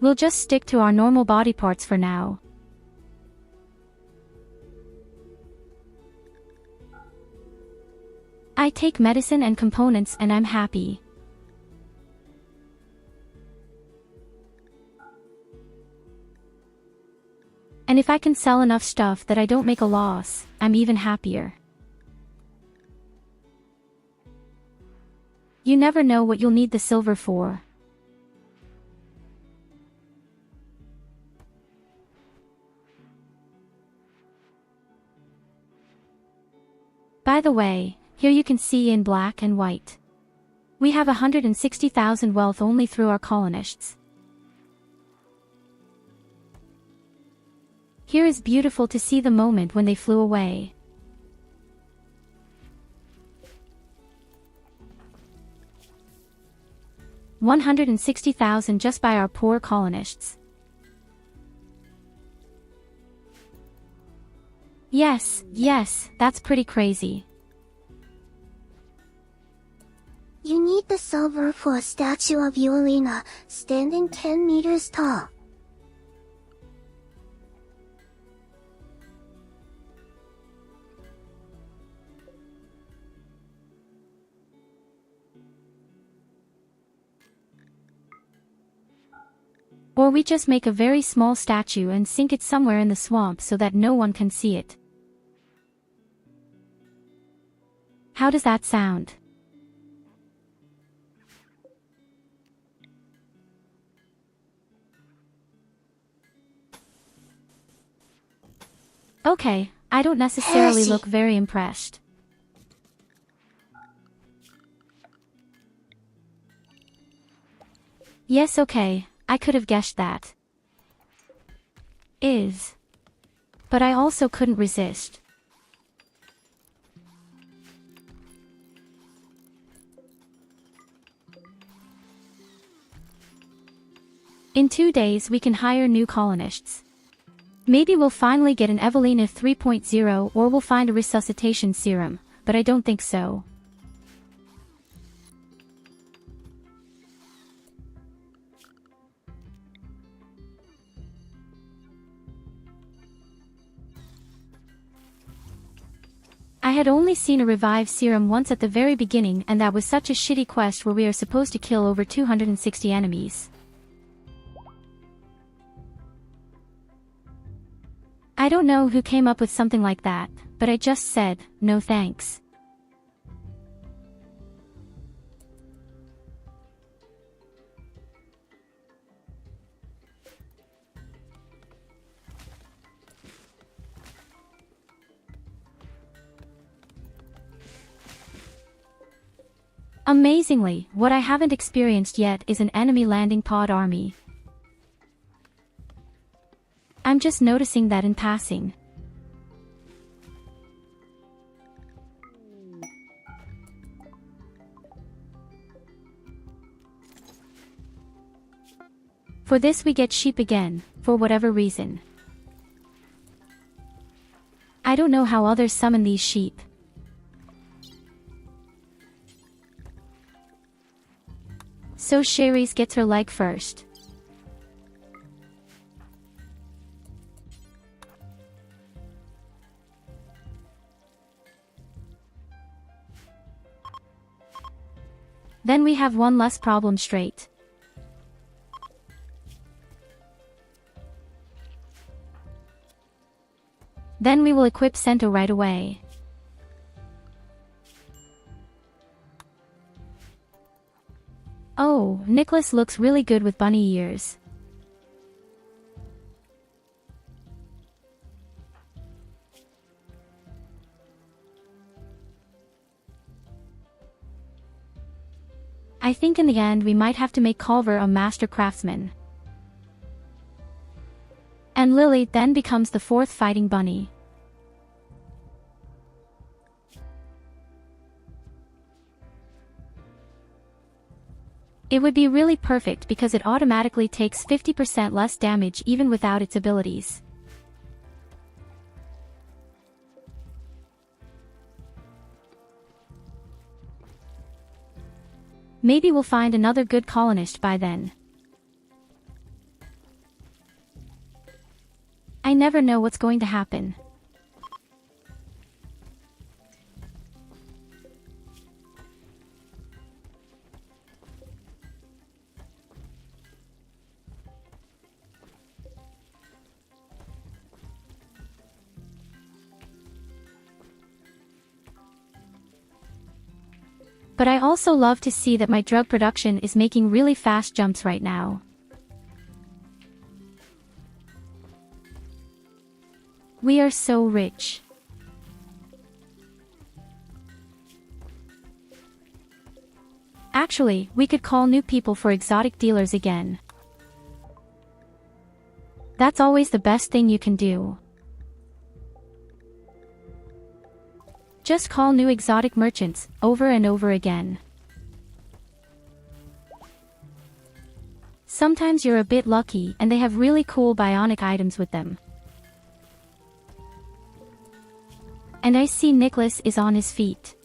We'll just stick to our normal body parts for now. I take medicine and components and I'm happy. And if I can sell enough stuff that I don't make a loss, I'm even happier. You never know what you'll need the silver for. By the way, here you can see in black and white. We have 160,000 wealth only through our colonists. Here is beautiful to see the moment when they flew away. $160,000 just by our poor colonists. Yes, that's pretty crazy. You need the silver for a statue of Eulina, standing 10 meters tall. Or we just make a very small statue and sink it somewhere in the swamp so that no one can see it. How does that sound? Okay, I don't necessarily look very impressed. Yes, okay, I could have guessed that. But I also couldn't resist. In 2 days we can hire new colonists. Maybe we'll finally get an Evelina 3.0 or we'll find a resuscitation serum, but I don't think so. I had only seen a revive serum once at the very beginning, and that was such a shitty quest where we are supposed to kill over 260 enemies. I don't know who came up with something like that, but I just said, no thanks. Amazingly, what I haven't experienced yet is an enemy landing pod army. I'm just noticing that in passing. For this we get sheep again, for whatever reason. I don't know how others summon these sheep. So Sherry's gets her leg first. Then we have one less problem straight. Then we will equip Cento right away. Oh, Nicholas looks really good with bunny ears. I think in the end we might have to make Culver a master craftsman. And Lily then becomes the 4th fighting bunny. It would be really perfect because it automatically takes 50% less damage even without its abilities. Maybe we'll find another good colonist by then. I never know what's going to happen. But I also love to see that my drug production is making really fast jumps right now. We are so rich. Actually, we could call new people for exotic dealers again. That's always the best thing you can do. Just call new exotic merchants, over and over again. Sometimes you're a bit lucky and they have really cool bionic items with them. And I see Nicholas is on his feet.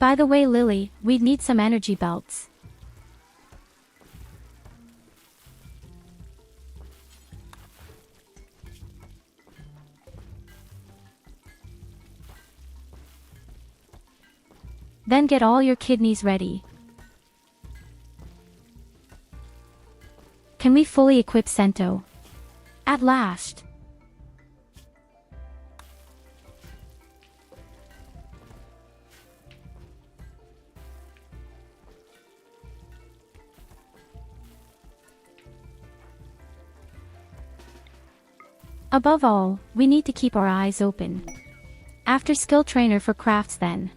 By the way, Lily, we'd need some energy belts. Then get all your kidneys ready. Can we fully equip Sento? At last. Above all, we need to keep our eyes open. After skill trainer for crafts then.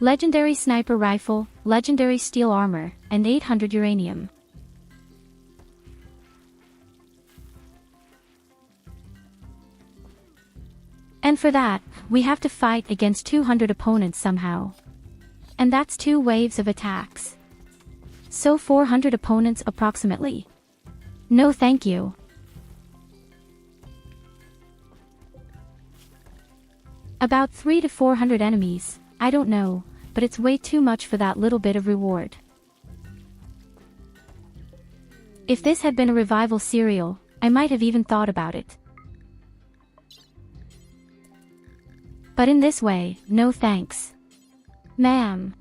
Legendary sniper rifle, legendary steel armor, and 800 uranium. And for that, we have to fight against 200 opponents somehow. And that's 2 waves of attacks. So 400 opponents approximately. No thank you. About 300 to 400 enemies, I don't know, but it's way too much for that little bit of reward. If this had been a revival serial, I might have even thought about it. But in this way, no thanks. Ma'am.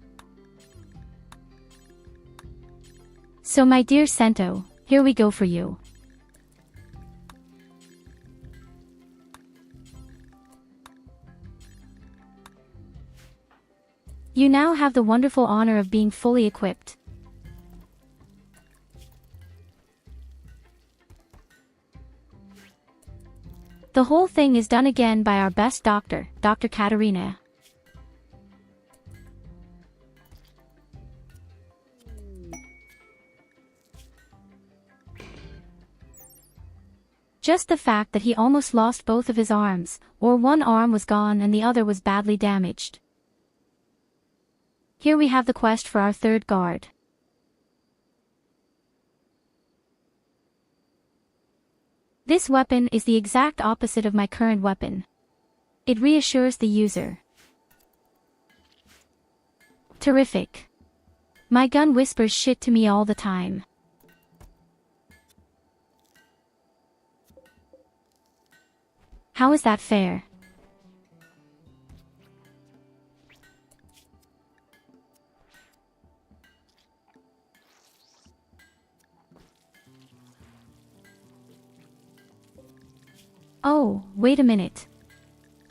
So my dear Sento, here we go for you. You now have the wonderful honor of being fully equipped. The whole thing is done again by our best doctor, Dr. Katarina. Just the fact that he almost lost both of his arms, or one arm was gone and the other was badly damaged. Here we have the quest for our 3rd guard. This weapon is the exact opposite of my current weapon. It reassures the user. Terrific. My gun whispers shit to me all the time. How is that fair? Oh, wait a minute.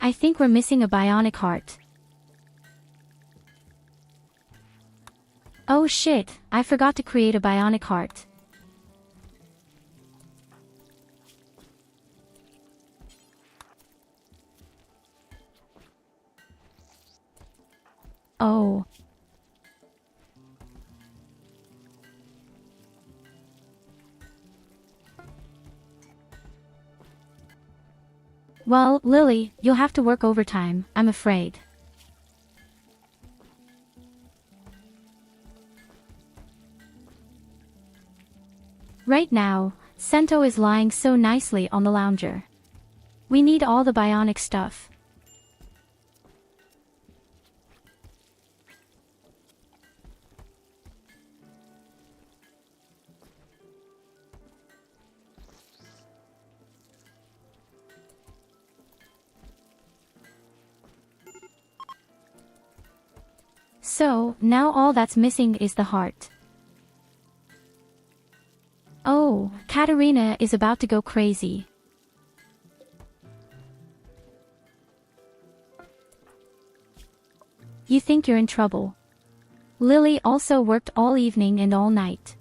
I think we're missing a bionic heart. Oh shit, I forgot to create a bionic heart. Oh. Well, Lily, you'll have to work overtime, I'm afraid. Right now, Sento is lying so nicely on the lounger. We need all the bionic stuff. So, now all that's missing is the heart. Oh, Katerina is about to go crazy. You think you're in trouble. Lily also worked all evening and all night.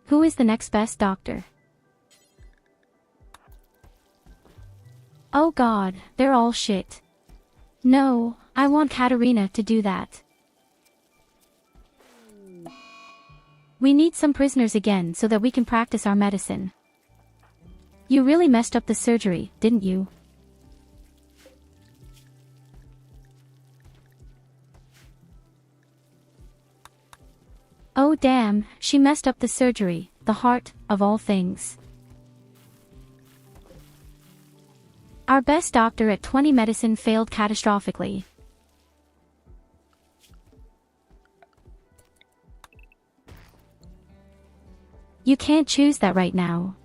Who is the next best doctor? Oh god, they're all shit. No, I want Katerina to do that. We need some prisoners again so that we can practice our medicine. You really messed up the surgery, didn't you? Oh damn, she messed up the surgery, the heart, of all things. Our best doctor at 20 medicine failed catastrophically. You can't choose that right now.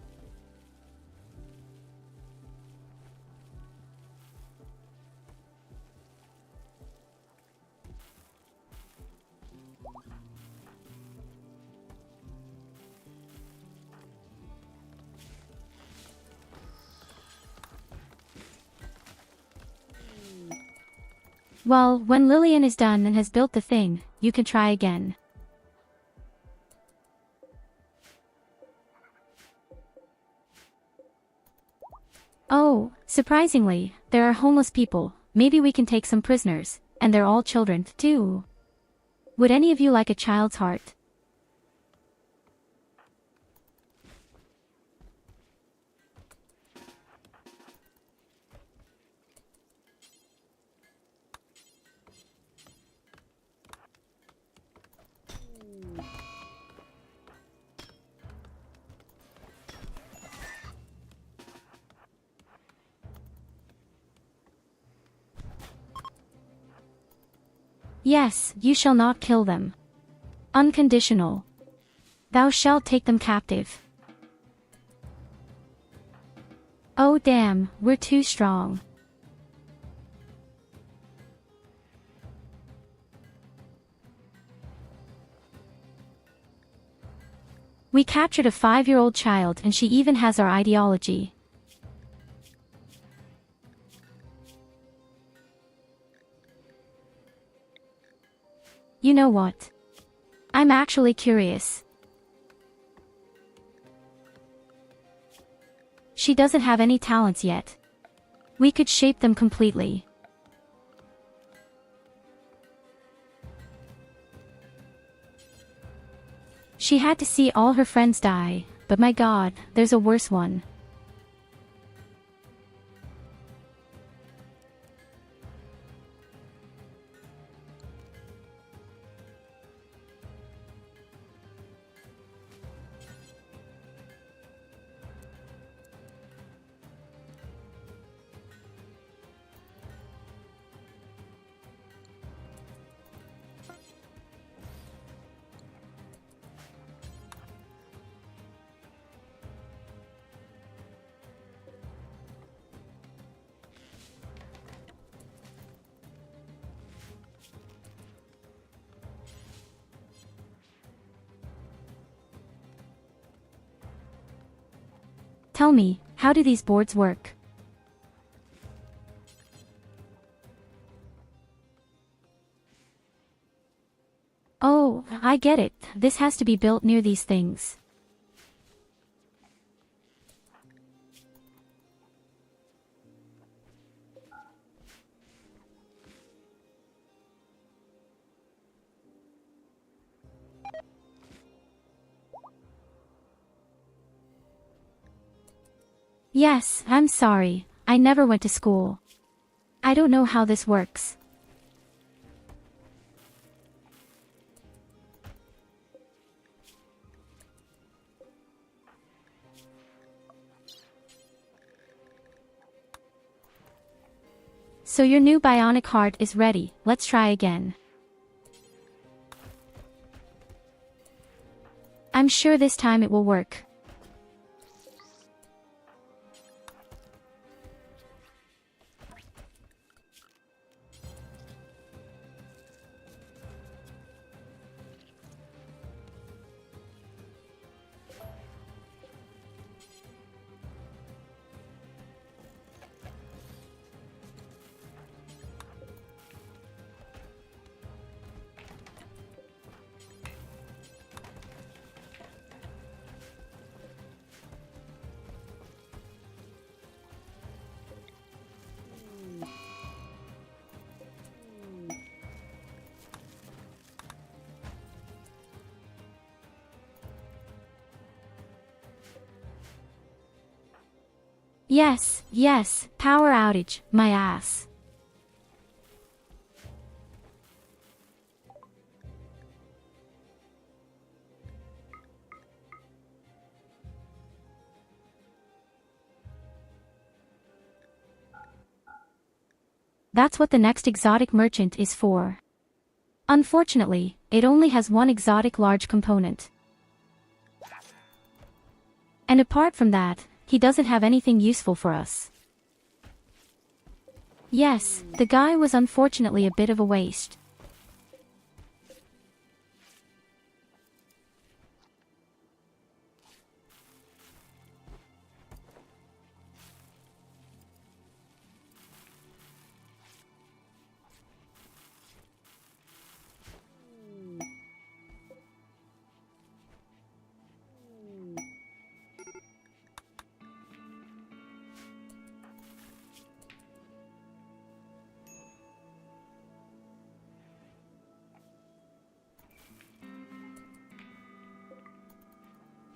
Well, when Lillian is done and has built the thing, you can try again. Oh, surprisingly, there are homeless people. Maybe we can take some prisoners, and they're all children, too. Would any of you like a child's heart? Yes, you shall not kill them. Unconditional. Thou shalt take them captive. Oh damn, we're too strong. We captured a 5-year-old child and she even has our ideology. You know what? I'm actually curious. She doesn't have any talents yet. We could shape them completely. She had to see all her friends die, but my god, there's a worse one. Tell me, how do these boards work? Oh, I get it. This has to be built near these things. Yes, I'm sorry, I never went to school. I don't know how this works. So your new bionic heart is ready, let's try again. I'm sure this time it will work. Yes, power outage, my ass. That's what the next exotic merchant is for. Unfortunately, it only has one exotic large component. And apart from that, he doesn't have anything useful for us. Yes, the guy was unfortunately a bit of a waste.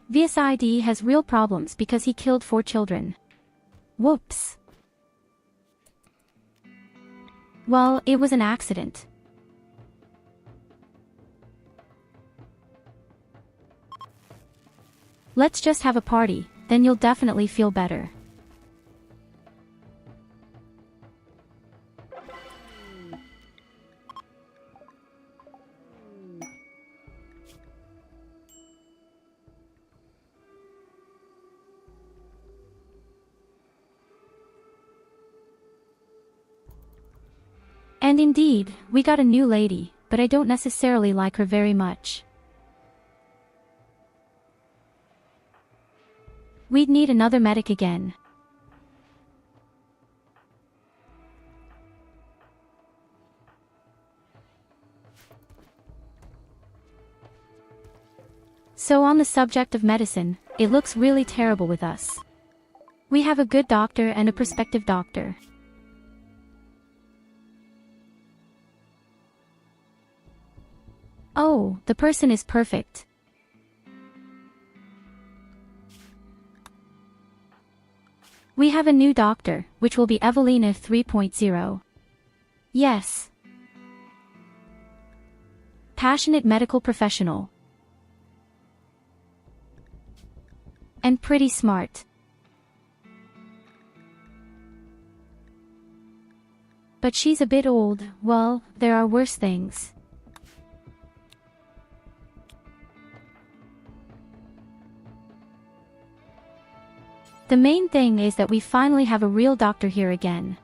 VoD has real problems because he killed 4 children. Whoops. Well, it was an accident. Let's just have a party, then you'll definitely feel better. And indeed, we got a new lady, but I don't necessarily like her very much. We'd need another medic again. So on the subject of medicine, it looks really terrible with us. We have a good doctor and a prospective doctor. Oh, the person is perfect. We have a new doctor, which will be Evelina 3.0. Yes. Passionate medical professional. And pretty smart. But she's a bit old, well, there are worse things. The main thing is that we finally have a real doctor here again.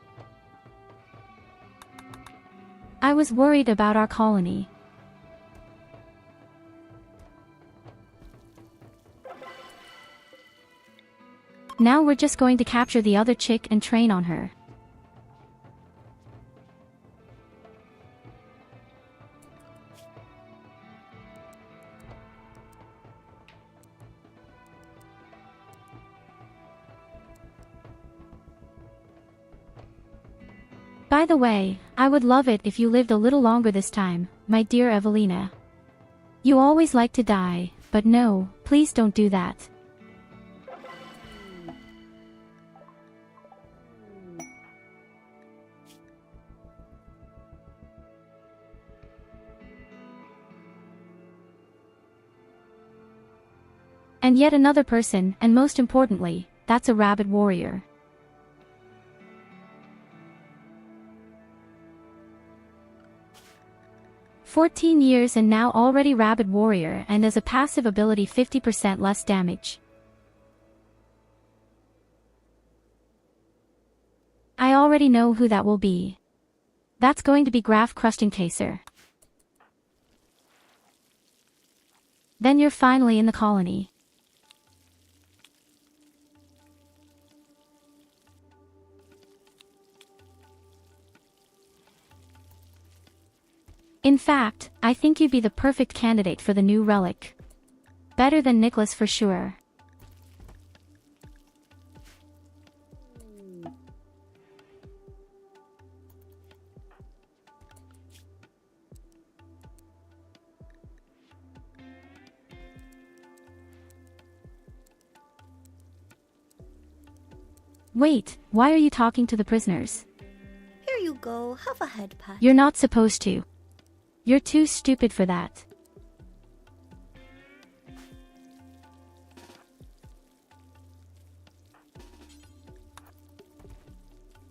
I was worried about our colony. Now we're just going to capture the other chick and train on her. By the way, I would love it if you lived a little longer this time, my dear Evelina. You always like to die, but no, please don't do that. And yet another person, and most importantly, that's a rabbit warrior. "14 years and now already rabbit warrior, and as a passive ability 50% less damage. I already know who that will be. That's going to be Graph Crusting Taser. Then you're finally in the colony. In fact, I think you'd be the perfect candidate for the new relic. Better than Nicholas for sure. Wait, why are you talking to the prisoners? Here you go, have a head pat. You're not supposed to. You're too stupid for that.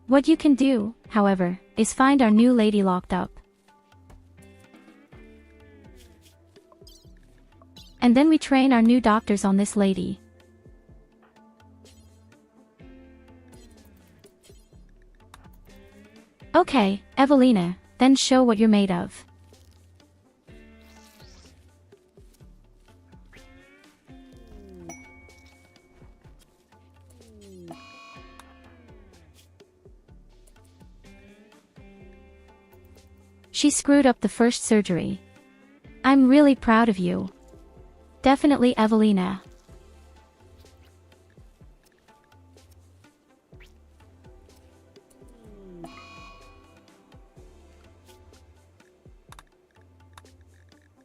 What you can do, however, is find our new lady locked up. And then we train our new doctors on this lady. Okay, Evelina, then show what you're made of. She screwed up the first surgery. I'm really proud of you. Definitely, Evelina.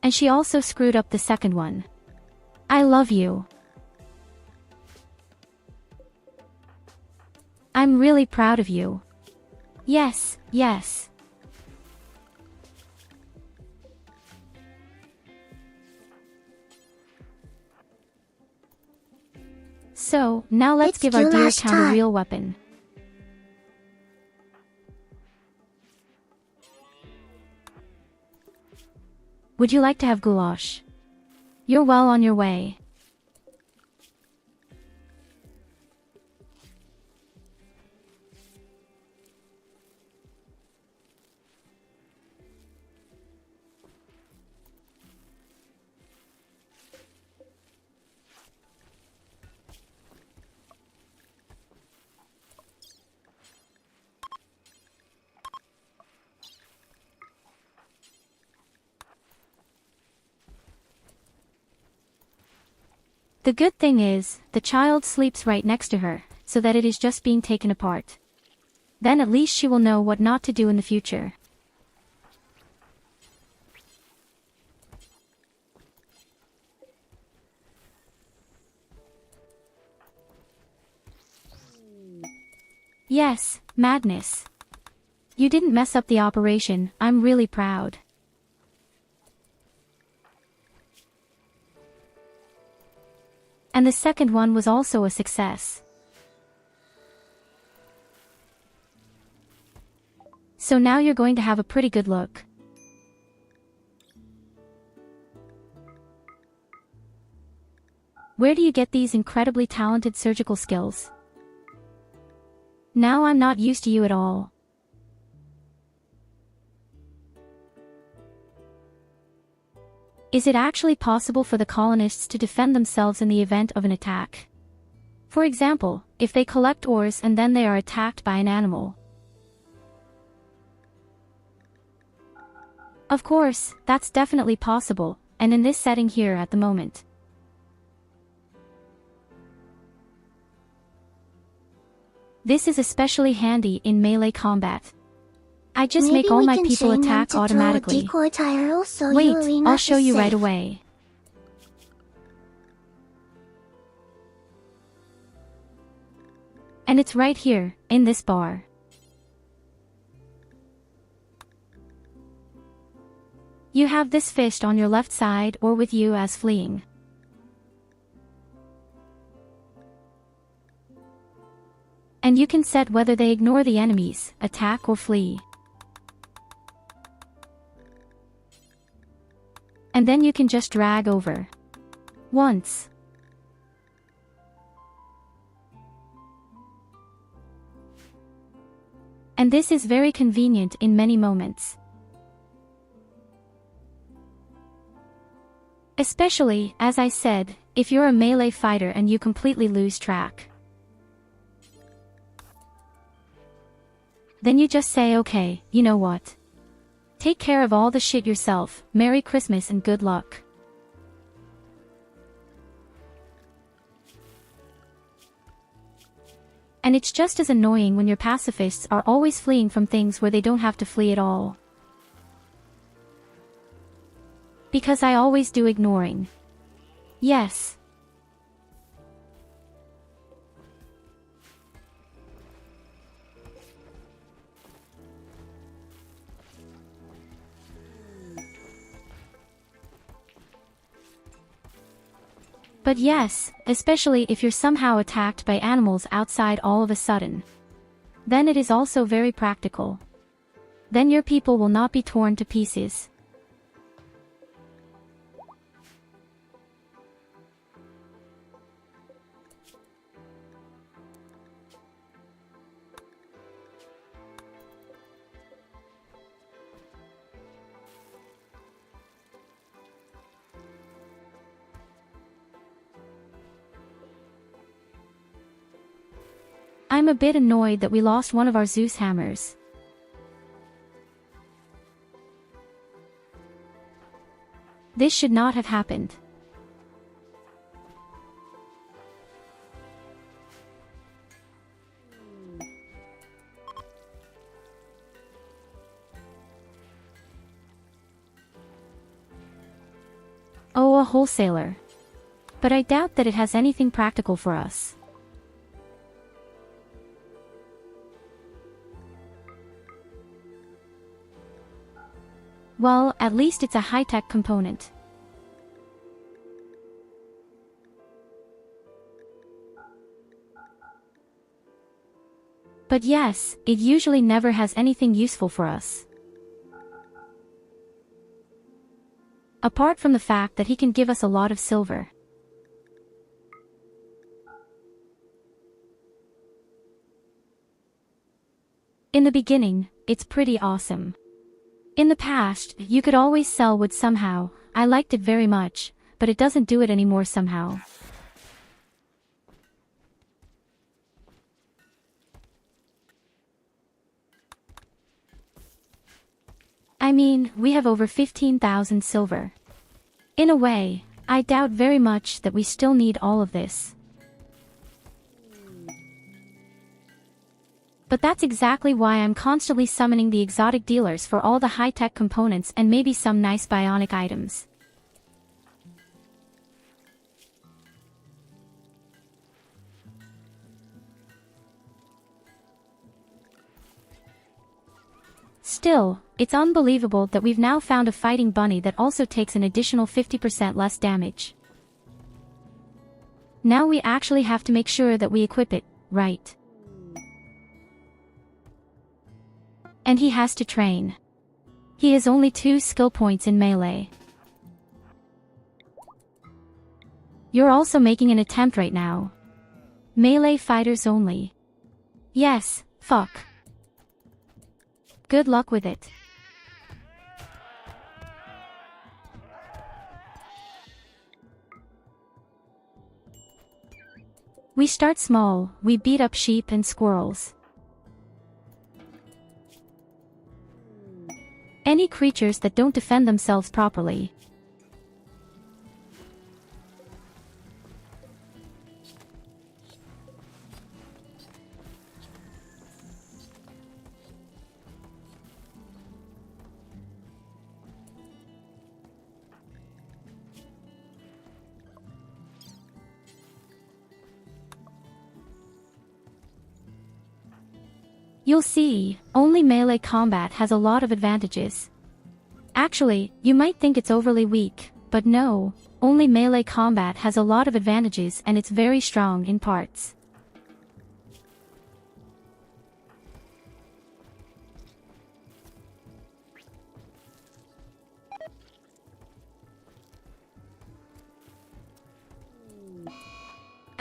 And she also screwed up the second one. I love you. I'm really proud of you. Yes, yes. So, now let's give our dear count a real weapon. Would you like to have goulash? You're well on your way. The good thing is, the child sleeps right next to her, so that it is just being taken apart. Then at least she will know what not to do in the future. Yes, madness. You didn't mess up the operation, I'm really proud. And the second one was also a success. So now you're going to have a pretty good look. Where do you get these incredibly talented surgical skills? Now I'm not used to you at all. Is it actually possible for the colonists to defend themselves in the event of an attack? For example, if they collect ores and then they are attacked by an animal. Of course, that's definitely possible, and in this setting here at the moment. This is especially handy in melee combat. I just make all my people attack automatically. Wait, I'll show you right away. And it's right here, in this bar. You have this fist on your left side or with you as fleeing. And you can set whether they ignore the enemies, attack or flee. And then you can just drag over. Once. And this is very convenient in many moments. Especially, as I said, if you're a melee fighter and you completely lose track. Then you just say, okay, you know what? Take care of all the shit yourself, Merry Christmas and good luck. And it's just as annoying when your pacifists are always fleeing from things where they don't have to flee at all. Because I always do ignoring. Yes. But yes, especially if you're somehow attacked by animals outside all of a sudden. Then it is also very practical. Then your people will not be torn to pieces. I'm a bit annoyed that we lost one of our Zeus hammers. This should not have happened. Oh, a wholesaler. But I doubt that it has anything practical for us. Well, at least it's a high-tech component. But yes, it usually never has anything useful for us. Apart from the fact that he can give us a lot of silver. In the beginning, it's pretty awesome. In the past, you could always sell wood somehow. I liked it very much, but it doesn't do it anymore somehow. I mean, we have over 15,000 silver. In a way, I doubt very much that we still need all of this. But that's exactly why I'm constantly summoning the exotic dealers for all the high-tech components and maybe some nice bionic items. Still, it's unbelievable that we've now found a fighting bunny that also takes an additional 50% less damage. Now we actually have to make sure that we equip it, right? And he has to train. He has only 2 skill points in melee. You're also making an attempt right now. Melee fighters only. Yes, fuck. Good luck with it. We start small, we beat up sheep and squirrels. Any creatures that don't defend themselves properly. You'll see, only melee combat has a lot of advantages. Actually, you might think it's overly weak, but no, only melee combat has a lot of advantages and it's very strong in parts.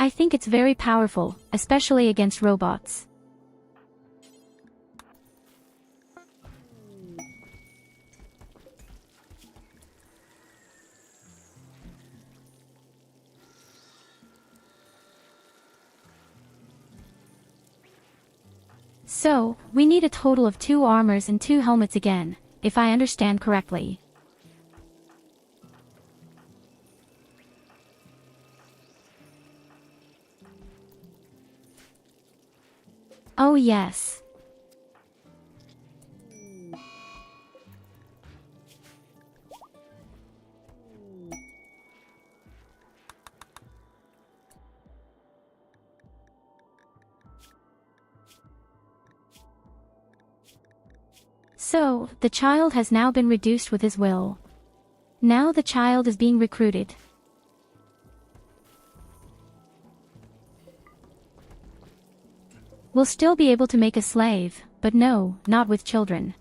I think it's very powerful, especially against robots. So, we need a total of 2 armors and 2 helmets again, if I understand correctly. Oh yes. So, the child has now been reduced with his will. Now the child is being recruited. We'll still be able to make a slave, but no, not with children.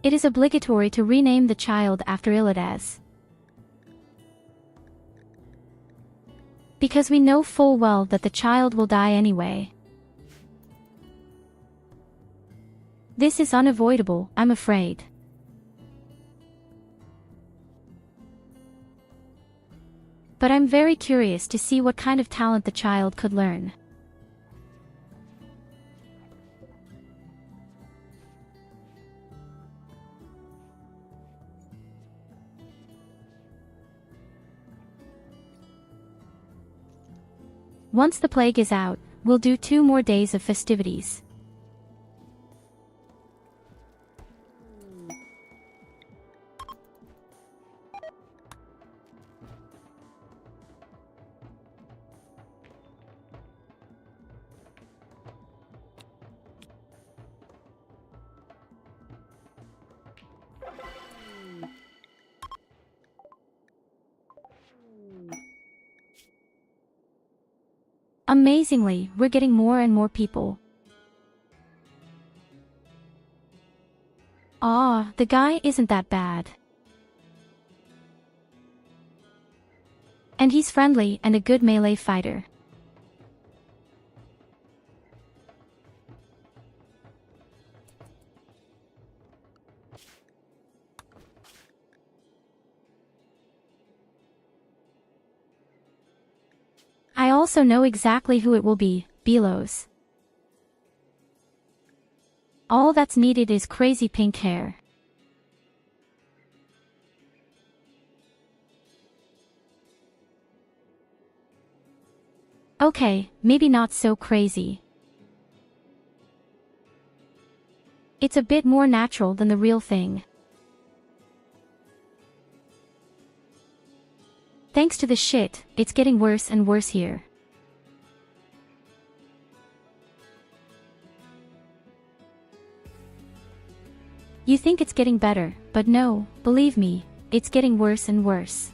It is obligatory to rename the child after Ilidas. Because we know full well that the child will die anyway. This is unavoidable, I'm afraid. But I'm very curious to see what kind of talent the child could learn. Once the plague is out, we'll do 2 more days of festivities. Amazingly, we're getting more and more people. Ah, the guy isn't that bad. And he's friendly and a good melee fighter. I also know exactly who it will be, Belos. All that's needed is crazy pink hair. Okay, maybe not so crazy. It's a bit more natural than the real thing. Thanks to the shit, it's getting worse and worse here. You think it's getting better, but no, believe me, it's getting worse and worse.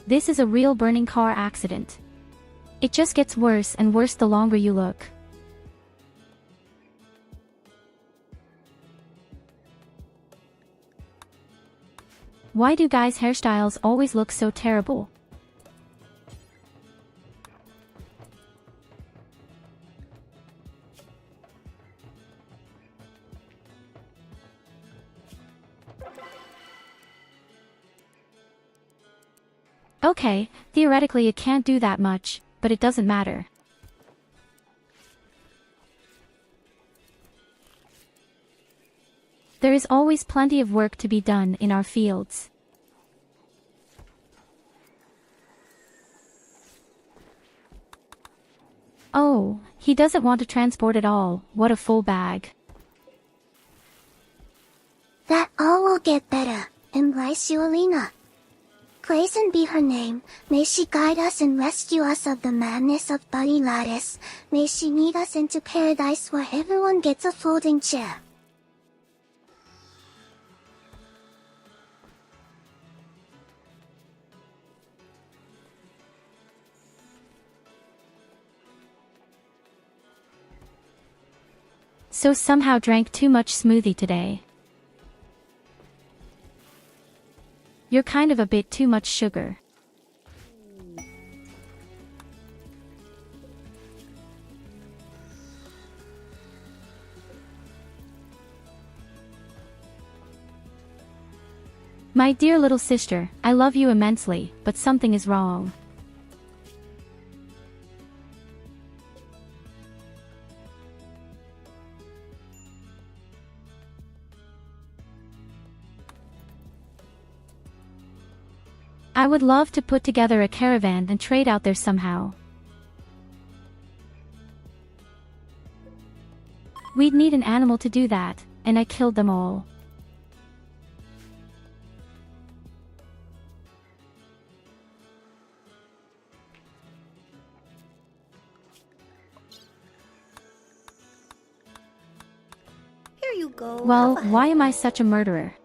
This is a real burning car accident. It just gets worse and worse the longer you look. Why do guys' hairstyles always look so terrible? Okay, theoretically it can't do that much, but it doesn't matter. There is always plenty of work to be done in our fields. Oh, he doesn't want to transport at all, what a full bag. That all will get better. embrace you, Alina. Blazon be her name, may she guide us and rescue us of the madness of Buddy Lattice, may she lead us into paradise where everyone gets a folding chair. So somehow drank too much smoothie today. You're kind of a bit too much sugar. My dear little sister, I love you immensely, but something is wrong. I would love to put together a caravan and trade out there somehow. We'd need an animal to do that, and I killed them all. Here you go. Well, Have a why head am I pie. such a murderer?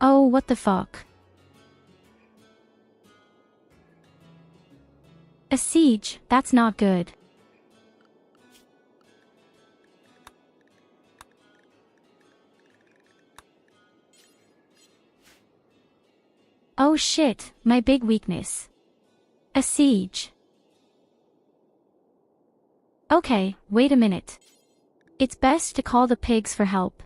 Oh, what the fuck? A siege, that's not good. Oh shit, my big weakness. A siege. Okay, wait a minute. It's best to call the pigs for help.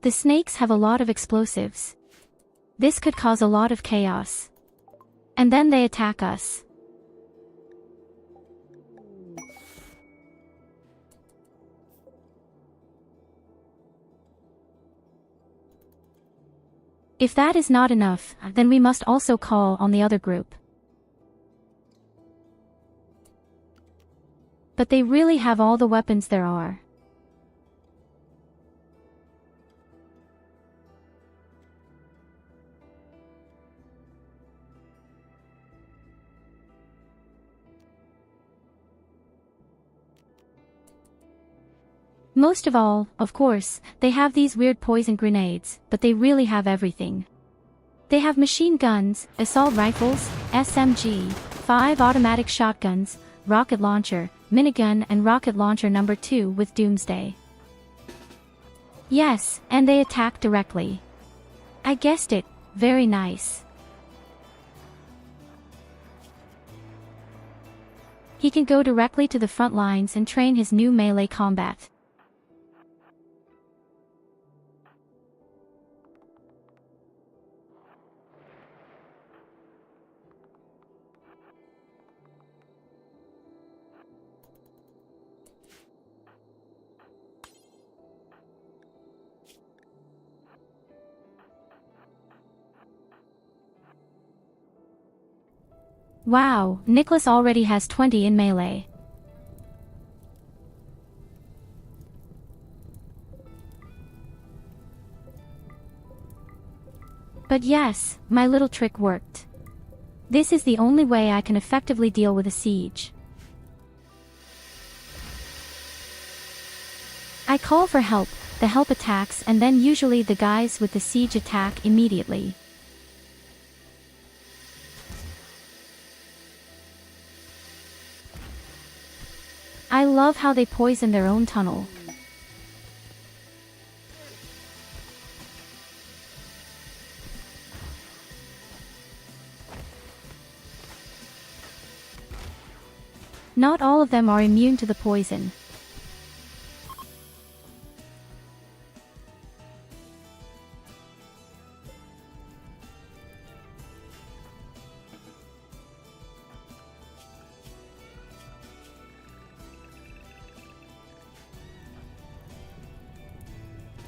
The snakes have a lot of explosives. This could cause a lot of chaos. And then they attack us. If that is not enough, then we must also call on the other group. But they really have all the weapons there are. Most of all, of course, they have these weird poison grenades, but they really have everything. They have machine guns, assault rifles, SMG, 5 automatic shotguns, rocket launcher, minigun and rocket launcher number 2 with Doomsday. Yes, and they attack directly. I guessed it, very nice. He can go directly to the front lines and train his new melee combat. Wow, Nicholas already has 20 in melee. But yes, my little trick worked. This is the only way I can effectively deal with a siege. I call for help, the help attacks, and then usually the guys with the siege attack immediately. I love how they poison their own tunnel. Not all of them are immune to the poison.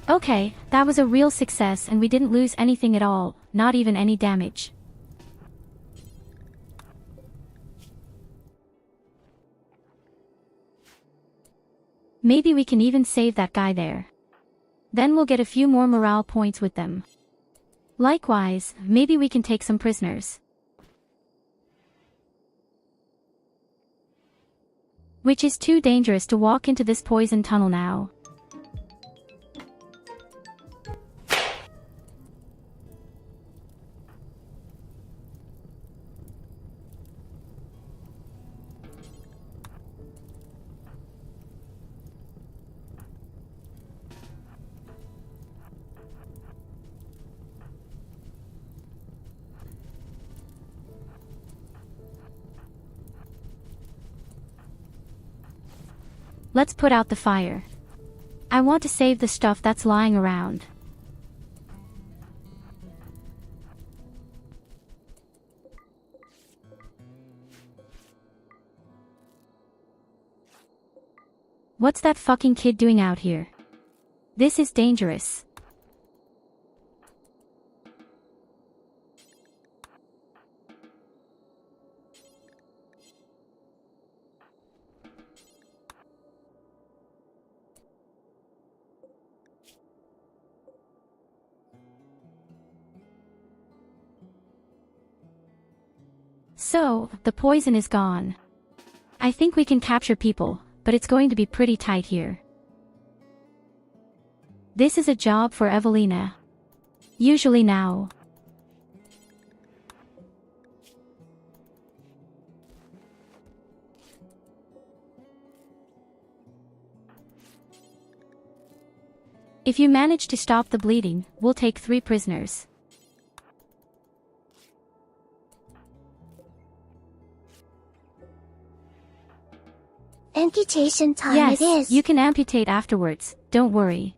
Okay, that was a real success and we didn't lose anything at all, not even any damage. Maybe we can even save that guy there. Then we'll get a few more morale points with them. Likewise, maybe we can take some prisoners. Which is too dangerous to walk into this poison tunnel now. Let's put out the fire. I want to save the stuff that's lying around. What's that fucking kid doing out here? This is dangerous. So, the poison is gone. I think we can capture people, but it's going to be pretty tight here. This is a job for Evelina. Usually now. If you manage to stop the bleeding, we'll take 3 prisoners. Amputation time Yes, it is. you can amputate afterwards, don't worry.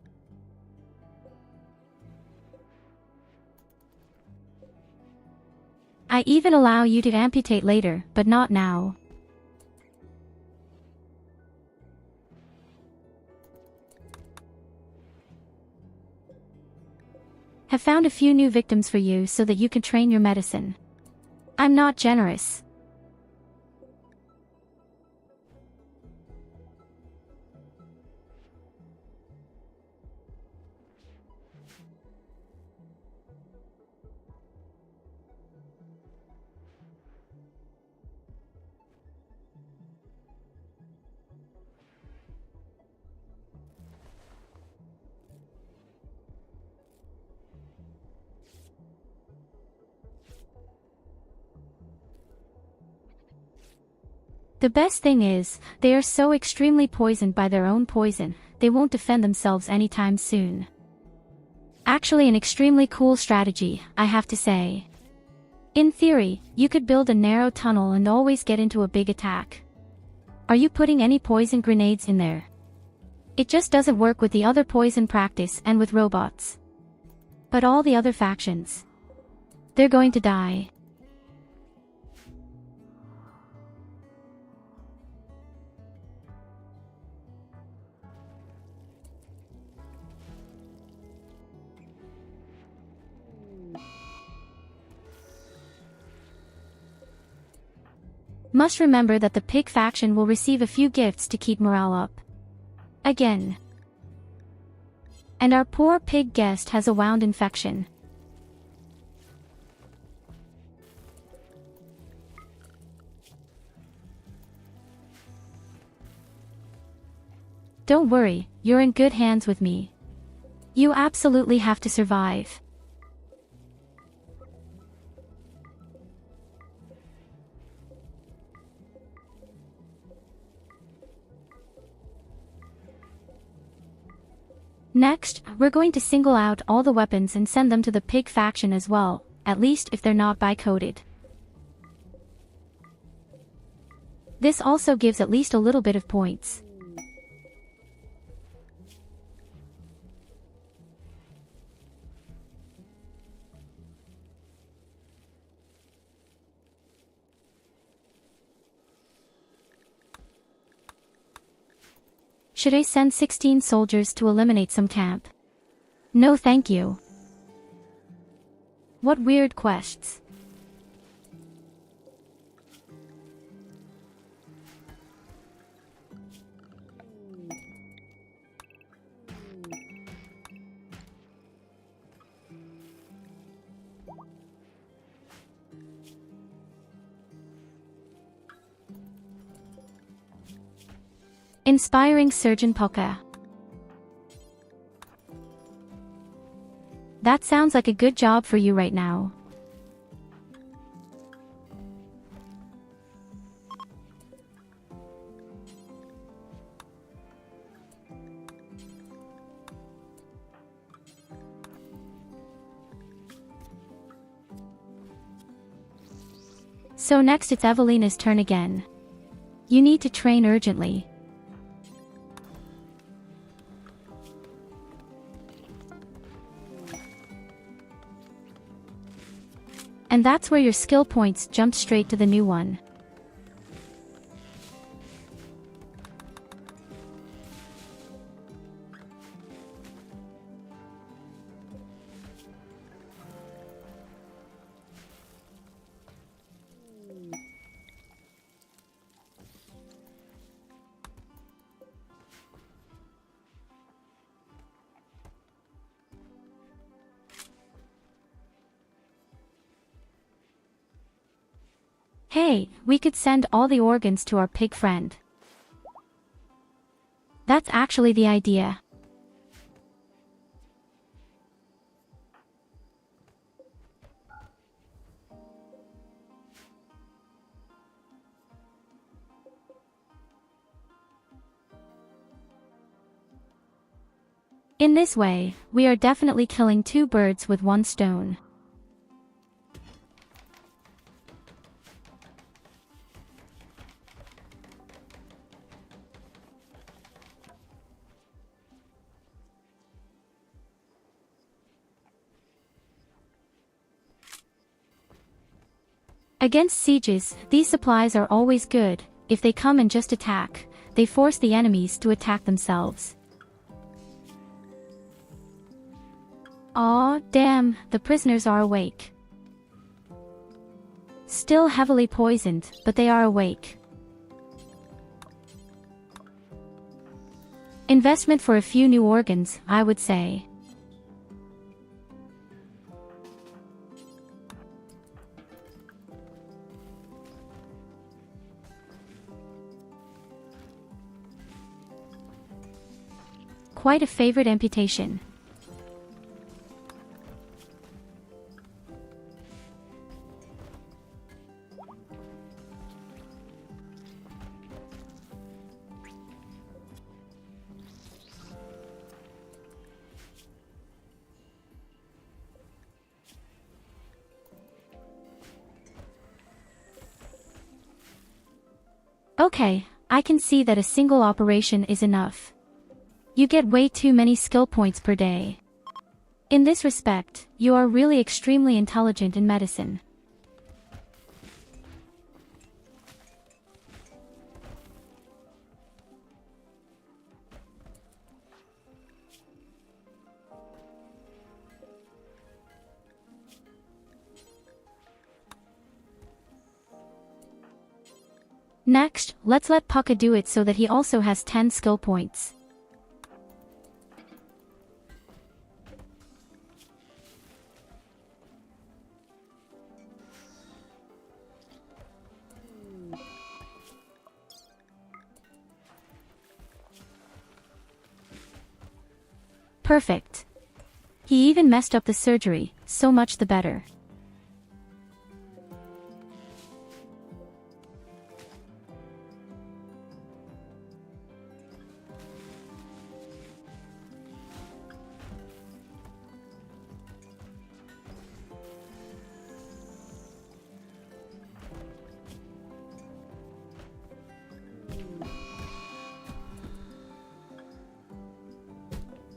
I even allow you to amputate later, but not now. Have found a few new victims for you so that you can train your medicine. I'm not generous. The best thing is, they are so extremely poisoned by their own poison, they won't defend themselves anytime soon. Actually an extremely cool strategy, I have to say. In theory, you could build a narrow tunnel and always get into a big attack. Are you putting any poison grenades in there? It just doesn't work with the other poison practice and with robots. But all the other factions. They're going to die. Must remember that the pig faction will receive a few gifts to keep morale up. Again. And our poor pig guest has a wound infection. Don't worry, you're in good hands with me. You absolutely have to survive. Next, we're going to single out all the weapons and send them to the pig faction as well, at least if they're not bi-coded. This also gives at least a little bit of points. Should I send 16 soldiers to eliminate some camp? No thank you. What weird quests. Inspiring Surgeon Polka. That sounds like a good job for you right now. So next it's Evelina's turn again. You need to train urgently. And that's where your skill points jumped straight to the new one. Hey, we could send all the organs to our pig friend. That's actually the idea. In this way, we are definitely killing two birds with one stone. Against sieges, these supplies are always good. If they come and just attack, they force the enemies to attack themselves. Aw, damn, the prisoners are awake. Still heavily poisoned, but they are awake. Investment for a few new organs, I would say. Quite a favorite amputation. Okay, I can see that a single operation is enough. You get way too many skill points per day. In this respect, you are really extremely intelligent in medicine. Next, let's let Pucka do it so that he also has 10 skill points. Perfect. He even messed up the surgery, so much the better.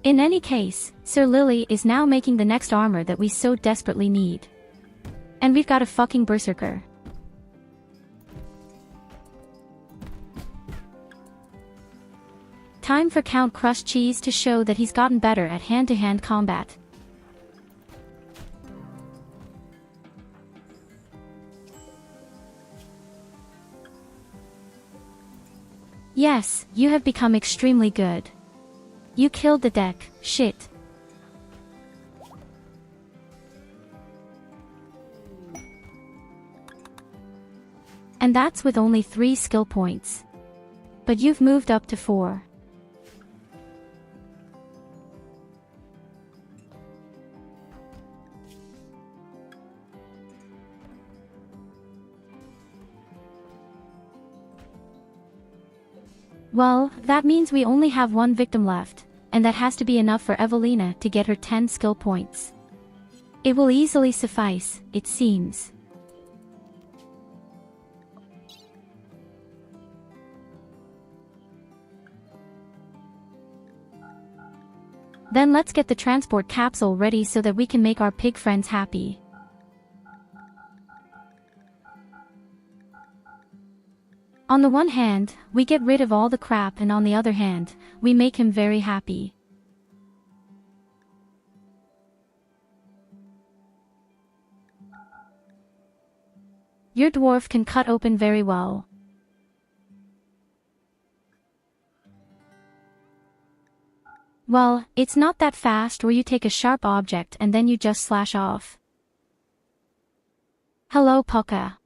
In any case, Sir Lily is now making the next armor that we so desperately need. And we've got a fucking berserker. Time for Count Crushed Cheese to show that he's gotten better at hand-to-hand combat. Yes, you have become extremely good. You killed the deck, shit. And that's with only 3 skill points. But you've moved up to 4. Well, that means we only have 1 victim left, and that has to be enough for Evelina to get her 10 skill points. It will easily suffice, it seems. Then let's get the transport capsule ready so that we can make our pig friends happy. On the one hand, we get rid of all the crap, and on the other hand, we make him very happy. Your dwarf can cut open very well. Well, it's not that fast where you take a sharp object and then you just slash off. Hello, Pucka.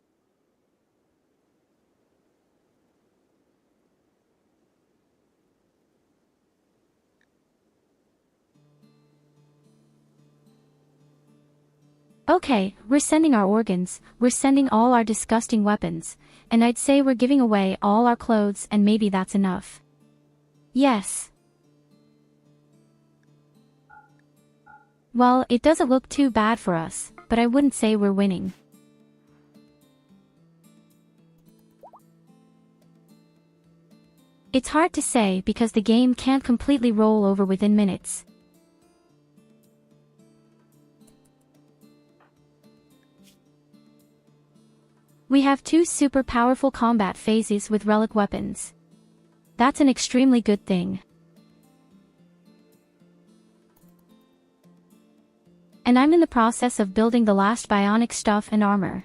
Okay, we're sending our organs, we're sending all our disgusting weapons, and I'd say we're giving away all our clothes, and maybe that's enough. Yes. Well, it doesn't look too bad for us, but I wouldn't say we're winning. It's hard to say because the game can't completely roll over within minutes. We have 2 super powerful combat phases with relic weapons. That's an extremely good thing. And I'm in the process of building the last bionic stuff and armor.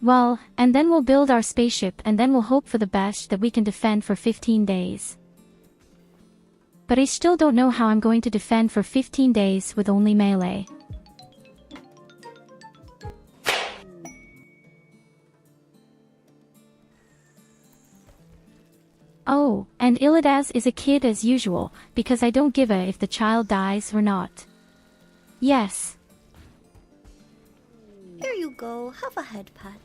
Well, and then we'll build our spaceship, and then we'll hope for the best that we can defend for 15 days. But I still don't know how I'm going to defend for 15 days with only melee. Oh, and Illidas is a kid as usual, because I don't give a if the child dies or not. Yes. Here you go, have a head pat.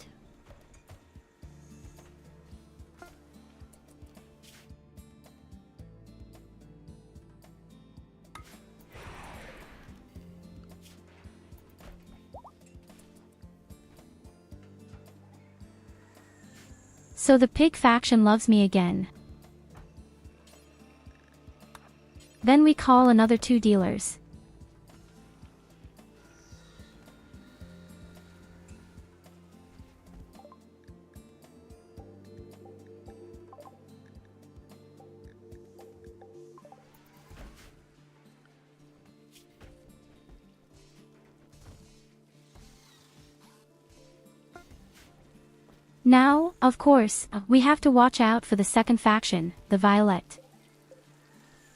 So the pig faction loves me again. Then we call another 2 dealers. Now, of course, we have to watch out for the second faction, the Violet.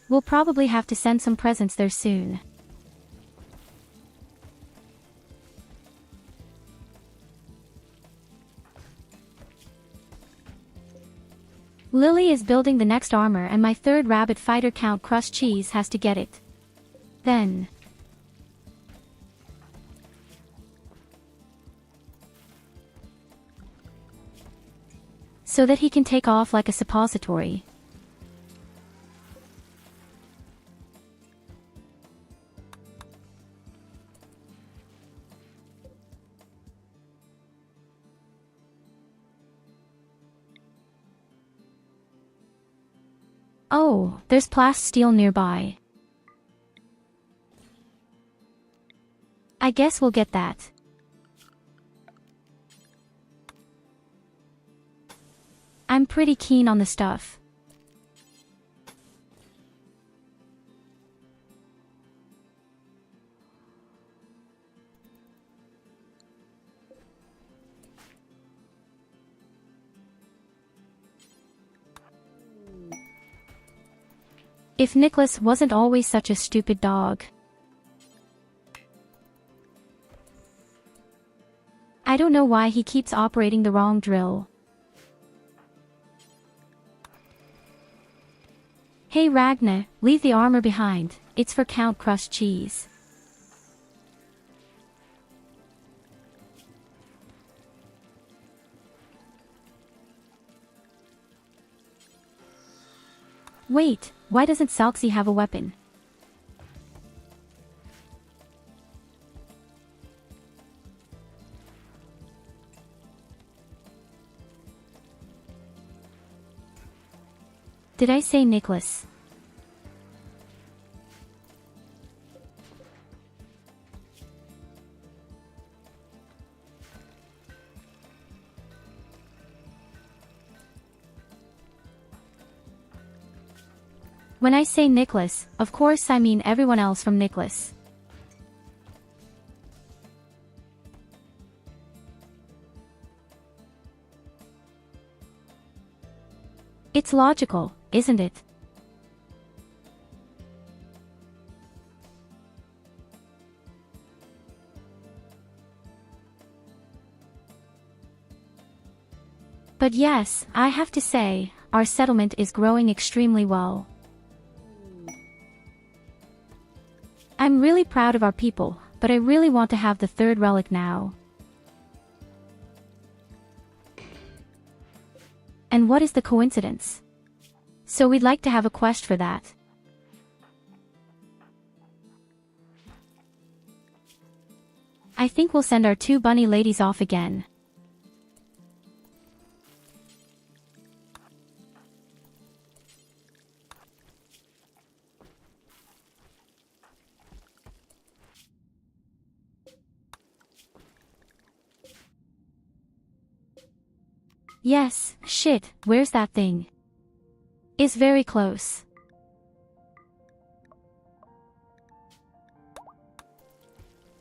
We'll probably have to send some presents there soon. Lily is building the next armor, and my 3rd rabbit fighter Count Crust Cheese has to get it. Then. So that he can take off like a suppository. Oh, there's plasteel nearby. I guess we'll get that. I'm pretty keen on the stuff. If Nicholas wasn't always such a stupid dog. I don't know why he keeps operating the wrong drill. Hey Ragnar, leave the armor behind, it's for Count Crushed Cheese. Wait, why doesn't Salxi have a weapon? Did I say Nicholas? When I say Nicholas, of course I mean everyone else from Nicholas. It's logical, isn't it? But yes, I have to say, our settlement is growing extremely well. I'm really proud of our people, but I really want to have the third relic now. And what is the coincidence? So we'd like to have a quest for that. I think we'll send our 2 bunny ladies off again. Yes, shit, where's that thing? It's very close.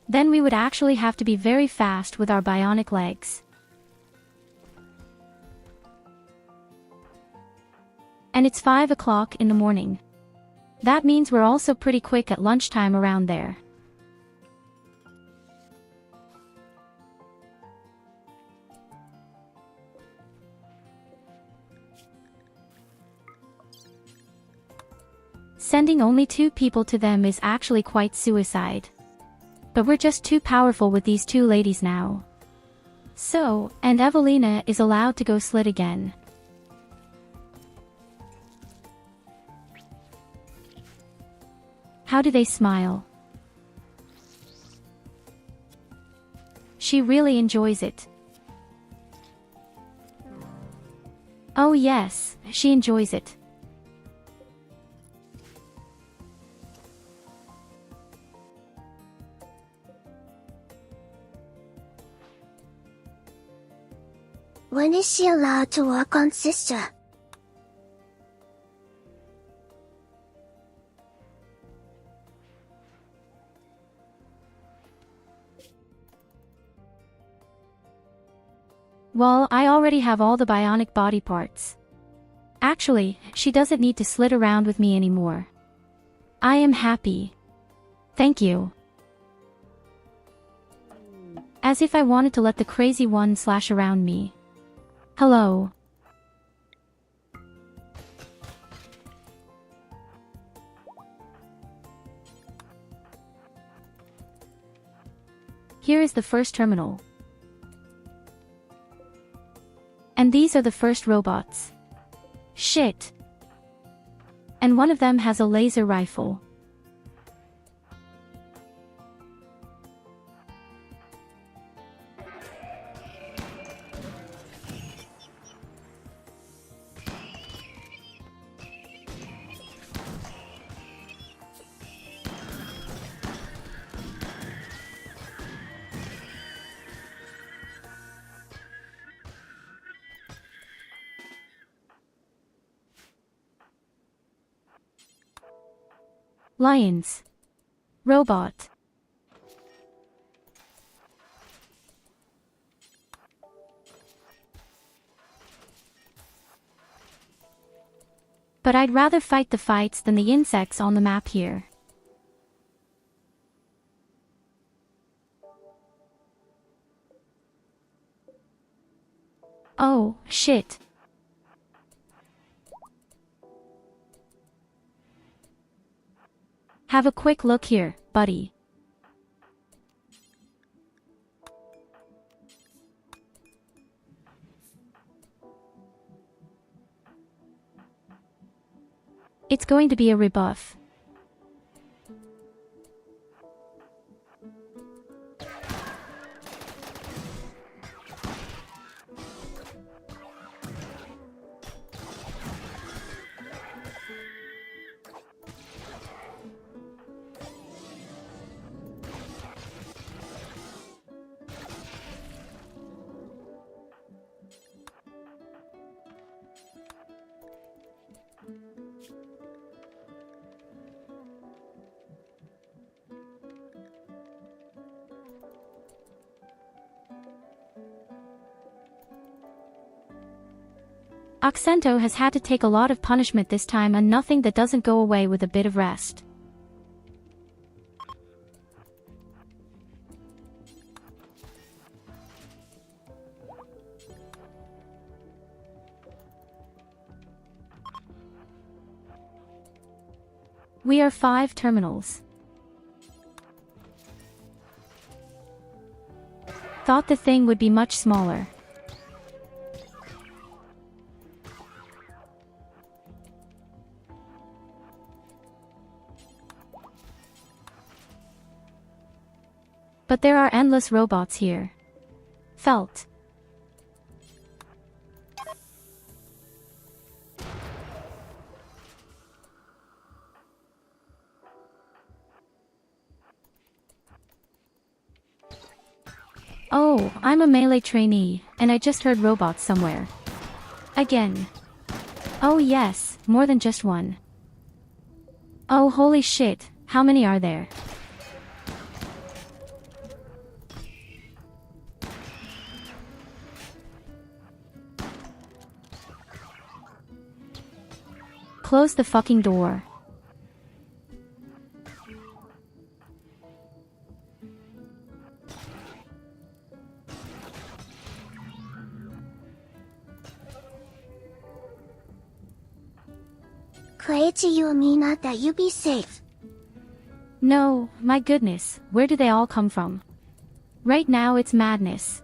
Then we would actually have to be very fast with our bionic legs. And it's 5 o'clock in the morning. That means we're also pretty quick at lunchtime around there. Sending only 2 people to them is actually quite suicide. But we're just too powerful with these 2 ladies now. So, and Evelina is allowed to go slit again. How do they smile? She really enjoys it. Oh yes, she enjoys it. When is she allowed to work on Sister? Well, I already have all the bionic body parts. Actually, she doesn't need to slit around with me anymore. I am happy. Thank you. As if I wanted to let the crazy one slash around me. Hello. Here is the first terminal. And these are the first robots. Shit. And one of them has a laser rifle. Lions. Robot. But I'd rather fight the fights than the insects on the map here. Oh, shit. Have a quick look here, buddy. It's going to be a rebuff. Oxento has had to take a lot of punishment this time, and nothing that doesn't go away with a bit of rest. We are 5 terminals. Thought the thing would be much smaller. But there are endless robots here. Felt. Oh, I'm a melee trainee, and I just heard robots somewhere. Again. Oh yes, more than just one. Oh holy shit, how many are there? Close the fucking door. Pray to you, Amina, that you be safe. No, my goodness, where do they all come from? Right now it's madness.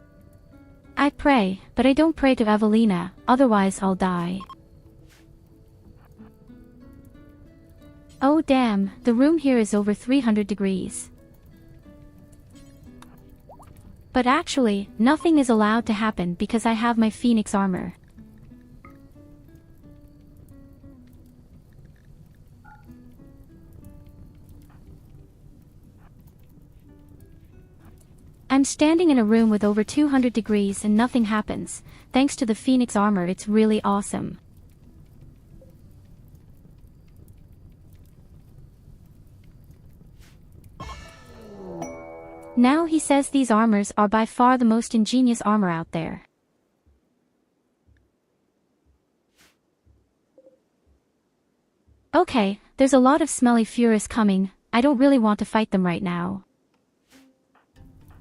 I pray, but I don't pray to Evelina, otherwise I'll die. Oh damn, the room here is over 300 degrees. But actually, nothing is allowed to happen because I have my Phoenix armor. I'm standing in a room with over 200 degrees and nothing happens. Thanks to the Phoenix armor, it's really awesome. Now he says these armors are by far the most ingenious armor out there. Okay, there's a lot of smelly Furus coming. I don't really want to fight them right now.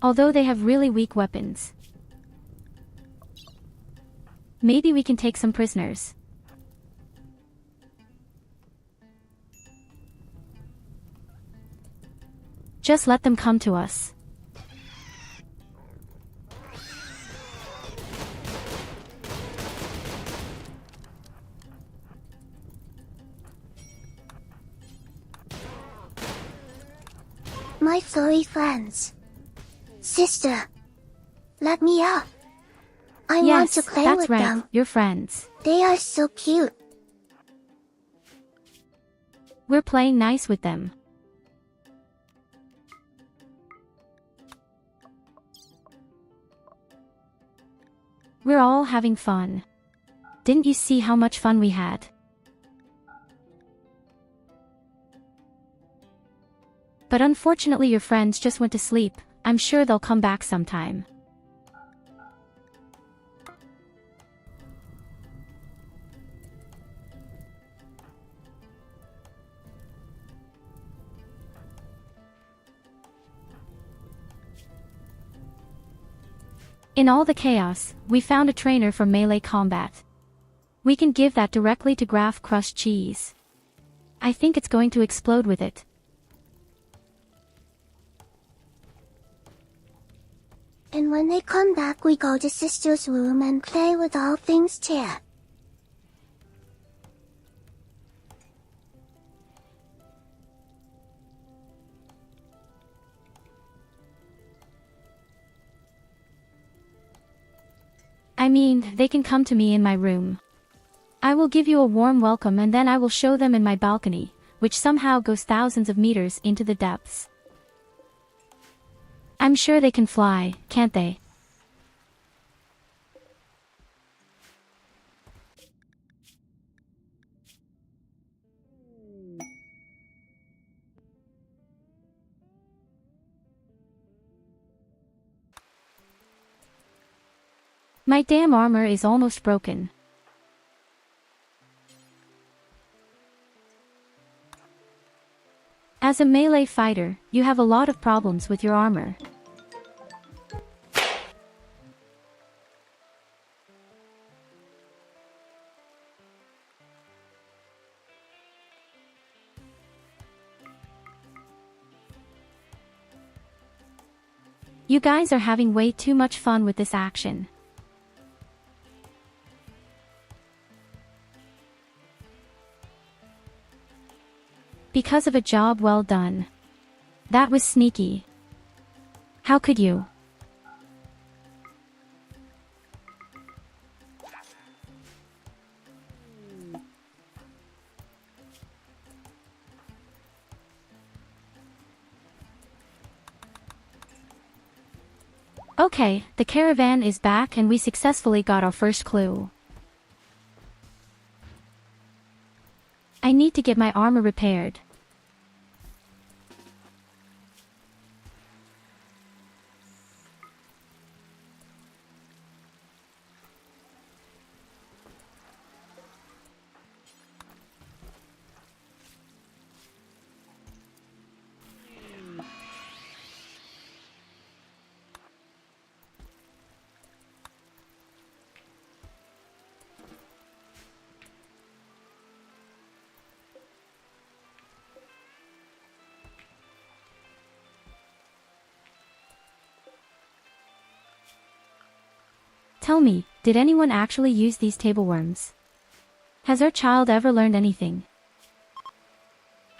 Although they have really weak weapons. Maybe we can take some prisoners. Just let them come to us. My furry friends. Sister. Let me out. I want to play that's with right, them. your friends. They are so cute. We're playing nice with them. We're all having fun. Didn't you see how much fun we had? But unfortunately your friends just went to sleep. I'm sure they'll come back sometime. In all the chaos, we found a trainer for melee combat. We can give that directly to Graf crushed cheese. I think it's going to explode with it. And when they come back we go to sister's room and play with all things chat. I mean, they can come to me in my room. I will give you a warm welcome and then I will show them in my balcony, which somehow goes thousands of meters into the depths. I'm sure they can fly, can't they? My damn armor is almost broken. As a melee fighter, you have a lot of problems with your armor. You guys are having way too much fun with this action. Because of a job well done. That was sneaky. How could you? Okay, the caravan is back and we successfully got our first clue. I need to get my armor repaired. Tell me, did anyone actually use these tableworms? Has our child ever learned anything?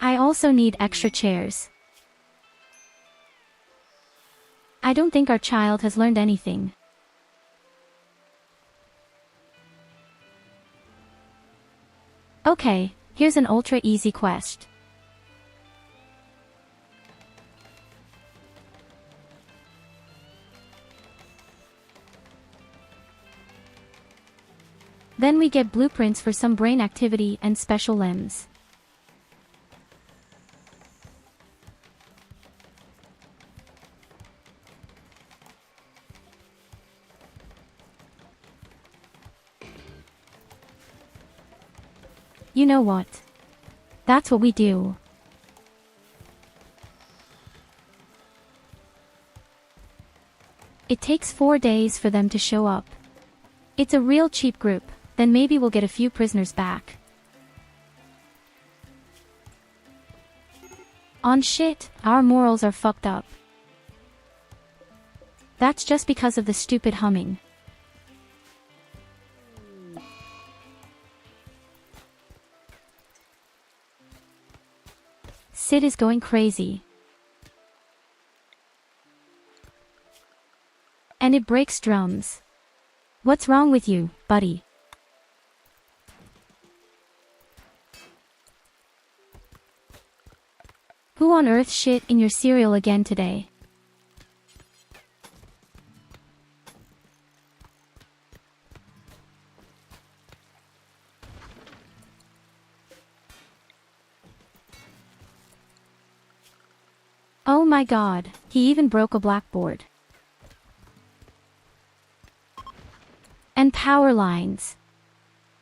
I also need extra chairs. I don't think our child has learned anything. Okay, here's an ultra easy quest. Then we get blueprints for some brain activity and special limbs. You know what? That's what we do. It takes 4 days for them to show up. It's a real cheap group. Then maybe we'll get a few prisoners back. On shit, our morals are fucked up. That's just because of the stupid humming. Sid is going crazy. And it breaks drums. What's wrong with you, buddy? Who on earth shit in your cereal again today? Oh my god, he even broke a blackboard. And power lines.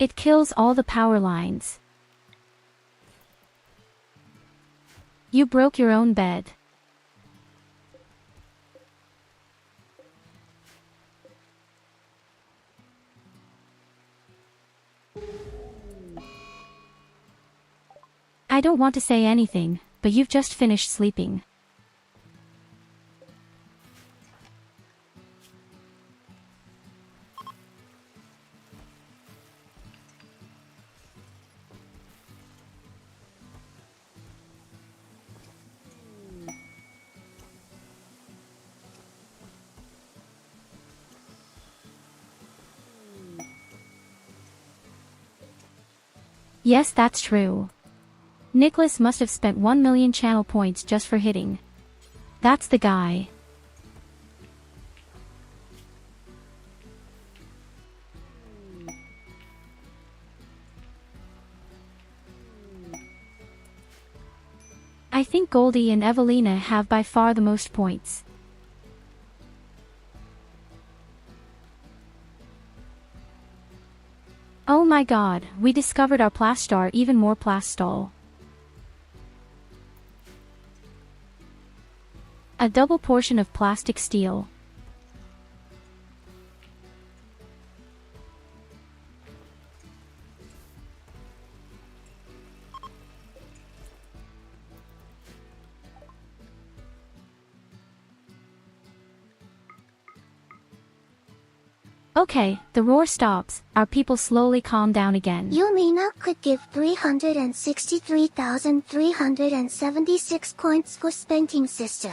It kills all the power lines. You broke your own bed. I don't want to say anything, but you've just finished sleeping. Yes, that's true. Nicholas must have spent 1 million channel points just for hitting. That's the guy. I think Goldie and Evelina have by far the most points. Oh my god, we discovered our Plastar even more Plastall. A double portion of plastic steel. Okay, the roar stops, our people slowly calm down again. Yumina could give 363,376 coins for spanking sister.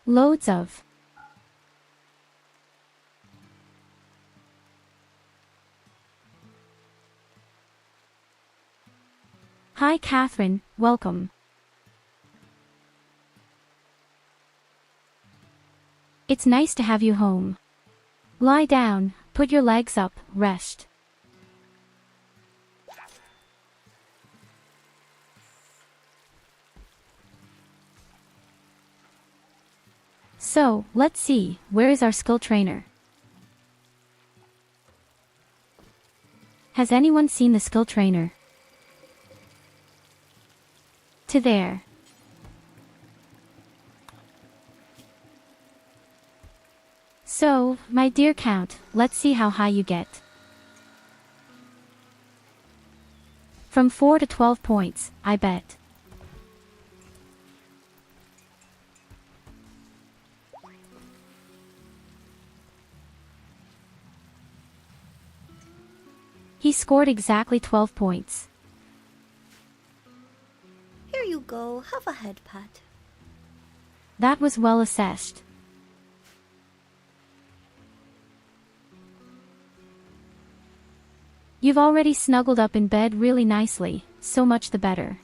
Loads of. Hi Catherine, welcome. It's nice to have you home. Lie down, put your legs up, rest. So, let's see, where is our skill trainer? Has anyone seen the skill trainer? To there. So, my dear Count, let's see how high you get. From 4 to 12 points, I bet. He scored exactly 12 points. Here you go, have a head pat. That was well assessed. You've already snuggled up in bed really nicely, so much the better.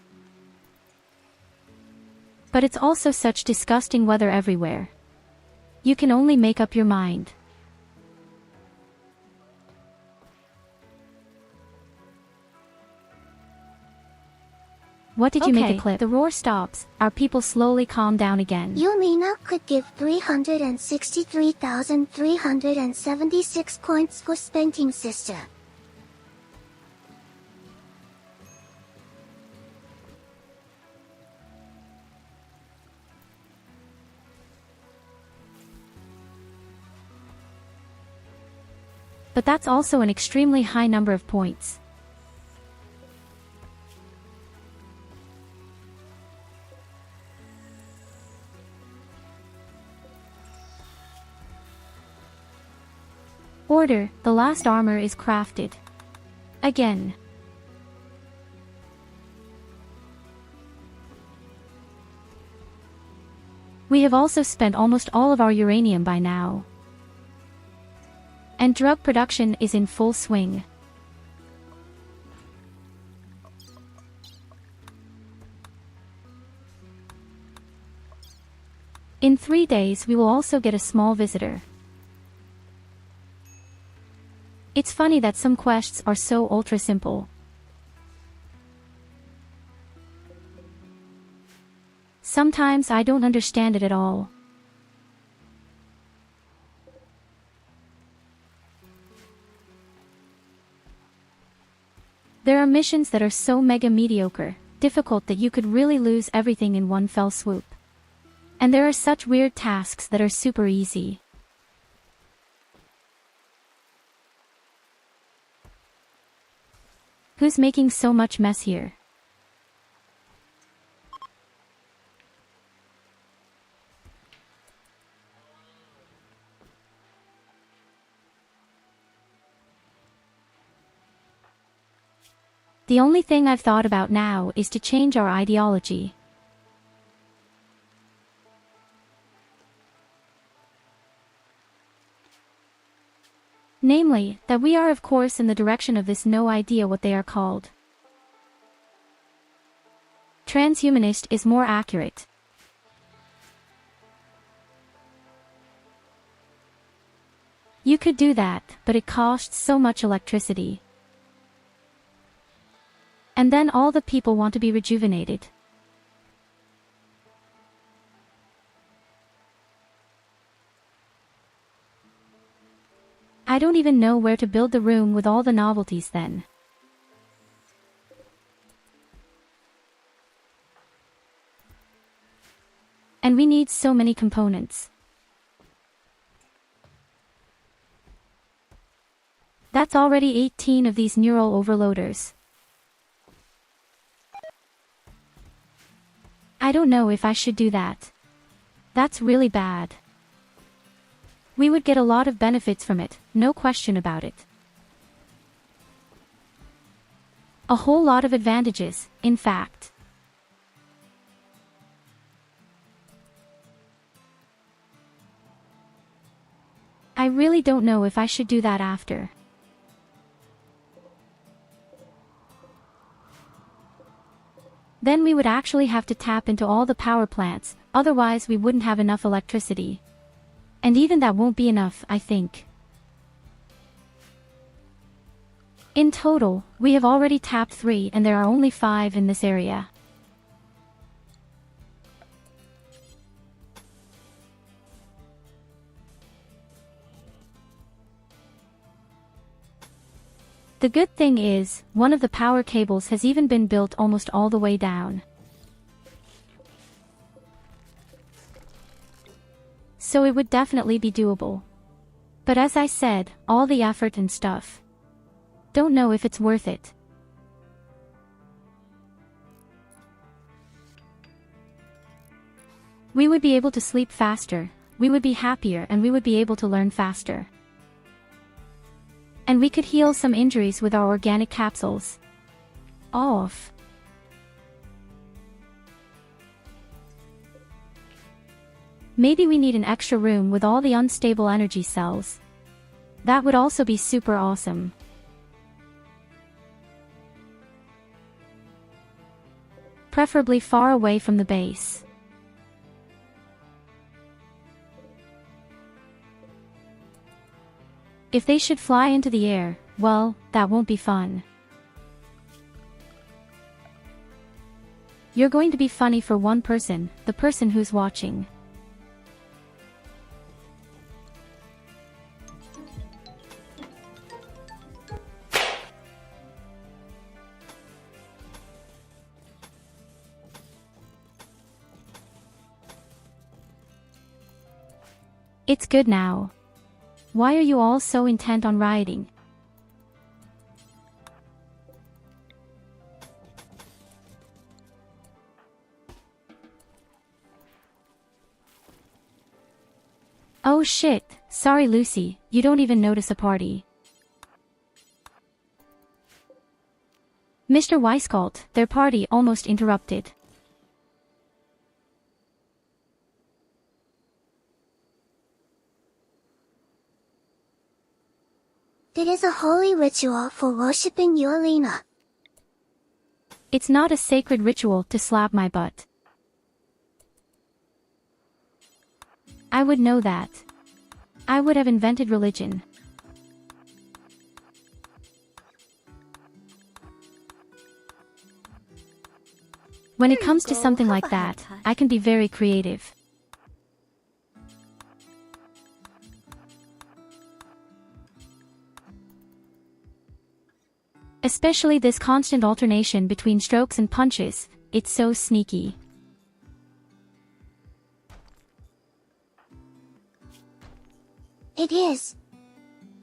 But it's also such disgusting weather everywhere. You can only make up your mind. What did you make a clip? The roar stops, our people slowly calm down again. Yumina could give 363,376 coins for spanking sister. But that's also an extremely high number of points. Order, the last armor is crafted. Again. We have also spent almost all of our uranium by now. And drug production is in full swing. In 3 days we will also get a small visitor. It's funny that some quests are so ultra simple. Sometimes I don't understand it at all. There are missions that are so mega mediocre, difficult that you could really lose everything in one fell swoop. And there are such weird tasks that are super easy. Who's making so much mess here? The only thing I've thought about now is to change our ideology. Namely, that we are of course in the direction of this no idea what they are called. Transhumanist is more accurate. You could do that, but it costs so much electricity. And then all the people want to be rejuvenated. I don't even know where to build the room with all the novelties then. And we need so many components. That's already 18 of these neural overloaders. I don't know if I should do that. That's really bad. We would get a lot of benefits from it, no question about it. A whole lot of advantages, in fact. I really don't know if I should do that after. Then we would actually have to tap into all the power plants, otherwise we wouldn't have enough electricity. And even that won't be enough, I think. In total, we have already tapped 3 and there are only 5 in this area. The good thing is, one of the power cables has even been built almost all the way down. So it would definitely be doable. But as I said, all the effort and stuff. Don't know if it's worth it. We would be able to sleep faster, we would be happier and we would be able to learn faster. And we could heal some injuries with our organic capsules. Off. Maybe we need an extra room with all the unstable energy cells. That would also be super awesome. Preferably far away from the base. If they should fly into the air, well, that won't be fun. You're going to be funny for one person, the person who's watching. It's good now. Why are you all so intent on rioting? Oh shit, sorry Lucy, you don't even notice a party. Mr. Weisskalt, their party almost interrupted. It is a holy ritual for worshipping Yolina. It's not a sacred ritual to slap my butt. I would know that. I would have invented religion. When it comes to something like that, I can be very creative. Especially this constant alternation between strokes and punches, it's so sneaky. It is.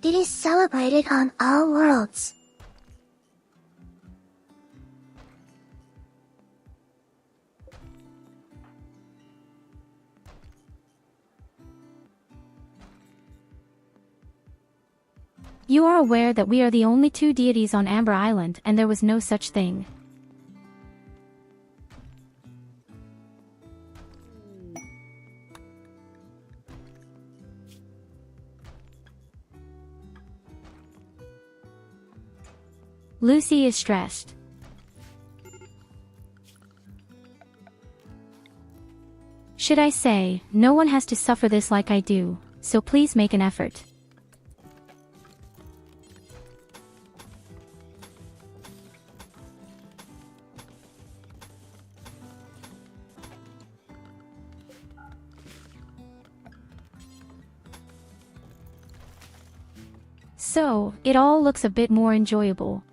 It is celebrated on all worlds. You are aware that we are the only two deities on Amber Island and there was no such thing. Lucy is stressed. Should I say, no one has to suffer this like I do, so please make an effort. So, it all looks a bit more enjoyable.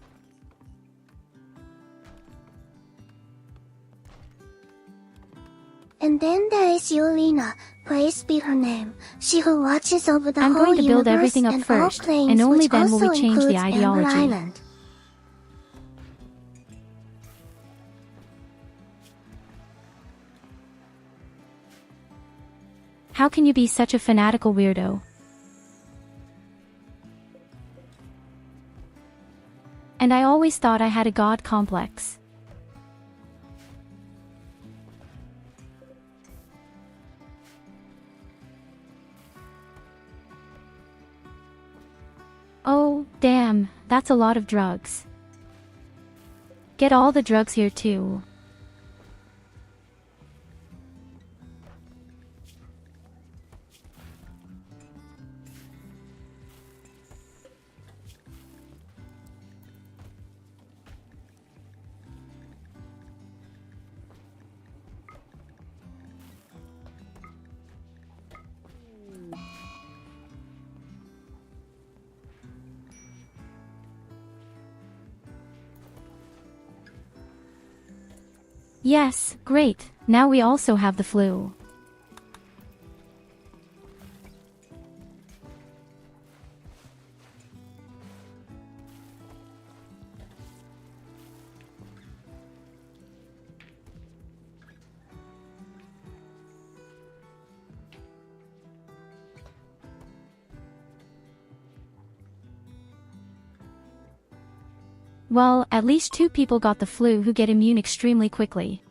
And then there is Yulina, praise be her name, she who watches over the I'm whole going to build universe everything up and first, all planes, and only which then will we also change the includes Amber ideology. Island. How can you be such a fanatical weirdo? And I always thought I had a god complex. Oh, damn, that's a lot of drugs. Get all the drugs here too. Yes, great, now we also have the flu. Well, at least 2 people got the flu who get immune extremely quickly.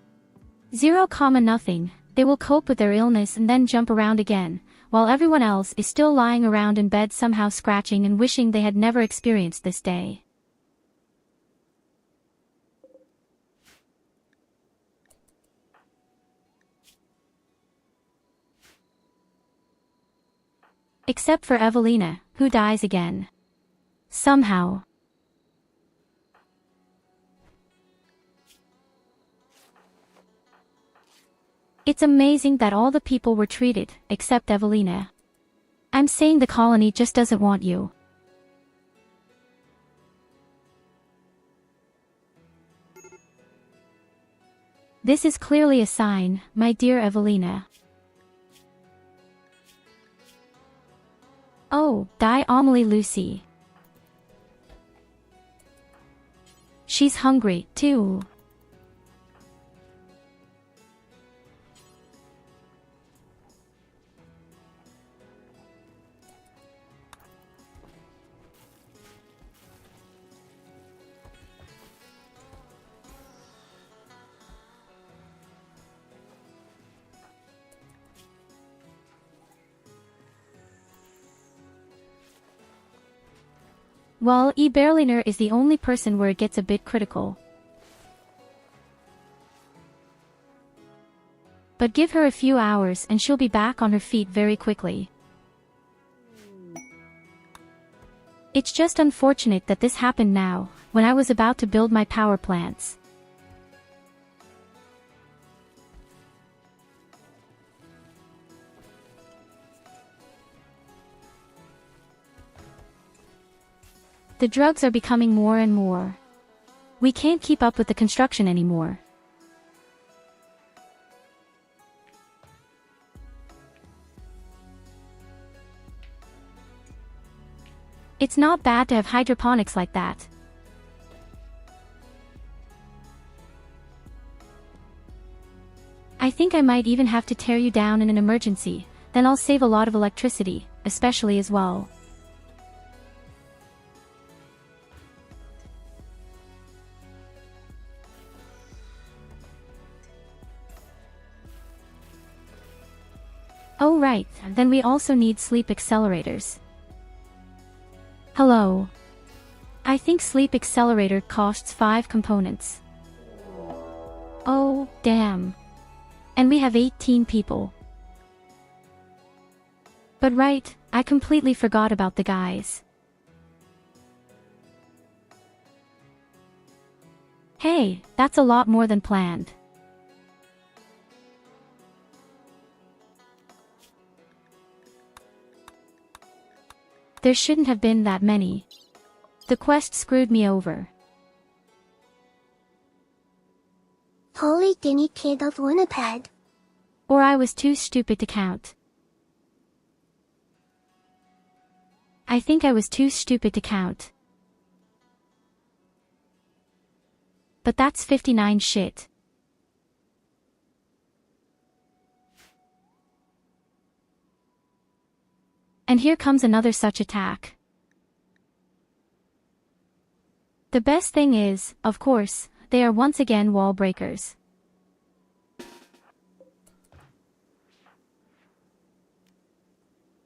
0, nothing, they will cope with their illness and then jump around again, while everyone else is still lying around in bed somehow scratching and wishing they had never experienced this day. Except for Evelina, who dies again. Somehow. It's amazing that all the people were treated, except Evelina. I'm saying the colony just doesn't want you. This is clearly a sign, my dear Evelina. Oh, die Amelie Lucy. She's hungry, too. Well, Berliner is the only person where it gets a bit critical. But give her a few hours and she'll be back on her feet very quickly. It's just unfortunate that this happened now, when I was about to build my power plants. The drugs are becoming more and more. We can't keep up with the construction anymore. It's not bad to have hydroponics like that. I think I might even have to tear you down in an emergency, then I'll save a lot of electricity, especially as well. Oh right, then we also need sleep accelerators. Hello. I think sleep accelerator costs 5 components. Oh, damn. And we have 18 people. But right, I completely forgot about the guys. Hey, that's a lot more than planned. There shouldn't have been that many. The quest screwed me over. Holy guinea kid of Winnipeg. Or I was too stupid to count. I think I was too stupid to count. But that's 59 shit. And here comes another such attack. The best thing is, of course, they are once again wall breakers.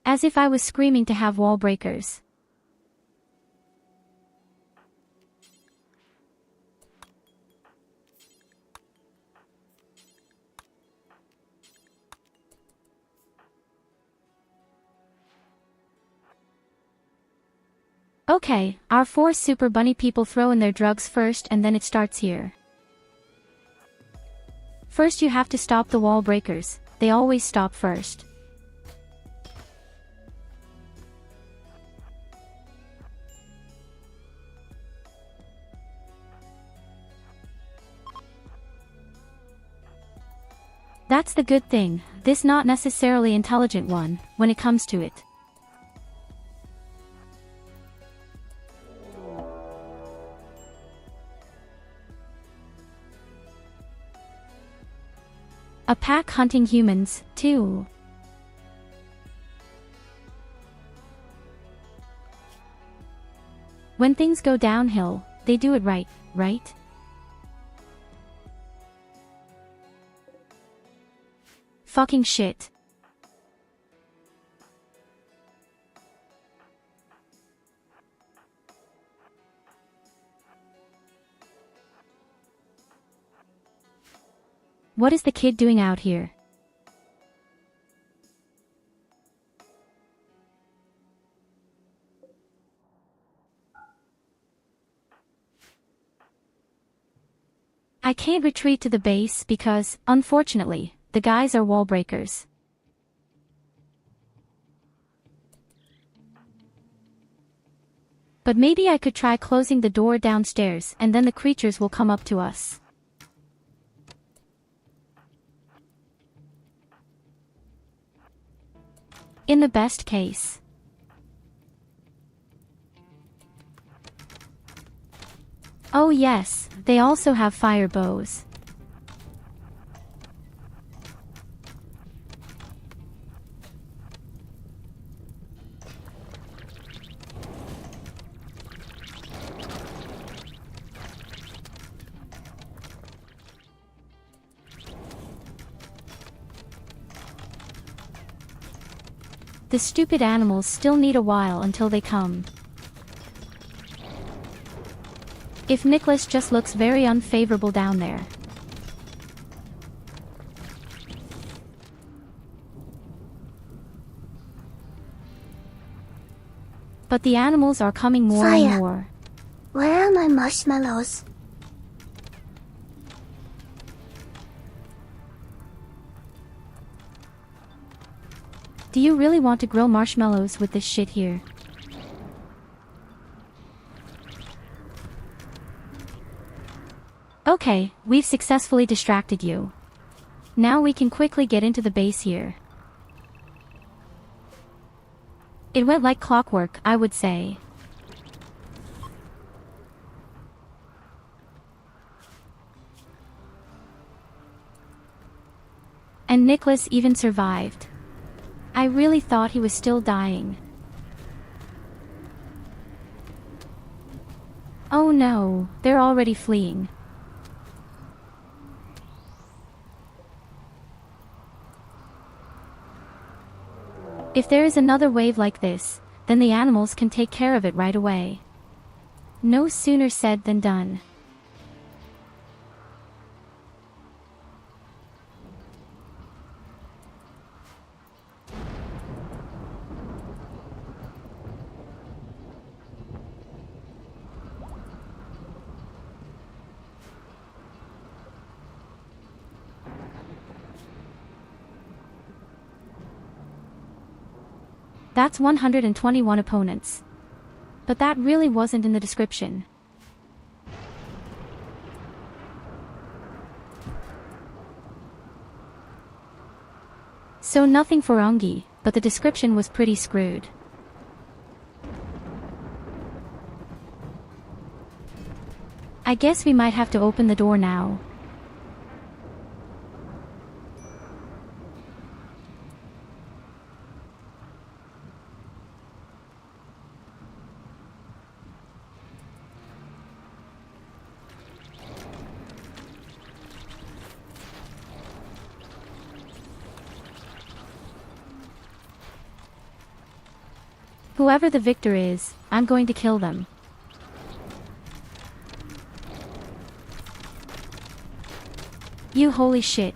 As if I was screaming to have wall breakers. Okay, our 4 super bunny people throw in their drugs first and then it starts here. First you have to stop the wall breakers, they always stop first. That's the good thing, this not necessarily intelligent one, when it comes to it. A pack hunting humans, too. When things go downhill, they do it right, right? Fucking shit. What is the kid doing out here? I can't retreat to the base because, unfortunately, the guys are wall breakers. But maybe I could try closing the door downstairs and then the creatures will come up to us. In the best case. Oh yes, they also have fire bows. The stupid animals still need a while until they come. If Nicholas just looks very unfavorable down there. But the animals are coming more Fire. and more. Where are my marshmallows? Do you really want to grill marshmallows with this shit here? Okay, we've successfully distracted you. Now we can quickly get into the base here. It went like clockwork, I would say. And Nicholas even survived. I really thought he was still dying. Oh no, they're already fleeing. If there is another wave like this, then the animals can take care of it right away. No sooner said than done. That's 121 opponents. But that really wasn't in the description. So nothing for Ongi, but the description was pretty screwed. I guess we might have to open the door now. Whoever the victor is, I'm going to kill them. You holy shit.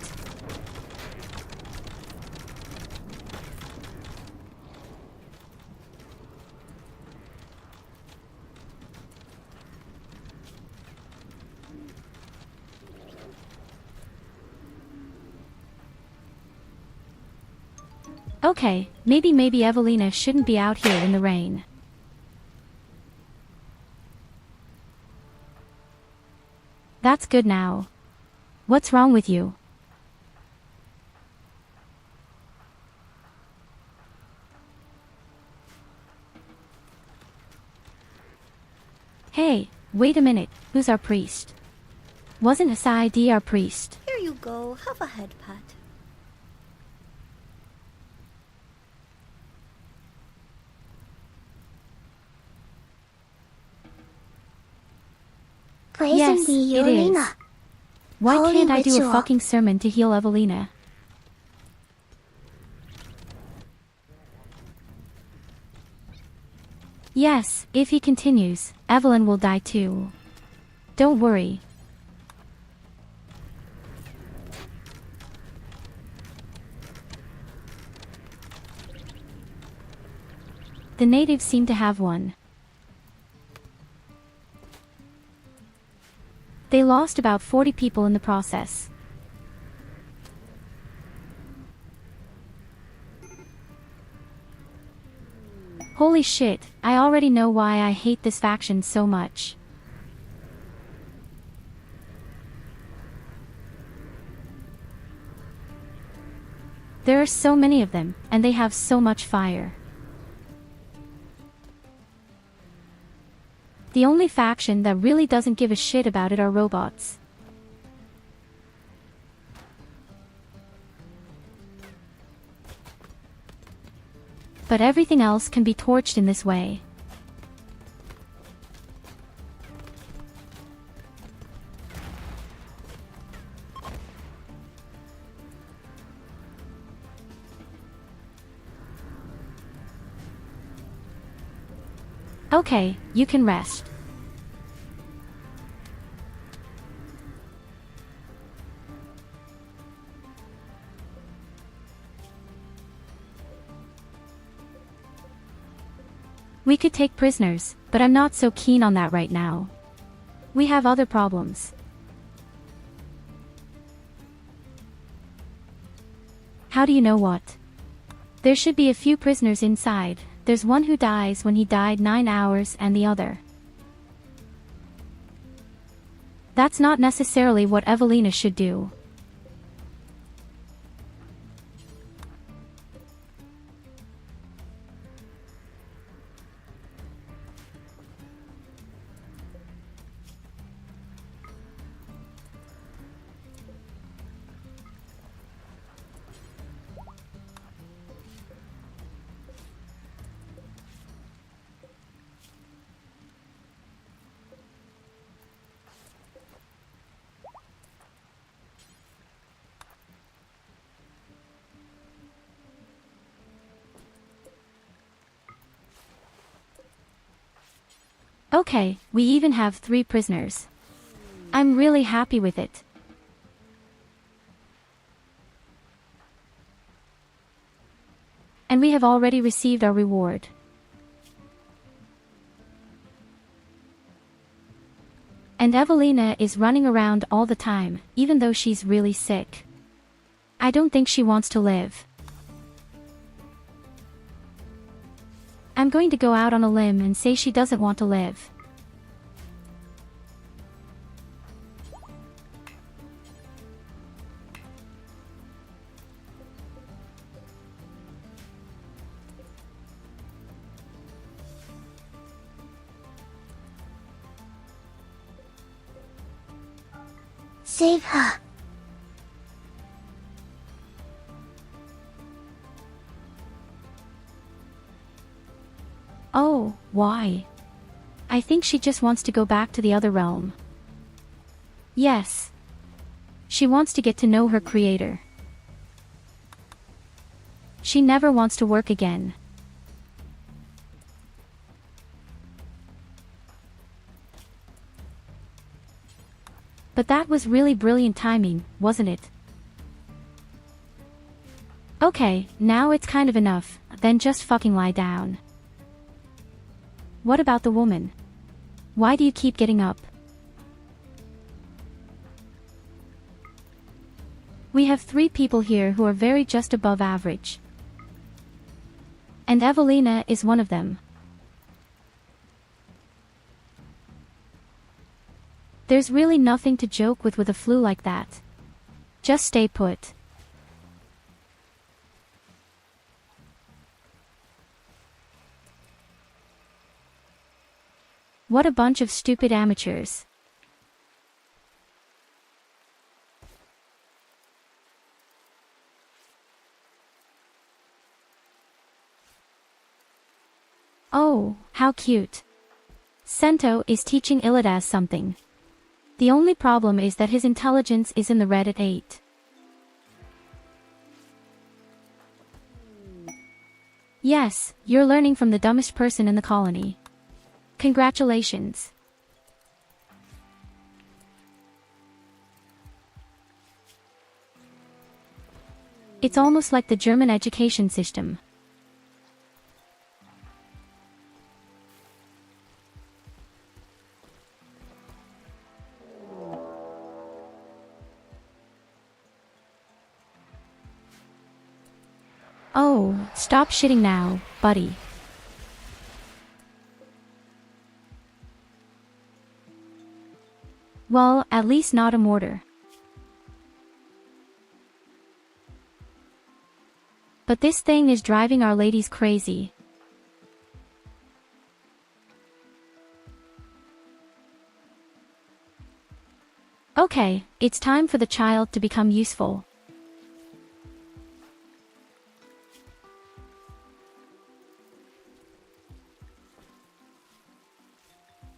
Okay, maybe Evelina shouldn't be out here in the rain. That's good now. What's wrong with you? Hey, wait a minute, who's our priest? Wasn't Asaidi our priest? Here you go, have a head pat. Praise Yes, be it is. Evelina. Why Holy can't I do a ritual. fucking sermon to heal Evelina? Yes, if he continues, Evelyn will die too. Don't worry. The natives seem to have one. They lost about 40 people in the process. Holy shit, I already know why I hate this faction so much. There are so many of them, and they have so much fire. The only faction that really doesn't give a shit about it are robots. But everything else can be torched in this way. Okay, you can rest. We could take prisoners, but I'm not so keen on that right now. We have other problems. How do you know what? There should be a few prisoners inside. There's one who dies when he died 9 hours and the other. That's not necessarily what Evelina should do. Okay, we even have 3 prisoners. I'm really happy with it. And we have already received our reward. And Evelina is running around all the time, even though she's really sick. I don't think she wants to live. I'm going to go out on a limb and say she doesn't want to live. Save her. Oh, why? I think she just wants to go back to the other realm. Yes. She wants to get to know her creator. She never wants to work again. But that was really brilliant timing, wasn't it? Okay, now it's kind of enough, then just fucking lie down. What about the woman? Why do you keep getting up? We have 3 people here who are very just above average. And Evelina is one of them. There's really nothing to joke with a flu like that. Just stay put. What a bunch of stupid amateurs. Oh, how cute. Sento is teaching Ilidas something. The only problem is that his intelligence is in the red at 8. Yes, you're learning from the dumbest person in the colony. Congratulations. It's almost like the German education system. Oh, stop shitting now, buddy. Well, at least not a mortar. But this thing is driving our ladies crazy. Okay, it's time for the child to become useful.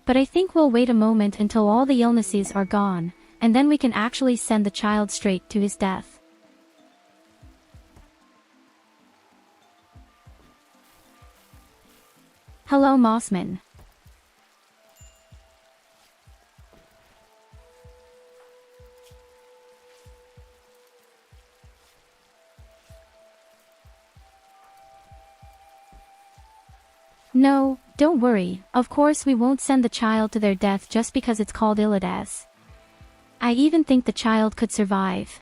But I think we'll wait a moment until all the illnesses are gone, and then we can actually send the child straight to his death. Hello, Mossman. No, don't worry, of course we won't send the child to their death just because it's called Ilidas. I even think the child could survive.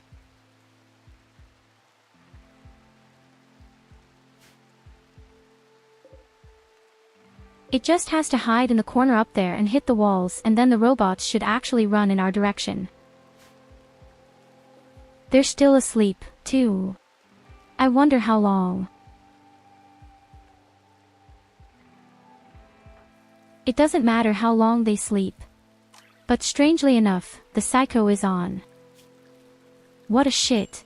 It just has to hide in the corner up there and hit the walls, and then the robots should actually run in our direction. They're still asleep, too. I wonder how long. It doesn't matter how long they sleep. But strangely enough, the psycho is on. What a shit.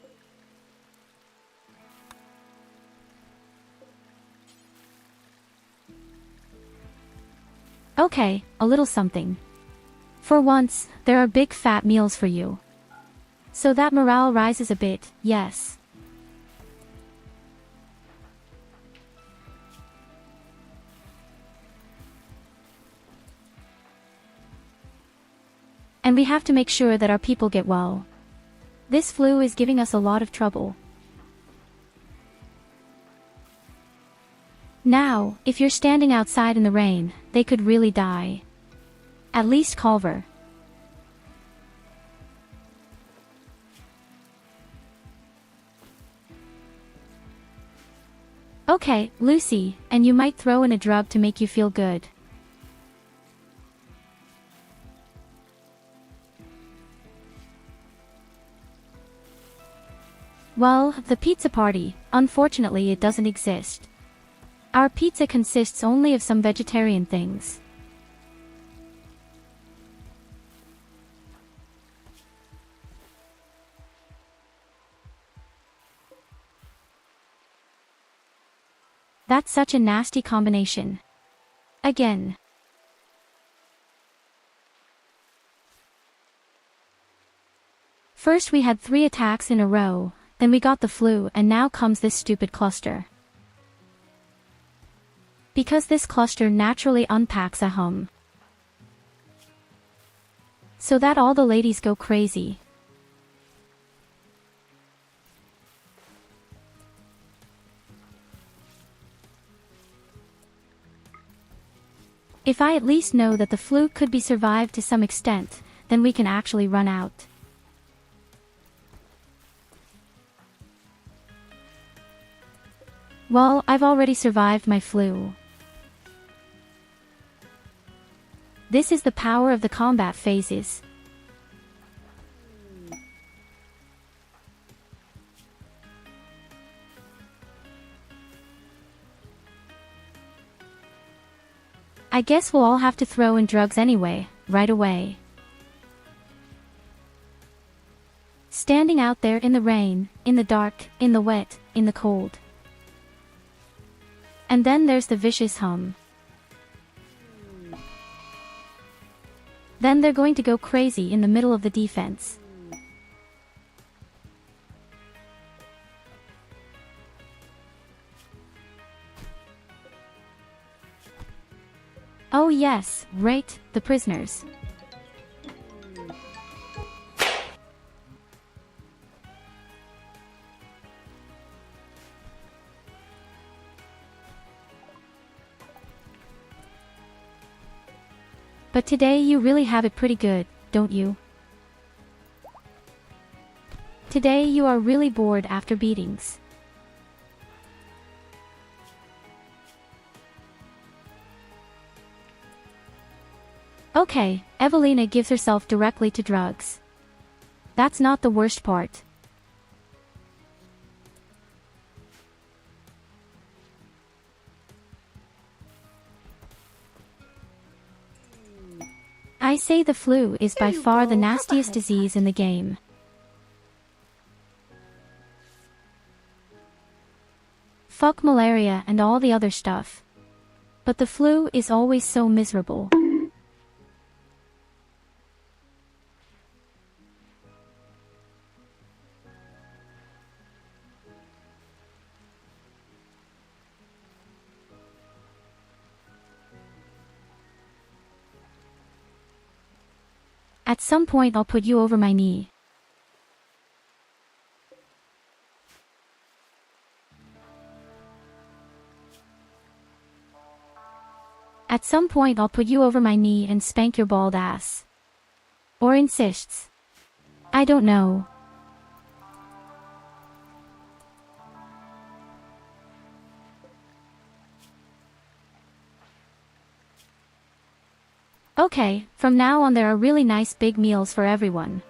Okay, a little something. For once, there are big fat meals for you. So that morale rises a bit, yes. And we have to make sure that our people get well. This flu is giving us a lot of trouble. Now, if you're standing outside in the rain, they could really die. At least Culver. Okay, Lucy, and you might throw in a drug to make you feel good. Well, the pizza party, unfortunately it doesn't exist. Our pizza consists only of some vegetarian things. That's such a nasty combination. Again. First we had 3 attacks in a row, then we got the flu, and now comes this stupid cluster. Because this cluster naturally unpacks a hum. So that all the ladies go crazy. If I at least know that the flu could be survived to some extent, then we can actually run out. Well, I've already survived my flu. This is the power of the combat phases. I guess we'll all have to throw in drugs anyway, right away. Standing out there in the rain, in the dark, in the wet, in the cold. And then there's the vicious hum. Then they're going to go crazy in the middle of the defense. Oh yes, right, the prisoners. But today you really have it pretty good, don't you? Today you are really bored after beatings. Okay, Evelina gives herself directly to drugs. That's not the worst part. I say the flu is by far the nastiest disease in the game. Fuck malaria and all the other stuff. But the flu is always so miserable. At some point I'll put you over my knee. At some point I'll put you over my knee and spank your bald ass. Or insists. I don't know. Okay, from now on there are really nice big meals for everyone.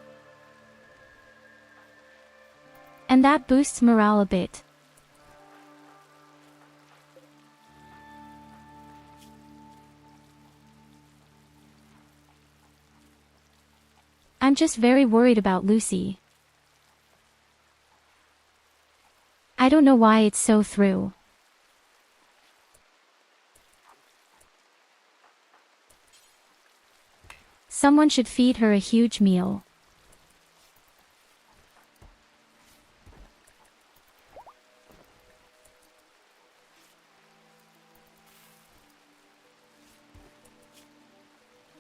And that boosts morale a bit. I'm just very worried about Lucy. I don't know why it's so through. Someone should feed her a huge meal.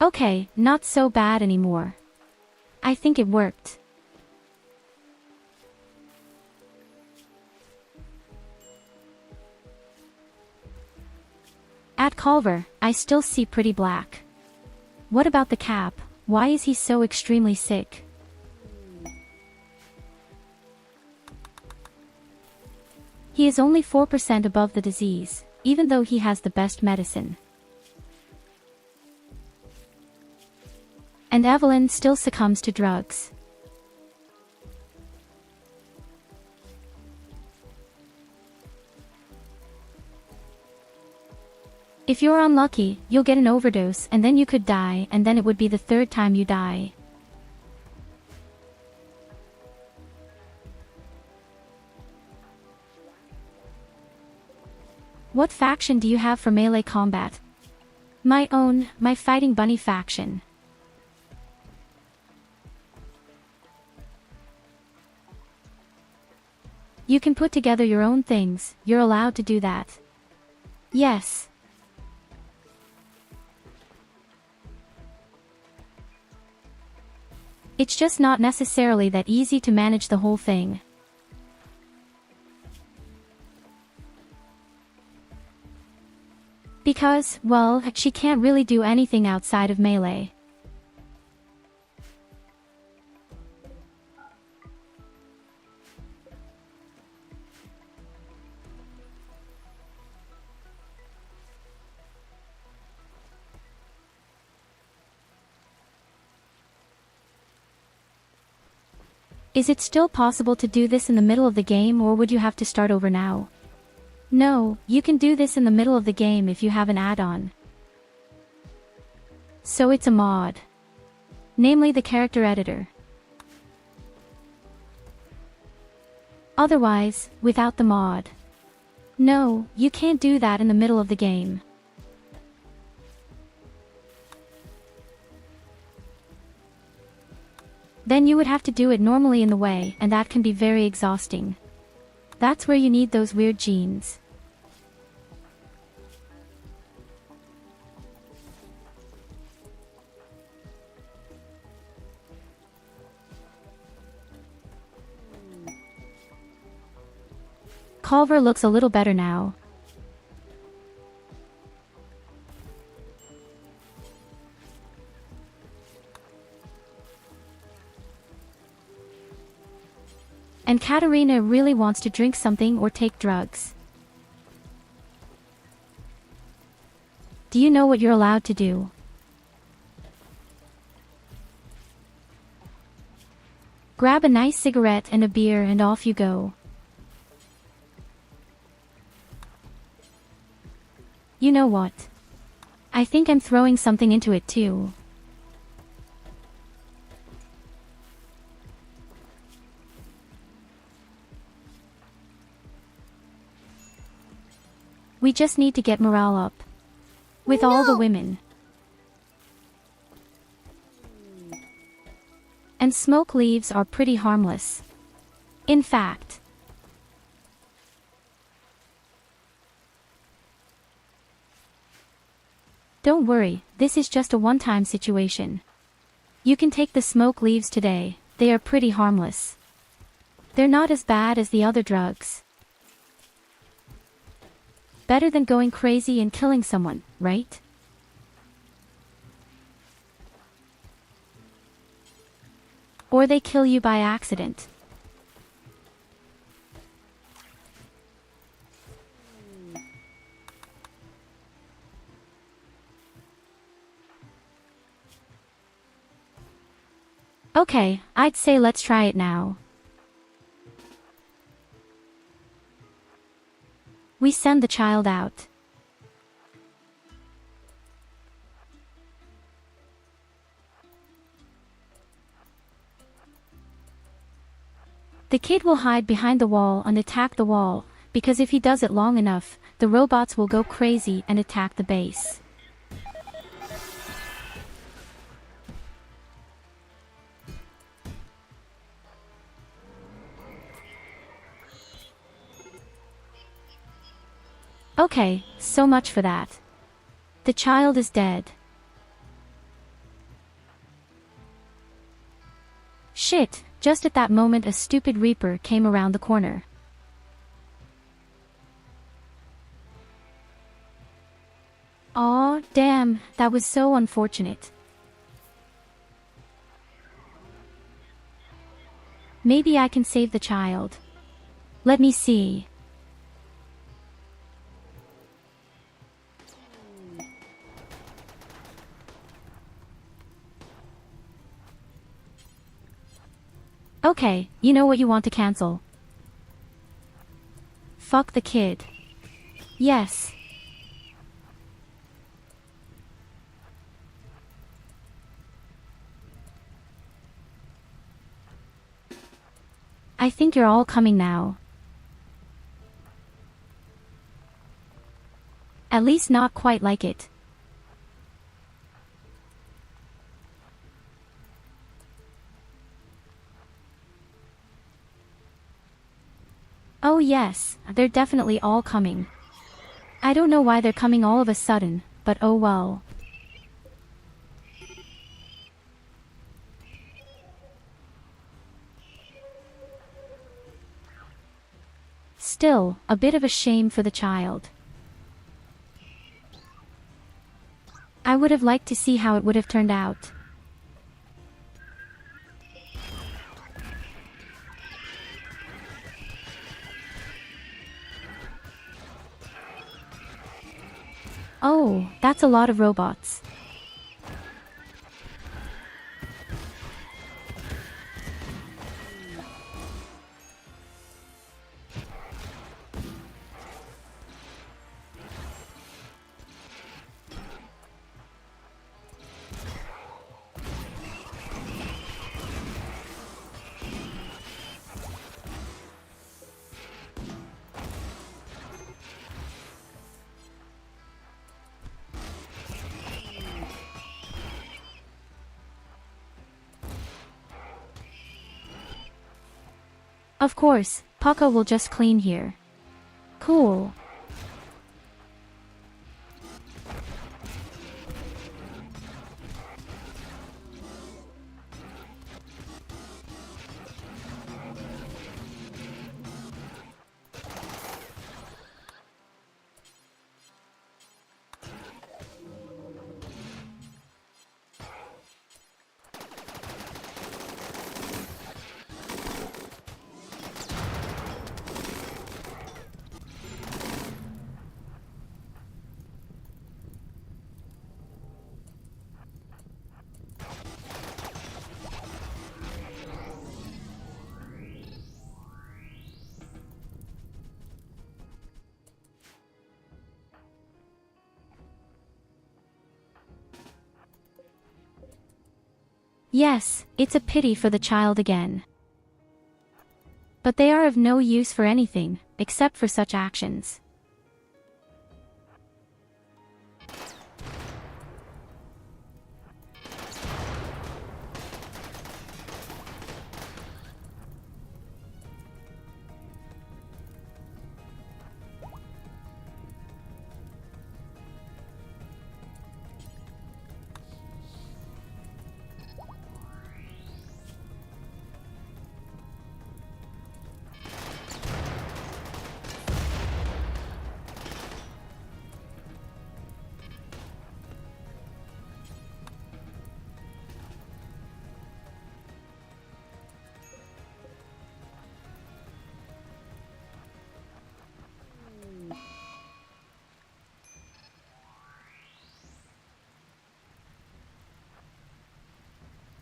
Okay, not so bad anymore. I think it worked. At Culver, I still see pretty black. What about the cap? Why is he so extremely sick? He is only 4% above the disease, even though he has the best medicine. And Evelyn still succumbs to drugs. If you're unlucky, you'll get an overdose and then you could die, and then it would be the third time you die. What faction do you have for melee combat? My Fighting Bunny faction. You can put together your own things, you're allowed to do that. Yes. It's just not necessarily that easy to manage the whole thing. Because, well, she can't really do anything outside of melee. Is it still possible to do this in the middle of the game, or would you have to start over now? No, you can do this in the middle of the game if you have an add-on. So it's a mod. Namely the character editor. Otherwise, without the mod. No, you can't do that in the middle of the game. Then you would have to do it normally in the way, and that can be very exhausting. That's where you need those weird genes. Culver looks a little better now. And Katarina really wants to drink something or take drugs. Do you know what you're allowed to do? Grab a nice cigarette and a beer and off you go. You know what? I think I'm throwing something into it too. We just need to get morale up. With all the women. And smoke leaves are pretty harmless. In fact. Don't worry, this is just a one-time situation. You can take the smoke leaves today, they are pretty harmless. They're not as bad as the other drugs. Better than going crazy and killing someone, right? Or they kill you by accident. Okay, I'd say let's try it now. We send the child out. The kid will hide behind the wall and attack the wall, because if he does it long enough, the robots will go crazy and attack the base. Okay, so much for that. The child is dead. Shit, just at that moment a stupid reaper came around the corner. Aw, damn, that was so unfortunate. Maybe I can save the child. Let me see. Okay, you know what you want to cancel. Fuck the kid. Yes. I think you're all coming now. At least not quite like it. Oh yes, they're definitely all coming. I don't know why they're coming all of a sudden, but oh well. Still, a bit of a shame for the child. I would have liked to see how it would have turned out. Oh, that's a lot of robots. Of course, Paco will just clean here. Cool. Yes, it's a pity for the child again. But they are of no use for anything, except for such actions.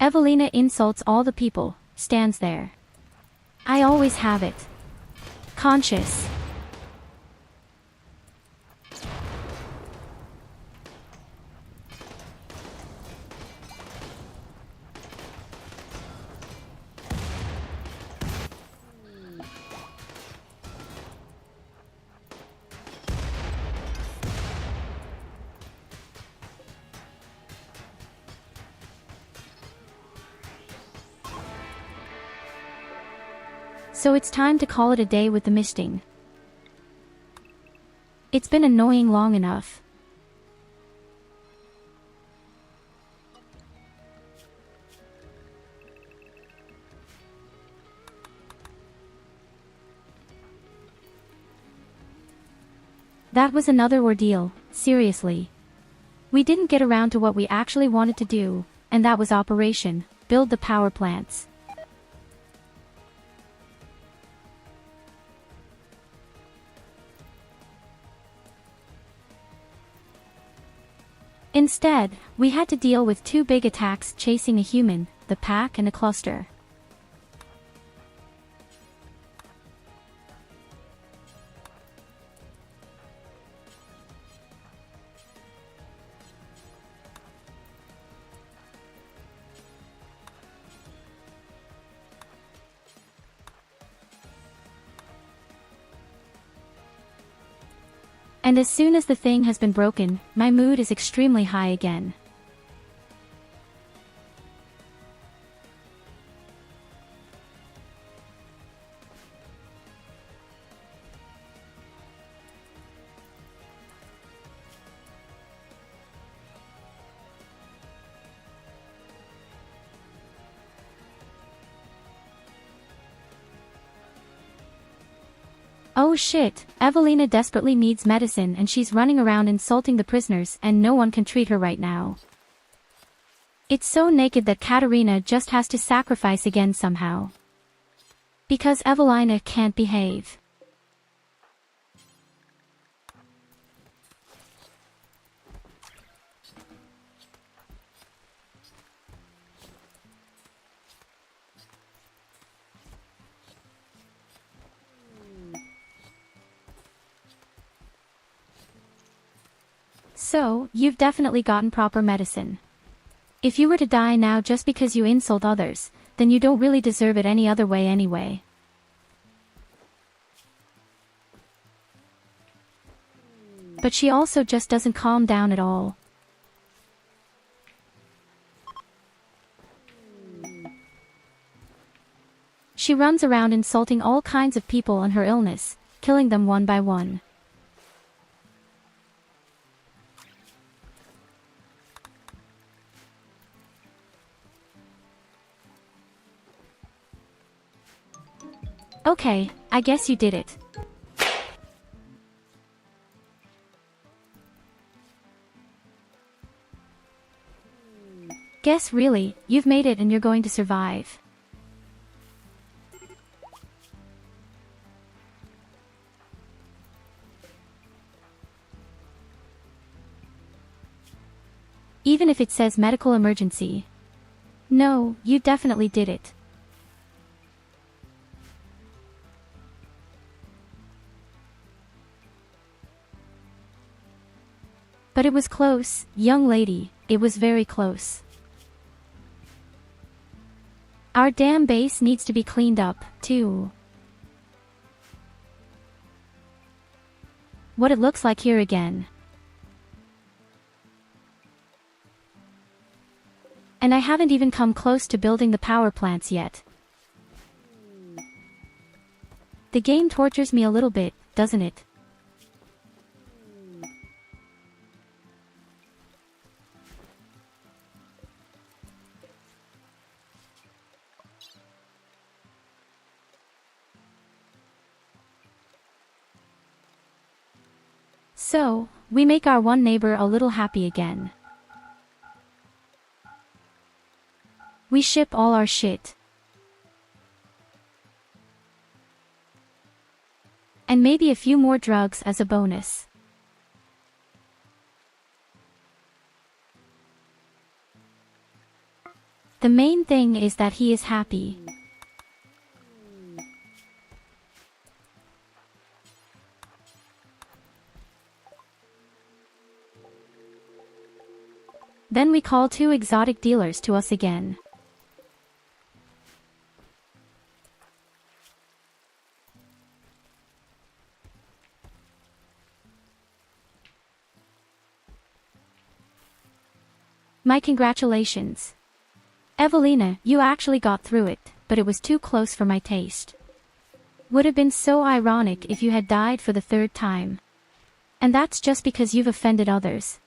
Evelina insults all the people, stands there. I always have it. Conscious. So it's time to call it a day with the misting. It's been annoying long enough. That was another ordeal, seriously. We didn't get around to what we actually wanted to do, and that was Operation Build the Power Plants. Instead, we had to deal with two big attacks chasing a human, the pack and a cluster. And as soon as the thing has been broken, my mood is extremely high again. Oh shit, Evelina desperately needs medicine and she's running around insulting the prisoners and no one can treat her right now. It's so naked that Katerina just has to sacrifice again somehow. Because Evelina can't behave. So, you've definitely gotten proper medicine. If you were to die now just because you insult others, then you don't really deserve it any other way anyway. But she also just doesn't calm down at all. She runs around insulting all kinds of people on her illness, killing them one by one. Okay, I guess you did it. Guess really, you've made it and you're going to survive. Even if it says medical emergency. No, you definitely did it. But it was close, young lady, it was very close. Our damn base needs to be cleaned up, too. What it looks like here again. And I haven't even come close to building the power plants yet. The game tortures me a little bit, doesn't it? So, we make our one neighbor a little happy again. We ship all our shit. And maybe a few more drugs as a bonus. The main thing is that he is happy. Then we call two exotic dealers to us again. My congratulations. Evelina, you actually got through it, but it was too close for my taste. Would have been so ironic if you had died for the third time. And that's just because you've offended others.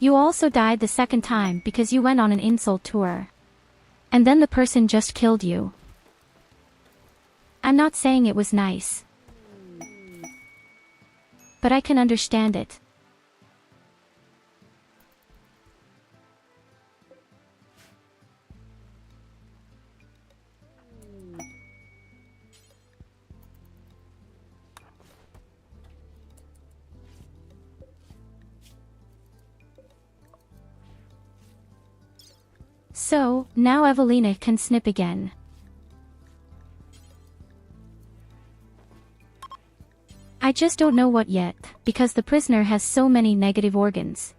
You also died the second time because you went on an insult tour. And then the person just killed you. I'm not saying it was nice, but I can understand it. So, now Evelina can snip again. I just don't know what yet, because the prisoner has so many negative organs.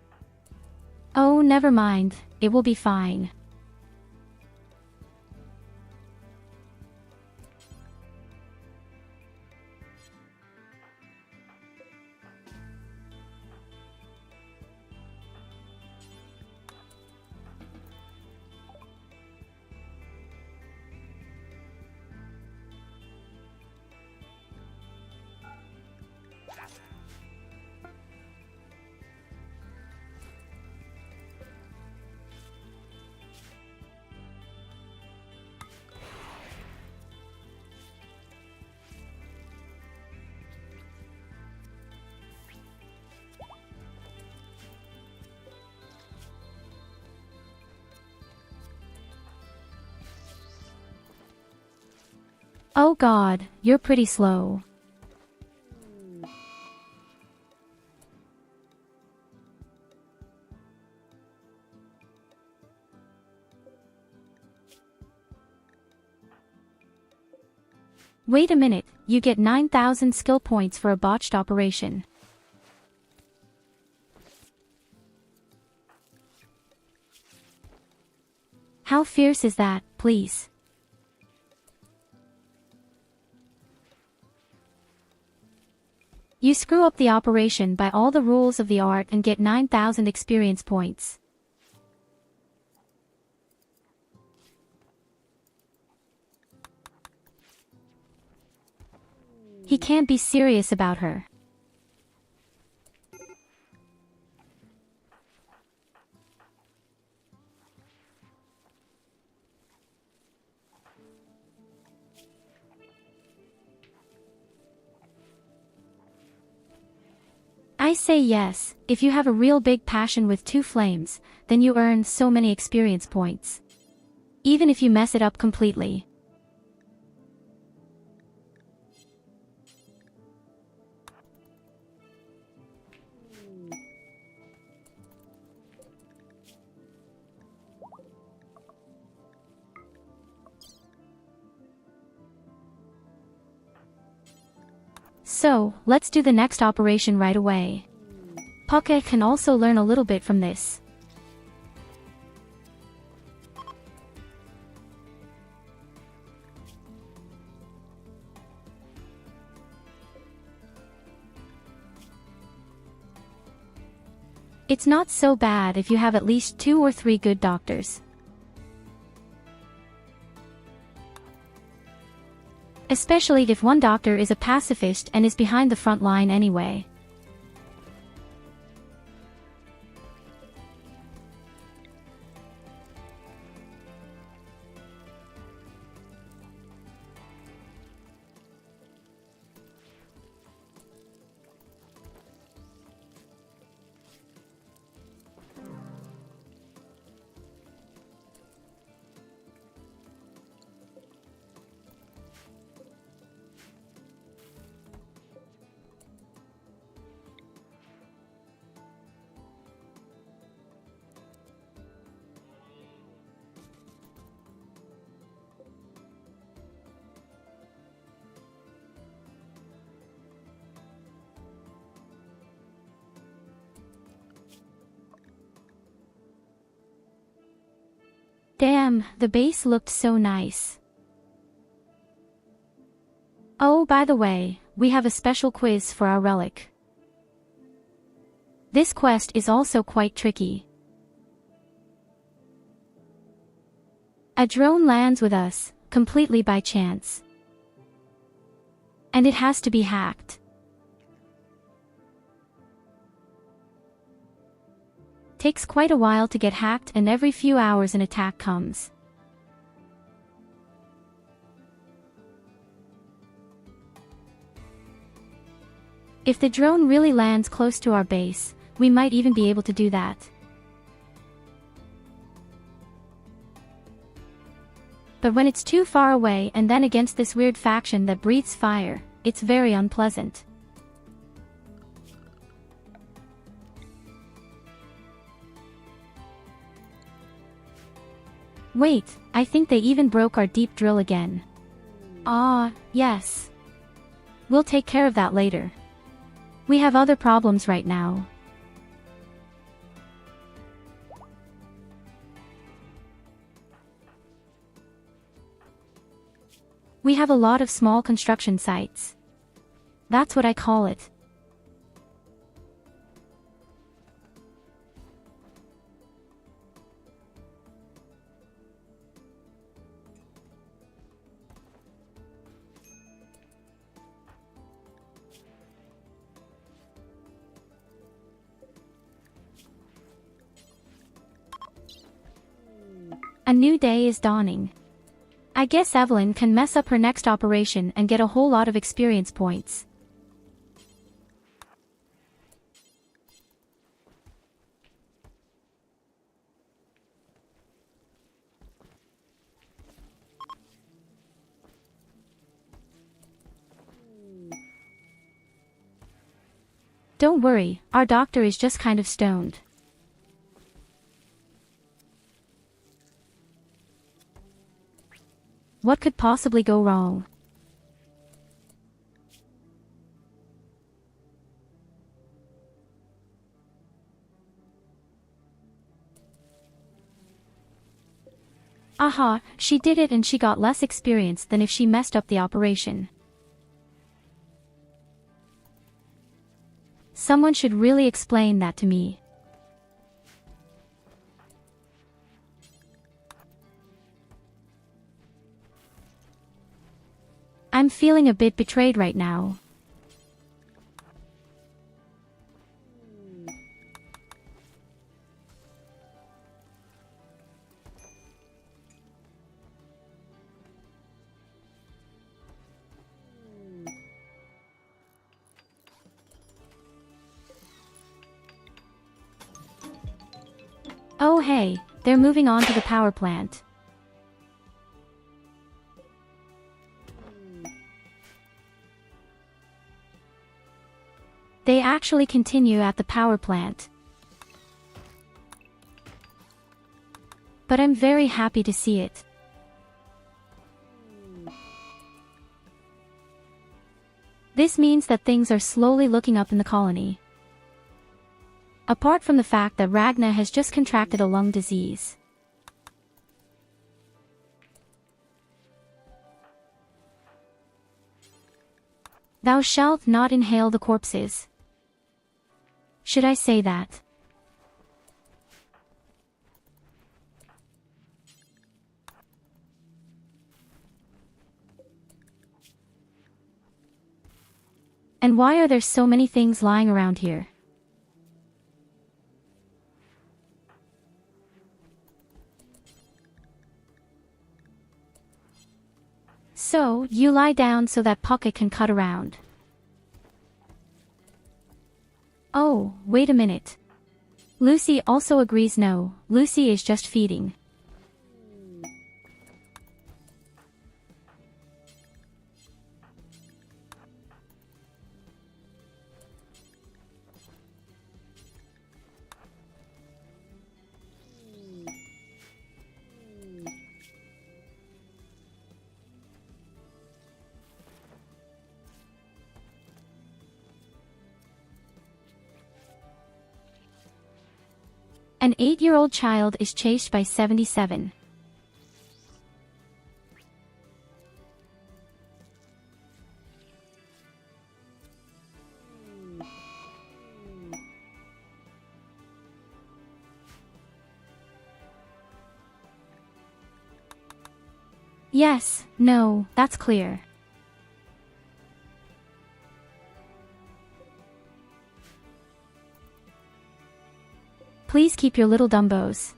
Oh, never mind, it will be fine. Oh God, you're pretty slow. Wait a minute, you get 9,000 skill points for a botched operation. How fierce is that, please? You screw up the operation by all the rules of the art and get 9,000 experience points. He can't be serious about her. I say yes, if you have a real big passion with 2 flames, then you earn so many experience points. Even if you mess it up completely. So, let's do the next operation right away. Poke can also learn a little bit from this. It's not so bad if you have at least 2 or 3 good doctors. Especially if one doctor is a pacifist and is behind the front line anyway. Damn, the base looked so nice. Oh, by the way, we have a special quiz for our relic. This quest is also quite tricky. A drone lands with us, completely by chance. And it has to be hacked. Takes quite a while to get hacked, and every few hours an attack comes. If the drone really lands close to our base, we might even be able to do that. But when it's too far away and then against this weird faction that breathes fire, it's very unpleasant. Wait, I think they even broke our deep drill again. Ah, yes. We'll take care of that later. We have other problems right now. We have a lot of small construction sites. That's what I call it. A new day is dawning. I guess Evelyn can mess up her next operation and get a whole lot of experience points. Don't worry, our doctor is just kind of stoned. What could possibly go wrong? Aha, she did it and she got less experience than if she messed up the operation. Someone should really explain that to me. I'm feeling a bit betrayed right now. Oh hey, they're moving on to the power plant. They actually continue at the power plant. But I'm very happy to see it. This means that things are slowly looking up in the colony. Apart from the fact that Ragna has just contracted a lung disease. Thou shalt not inhale the corpses. Should I say that? And why are there so many things lying around here? So, you lie down so that Pocket can cut around. Oh, wait a minute. Lucy also agrees no, Lucy is just feeding. An 8-year-old child is chased by 77. Yes, no, that's clear. Please keep your little Dumbos.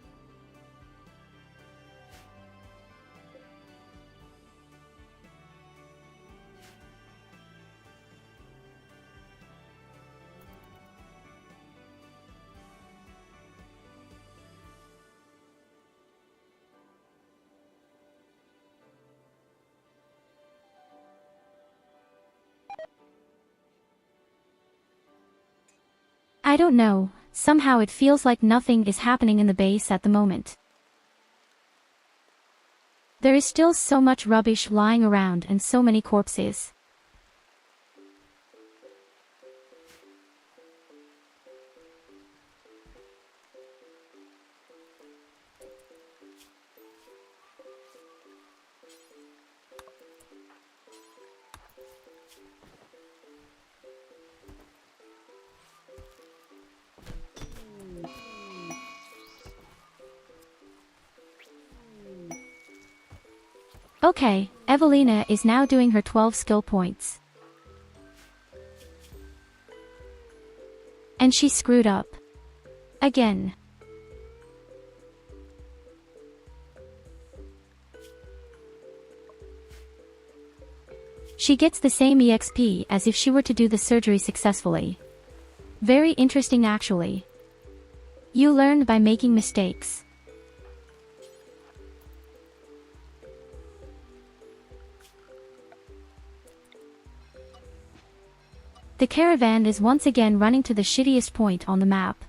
I don't know, somehow it feels like nothing is happening in the base at the moment. There is still so much rubbish lying around and so many corpses. Okay, Evelina is now doing her 12 skill points. And she screwed up. Again. She gets the same EXP as if she were to do the surgery successfully. Very interesting actually. You learn by making mistakes. The caravan is once again running to the shittiest point on the map.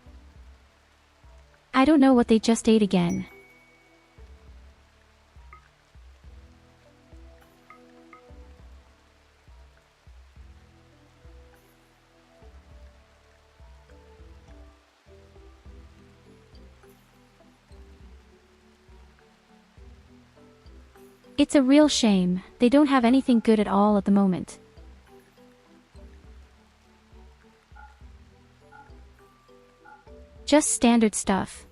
I don't know what they just ate again. It's a real shame, they don't have anything good at all at the moment. Just standard stuff.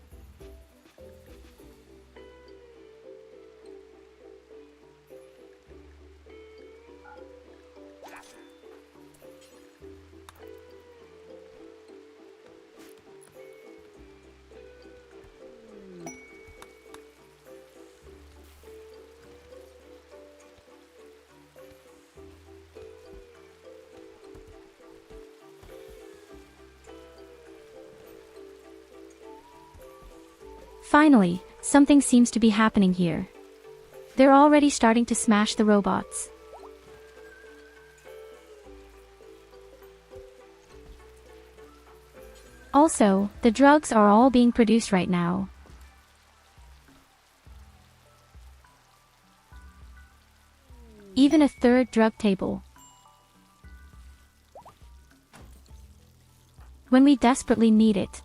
Finally, something seems to be happening here. They're already starting to smash the robots. Also, the drugs are all being produced right now. Even a third drug table. When we desperately need it.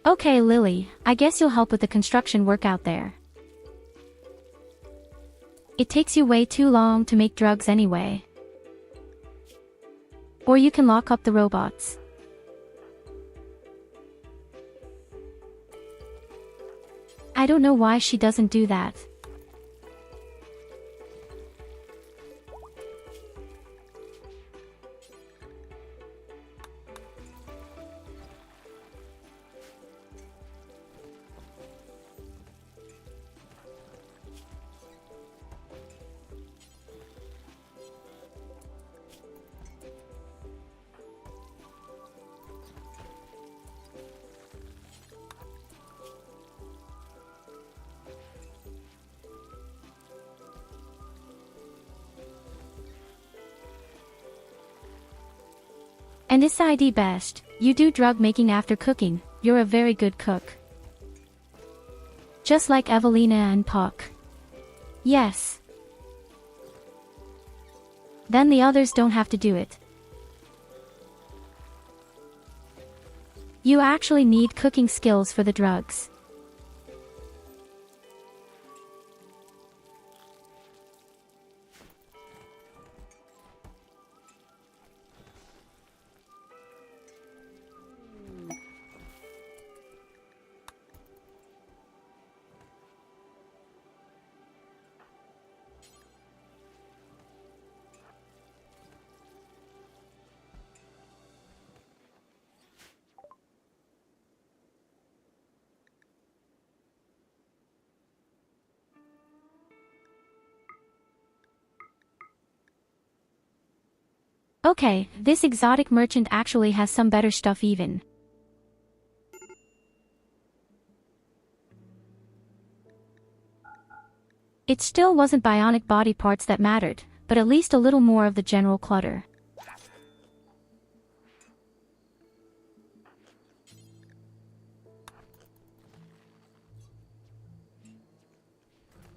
Okay, Lily, I guess you'll help with the construction work out there. It takes you way too long to make drugs anyway. Or you can lock up the robots. I don't know why she doesn't do that. And this ID best, you do drug making after cooking, you're a very good cook. Just like Evelina and Puck. Yes. Then the others don't have to do it. You actually need cooking skills for the drugs. Okay, this exotic merchant actually has some better stuff even. It still wasn't bionic body parts that mattered, but at least a little more of the general clutter.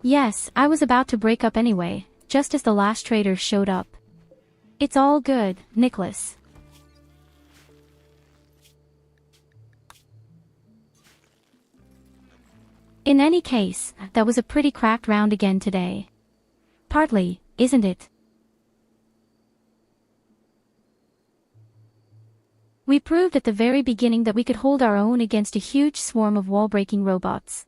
Yes, I was about to break up anyway, just as the last trader showed up. It's all good, Nicholas. In any case, that was a pretty cracked round again today. Partly, isn't it? We proved at the very beginning that we could hold our own against a huge swarm of wall-breaking robots.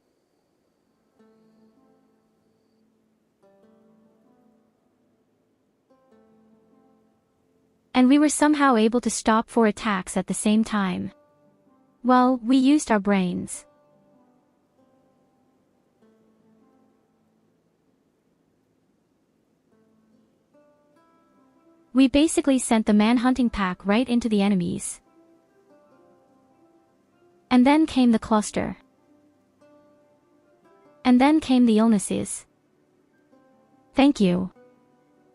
And we were somehow able to stop 4 attacks at the same time. Well, we used our brains. We basically sent the man-hunting pack right into the enemies. And then came the cluster. And then came the illnesses. Thank you,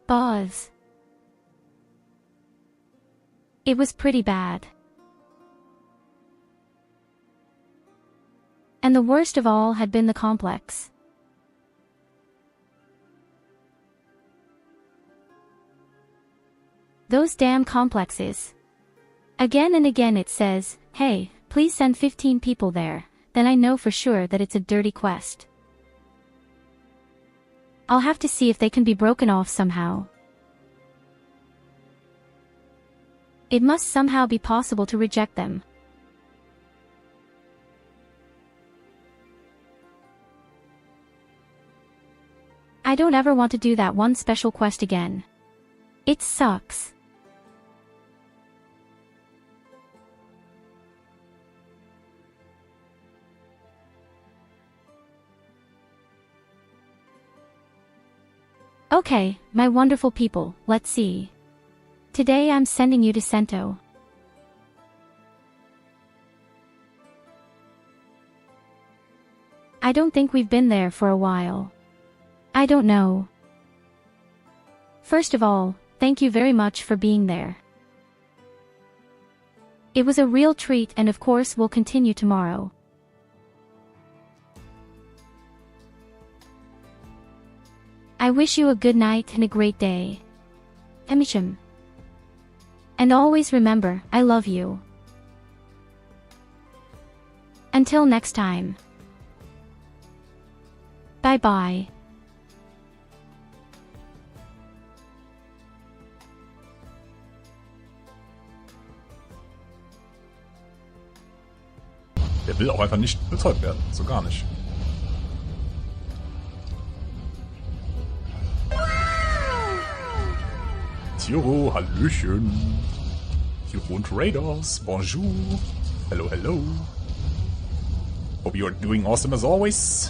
Boz. It was pretty bad. And the worst of all had been the complex. Those damn complexes. Again and again it says, hey, please send 15 people there, then I know for sure that it's a dirty quest. I'll have to see if they can be broken off somehow. It must somehow be possible to reject them. I don't ever want to do that one special quest again. It sucks. Okay, my wonderful people, let's see. Today I'm sending you to Sento. I don't think we've been there for a while. I don't know. First of all, thank you very much for being there. It was a real treat and of course we'll continue tomorrow. I wish you a good night and a great day. VoD. And always remember, I love you. Until next time. Bye bye. Der will auch einfach nicht betäubt werden, so gar nicht. Tyurru, hallöchen. Tyurru und Raiders, bonjour. Hello, hello. Hope you are doing awesome as always.